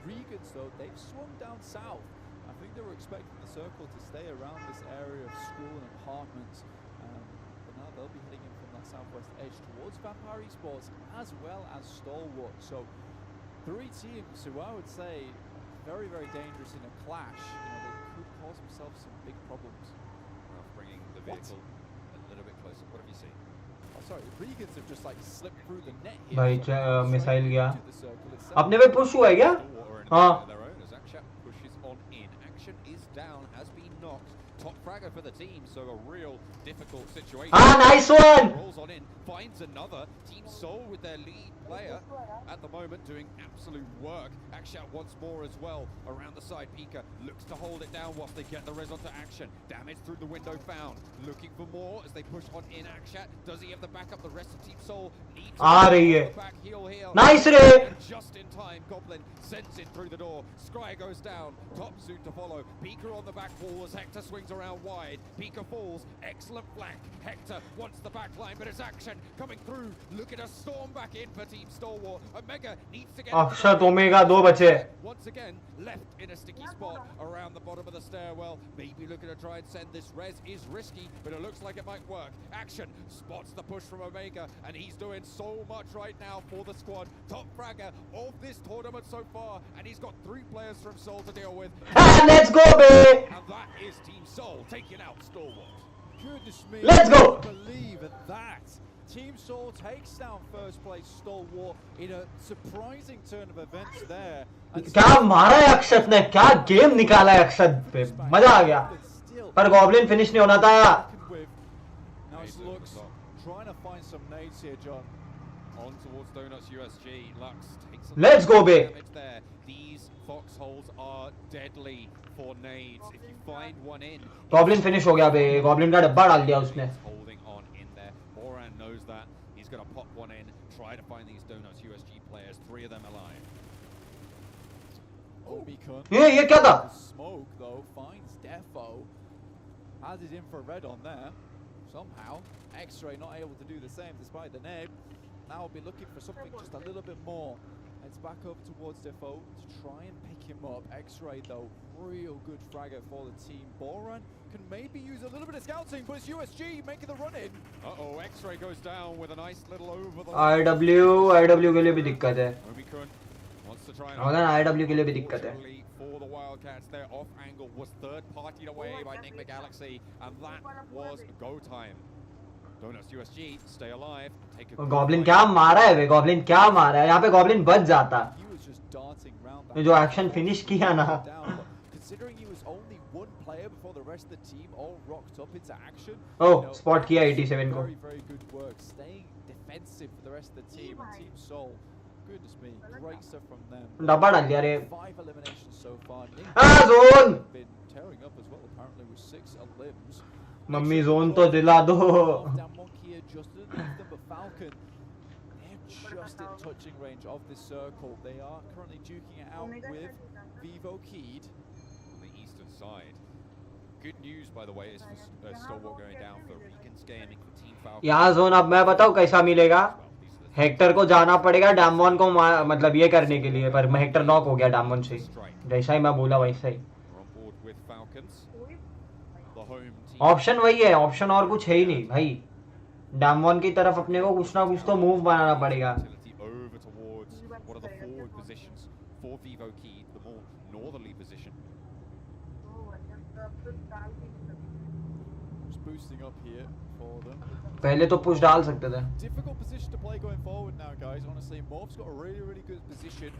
Regans though, they've swung down south. I think they were expecting the circle to stay around this area of school and apartments, but now they'll be heading in from that southwest edge towards Vampire Esports as well as Stalwart. So 3 teams who I would say very, very dangerous in a clash. They could cause themselves some big problems. Ralph bringing the vehicle a little bit closer. What have you seen? Oh, sorry, Regans have just like slipped through the net here. भाई So missile गया into the circle itself. अपने पे push हुआ है क्या Stalwart are in a हाँ fight of their own as Akshat pushes on in. Action is down, has been knocked. Top fragger for the team, so a real difficult situation. हाँ nice one Rolls on in, finds another. Team Soul with their lead player at the moment doing absolute work. Akshat once more as well. Around the side, Pika looks to hold it down whilst they get the res onto Action. Damage through the window found. Looking for more as they push on in Akshat. Does he have the backup? The rest of Team Soul needs आ रही है back heel here. Nice रे And just in time, Goblin sends it through the door. Scry goes down. Top suit to follow. Pika on the back wall as Hector swings around wide. Pika falls. Excellent flank. Hector wants the back line, but it's Action coming through. Looking to storm back in for Team Stalwart. Omega needs to get Akshat omega 2 बचे once again left in a sticky spot around the bottom of the stairwell. Maybe looking to try and send this res is risky, but it looks like it might work. Action spots the push from Omega, and he's doing so much right now for the squad. Top fragger of this tournament so far, and he's got 3 players from Soul to deal with. and let's go babe And that is Team Soul taking out Stalwart. Goodness me. Let's go. I can't believe that. Team Soul takes down first place Stalwart in a surprising turn of events there. And क्या मारा है अक्षत ने क्या game निकाला है अक्षत पे मजा आ गया पर गॉब्लिन फिनिश नहीं होना था Now it looks trying to find some nades here, John. On towards Donuts USG. Lux takes a Let's go, babe. damage there. These foxholes are deadly for nades. If you find one in, goblin finish हो गया बे goblin का डब्बा डाल दिया उसने holding on in there. Boran knows that. He's going to pop one in. Try to find these Donuts USG players. 3 of them alive. Omicron. ये क्या था The smoke though finds Defo. Added infrared on there. Somehow, X-Ray not able to do the same despite the nade. Now we'll be looking for something just a little bit more. Heads back over towards Defo to try and pick him up. X-Ray though, real good fragger for the team. Boran can maybe use a little bit of scouting, but it's USG making the run in. Uh-oh, X-Ray goes down with a nice little over the IW के लिए भी दिक्कत है Omicron wants to try and और IW के लिए भी दिक्कत है Unfortunately for the Wildcats, their off angle was third partied away by Enigma Galaxy, and that was go time. Donuts USG stay alive. Take a goblin क्या मारा है बे goblin क्या मारा है यहाँ पे गॉब्लिन बच जाता He was just darting round ये जो एक्शन फिनिश किया ना down, but considering he was only one player before the rest of the team all rocked up into action. Oh, spot किया 87 को Very, very good work, staying defensive for the rest of the team. And Team Soul, goodness me, great stuff from them. डब्बा डाल दिया रे 5 eliminations so far. Nick zone been tearing up as well, apparently with 6 limbs. Mummy zone तो दिला दो Down Monkey here just underneath them, but Falcon, they're just in touching range of this circle. They are currently duking it out with Vivo Keed. on the eastern side. Good news, by the way, is for Stalwart going down for Regan's gaming for Team Falcon. यहाँ zone अब मैं बताऊँ कैसा मिलेगा Hector को जाना पड़ेगा डैमवन को मतलब ये करने के लिए पर हेक्टर नॉक हो गया डैमवन से जैसा ही मैं बोला वैसा ही We're on board with Falcons. The home team. Option वही है ऑप्शन और कुछ है ही नहीं भाई डैमवन की तरफ अपने को कुछ ना कुछ तो मूव बनाना पड़ेगा Utility over towards one of the forward positions for Vivo Key, the more northerly position. Just boosting up here for them. पहले तो पुश डाल सकते थे Difficult position to play going forward now, guys. Honestly, Morph's got a really, really good position.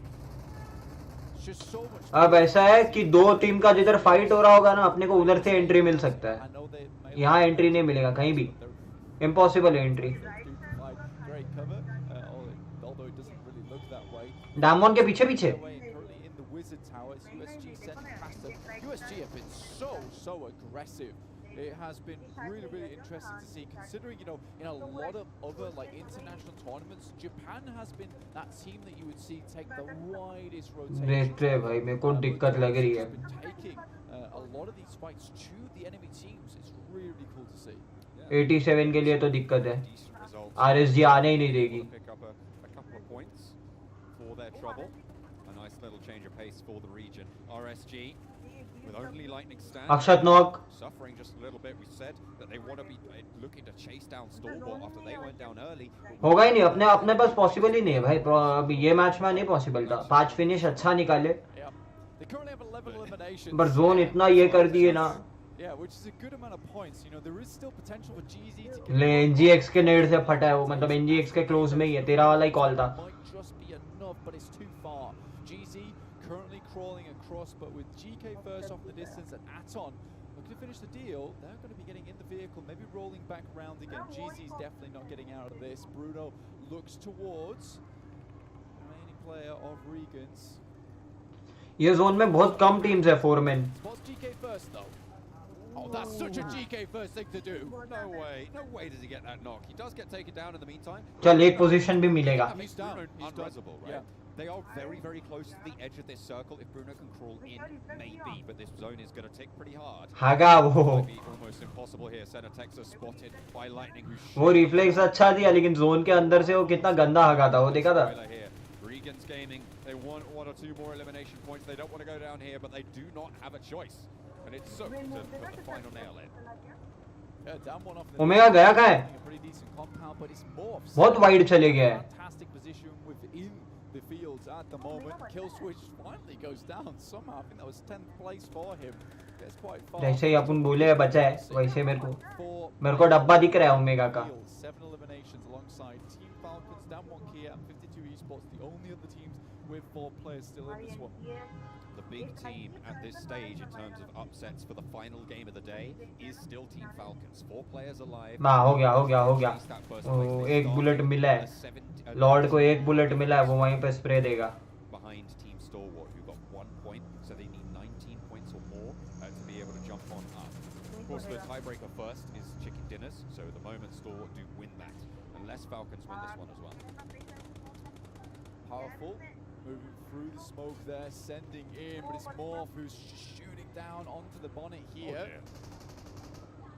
It's just so much. अब ऐसा है कि दो टीम का जिधर फाइट हो रहा होगा ना अपने को उधर से एंट्री मिल सकता I है know they may यहाँ एंट्री नहीं मिलेगा कहीं भी इम्पॉसिबल है entry do provide great cover, although it doesn't really look that way. डैमवन के पीछे पीछे Away and currently in the Wizard Tower, it's USG sending past them. USG have been so aggressive. It has been really, really interesting to see, considering, you know, in a lot of other like international tournaments, Japan has been that team that you would see take the widest rotation. देखते हैं भाई, मेरे को दिक्कत लग रही है. Taking a lot of these fights to the enemy teams. It's really, really cool to see. 87 के लिए तो दिक्कत है. RSG आने ही नहीं देगी. Pick up a couple of points for their trouble. A nice little change of pace for the region. RSG with only lightning stand. Akshat knock. Suffering just a little bit. We said that they want to be looking to chase down Stormball after they went down early. होगा ही नहीं, अपने पास possible ही नहीं है भाई. अभी ये match में नहीं पॉसिबल था. 5 फिनिश अच्छा निकाले. They currently have 11 eliminations. पर जोन इतना ये कर दिए ना. Yeah, which is a good amount of points. You know, there is still potential for GZ to get. ले NGX के नेड से फटा है वो, मतलब NGX के क्लोज में ही है. तेरा वाला ही कॉल था. Might just be enough, but it's too far. GZ currently crawling across, but with GK first off the distance and Aton looking to finish the deal, they're going to be getting in the vehicle, maybe rolling back round again. GZ's definitely not getting out of this. Bruno looks towards the remaining player of Regans. ये zone में बहुत कम teams है 4 men. Spots GK first though. Oh, that's such a GK first thing to do. No way does he get that knock. He does get taken down in the meantime. चल एक position भी मिलेगा. He's down. He's Unreasonable, right? Yeah. They are very, very close to the edge of this circle. If Bruno can crawl in, maybe, but this zone is going to tick pretty hard. हागा वो. Might be almost impossible here. Center Texas spotted by Lightning, who वो reflex अच्छा दिया, लेकिन zone के अंदर से वो कितना गंदा हागा था, वो देखा था. Regan's gaming. They want 1 or 2 more elimination points. They don't want to go down here, but they do not have a choice. And it's so to put the final nail in. Yeah, down one off the omega गया कहाँ है? a pretty decent compound, but it's more बहुत wide चले गया है. fantastic position within the fields at the moment. Kill switch finally goes down somehow. I think that was 10th place for him. Gets quite far. जैसे ही अपन बोले बचा है, वैसे मेरे को डब्बा दिख रहा है ओमेगा का. 7 eliminations alongside Team Falcons, down 1 Kia and 52 Esports, the only other teams with 4 players still in this one. The big team at this stage in terms of upsets for the final game of the day is still Team Falcons. 4 players alive. ना हो गया. वो एक bullet मिला है. Lord को एक bullet मिला है, वो वहीं पे स्प्रे देगा. Behind Team Stalwart, who got 1 point, so they need 19 points or more to be able to jump on up. Of course, the tiebreaker first is chicken dinners, so at the moment Stalwart do win that, unless Falcons win this one as well. Powerful, moving through the smoke there, sending in, but it's Morph who's shooting down onto the bonnet here.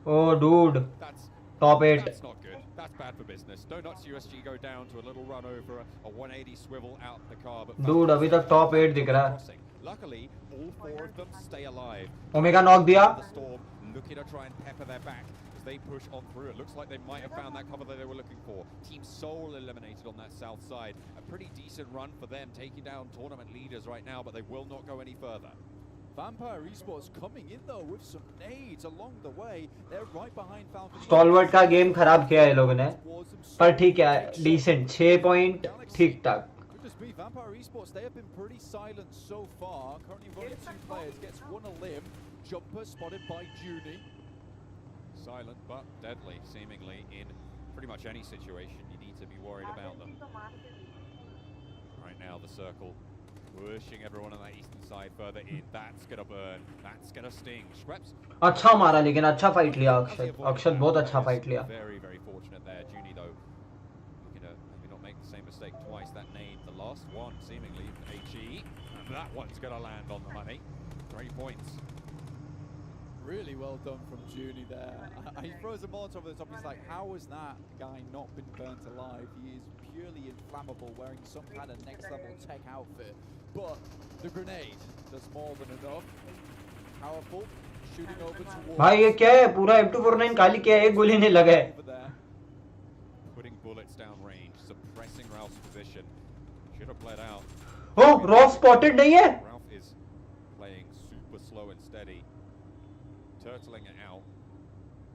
Oh dude, That's top 8. That's not good. That's bad for business. Donuts USG go down to a little run over, a 180 swivel out the car. But Dude, अभी तक top 8 दिख रहा है. crossing. Luckily, all 4 of them stay alive. Omega knock दिया. The storm looking to try and pepper their back as they push on through. It looks like they might have found that cover that they were looking for. Team Soul eliminated on that south side. A pretty decent run for them, taking down tournament leaders right now, but they will not go any further. Vampire Esports coming in though with some nades along the way. They're right behind Falcon. Stalwart का game खराब किया है लोगों ने, पर ठीक है, decent 6 point ठीक ठाक. Goodness me, Vampire Esports, they have been pretty silent so far. Currently running 2 players, gets 1 a limb. Jumper spotted by Junie. Silent but deadly, seemingly, in pretty much any situation. You need to be worried about them. Right now, the circle pushing everyone on that eastern side further in. That's gonna burn. That's gonna sting. Schweppes. अच्छा मारा, लेकिन अच्छा fight लिया अक्षत बहुत अच्छा fight लिया. Very, very fortunate there. Junie, though, looking to maybe not make the same mistake twice. That nade, the last one, seemingly, HE. And that one's gonna land on the money. 3 points. Really well done from Junie there. He throws a Molotov over the top. He's like, how has that guy not been burnt alive? He is purely inflammable, wearing some kind of next level tech outfit. But the grenade does more than enough. Powerful, shooting over towards. भाई ये क्या है? पूरा M249 खाली क्या है? एक गोली नहीं लगा है. Over there. Putting bullets down range, suppressing Ralph's position. Should have bled out. Oh, Ralph spotted नहीं है? Ralph is playing super slow and steady. Turtling it out.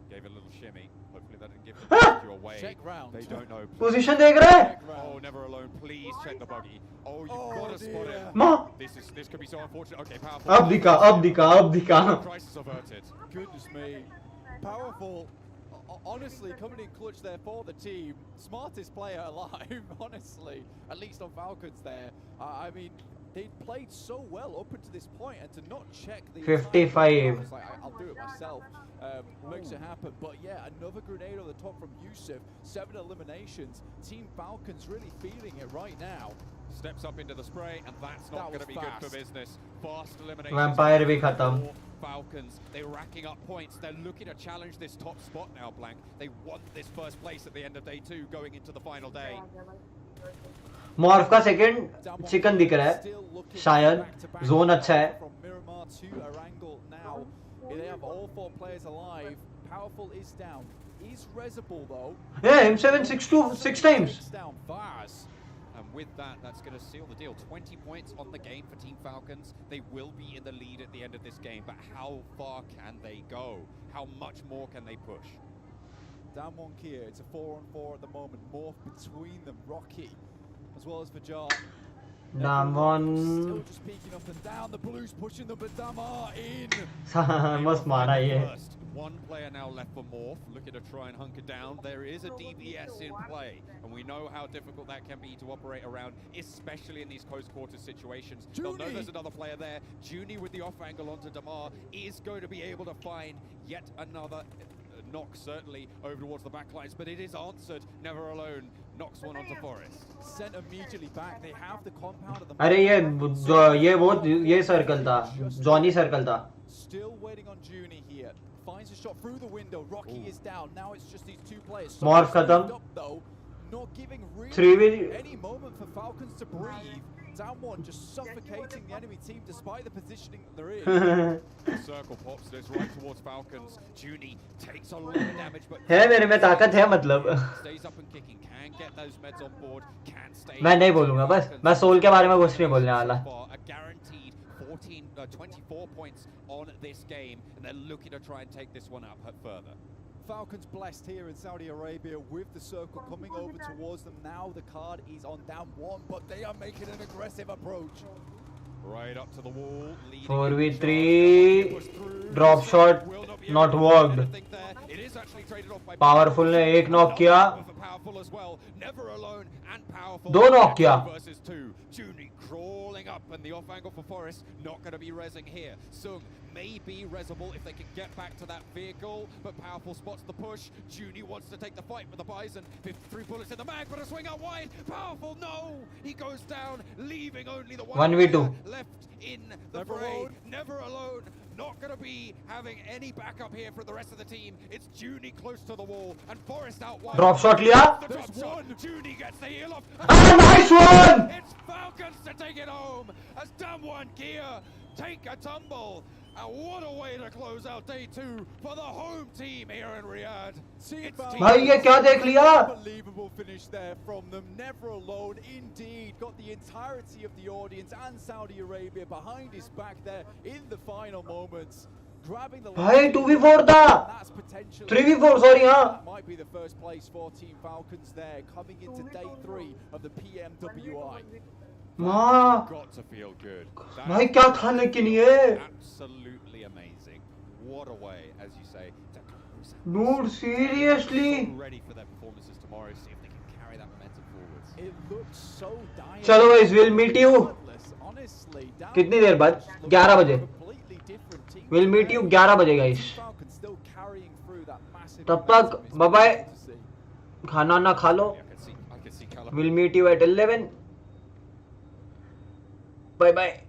Gave it a little shimmy. Hopefully that didn't give him you away. Check round. They don't know. Position देख रहा है? Check round. Oh, never alone. Please check the buggy. Oh, you've got to spot dear. it. माँ, This could be so unfortunate. Okay, powerful. अब दिखा. Crisis averted. Goodness me. Powerful. Honestly, coming in clutch there for the team. Smartest player alive, honestly. At least on Falcons there. I mean, They'd played so well up until this point, and to not check the 55. I was like, I'll do it myself. Makes it happen. But yeah, another grenade on the top from Yusuf. 7 eliminations. Team Falcons really feeling it right now. Steps up into the spray, and that's not going to be good for business. Fast elimination. Vampire bhi khatam. Falcons, they're racking up points. They're looking to challenge this top spot now, Blank. They want this first place at the end of day 2, going into the final day. Morph का second chicken दिख रहा है शायद zone अच्छा है yeah M7 6 times and with that, that's going to seal the deal. 20 points on the game for Team Falcons. They will be in the lead at the end of this game, but how far can they go? How much more can they push? Down one Kia, it's a 4-on-4 at the moment. Morph between them, Rocky as well as Fajar. Damwon Still just peeking up and down. The Blues pushing them, but Damar in. मस्त मारा ये. One player now left for Morph, looking to try and hunker down. There is a DBS in play, and we know how difficult that can be to operate around, especially in these close quarters situations. They'll know there's another player there. Junie with the off angle onto Damar is going to be able to find yet another knock, certainly over towards the back lines, but it is answered. Never alone knocks one onto Forest. Sent immediately back. They have the compound of the. अरे ये circle था, Johnny circle था. Still waiting on Junie here. Finds a shot through the window. Rocky is down. Now it's just these 2 players. Morph khatam. Not giving really any moment for Falcons to breathe. Down one, just suffocating the enemy team despite the positioning that they're in. The circle pops this right towards Falcons. Junie takes a lot of damage, but है मेरे में ताकत है मतलब. stays up and kicking, can get those meds on board, can stay. मैं नहीं बोलूँगा बस. मैं सोल के बारे में कुछ नहीं बोलने वाला. A guaranteed 24 points on this game, and they're looking to try and take this one up further. Falcons blessed here in Saudi Arabia with the circle coming over towards them. Now the card is on down one, but they are making an aggressive approach. Right up to the wall. 4v3 drop shot not worked. It is actually traded off by Powerful ने एक knock किया. Powerful as well. Never alone and powerful. 2 knock किया. Versus 2. Junie crawling up, and the off angle for Forest not going to be rezzing here. Sung may be rezzable if they can get back to that vehicle, but Powerful spots the push. Junie wants to take the fight with the Bison. 53 bullets in the mag, but a swing out wide. Powerful, no! He goes down, leaving only the 1v2 left in the fray. Never alone. Not going to be having any backup here for the rest of the team. It's Junie close to the wall, and Forest out wide. Drop shot लिया. The drop shot. Junie gets the heel off. Ah, nice one! It's Falcons to take it home as Damwon Kia take a tumble. And what a way to close out day 2 for the home team here in Riyadh. भाई ये क्या देख लिया? Unbelievable finish there from them. Never alone, indeed. Got the entirety of the audience and Saudi Arabia behind his back there in the final moments. Grabbing the भाई 2v4 था. 3v4 sorry हाँ. That might be the first place for Team Falcons there, coming into day 3 of the PMWI. माँ Got to feel good. भाई क्या था लेकिन ये. Absolutely amazing. What a way, as you say, to close out. Dude, seriously? Ready for their performances tomorrow. See if they can carry that momentum forwards. It looks so dire. चलो guys, we'll meet you. Honestly, कितनी देर बाद? 11 बजे. We'll meet you 11 बजे guys. तब तक bye bye. खाना ना खा लो. I can see Callum. We'll meet you at 11. Bye bye.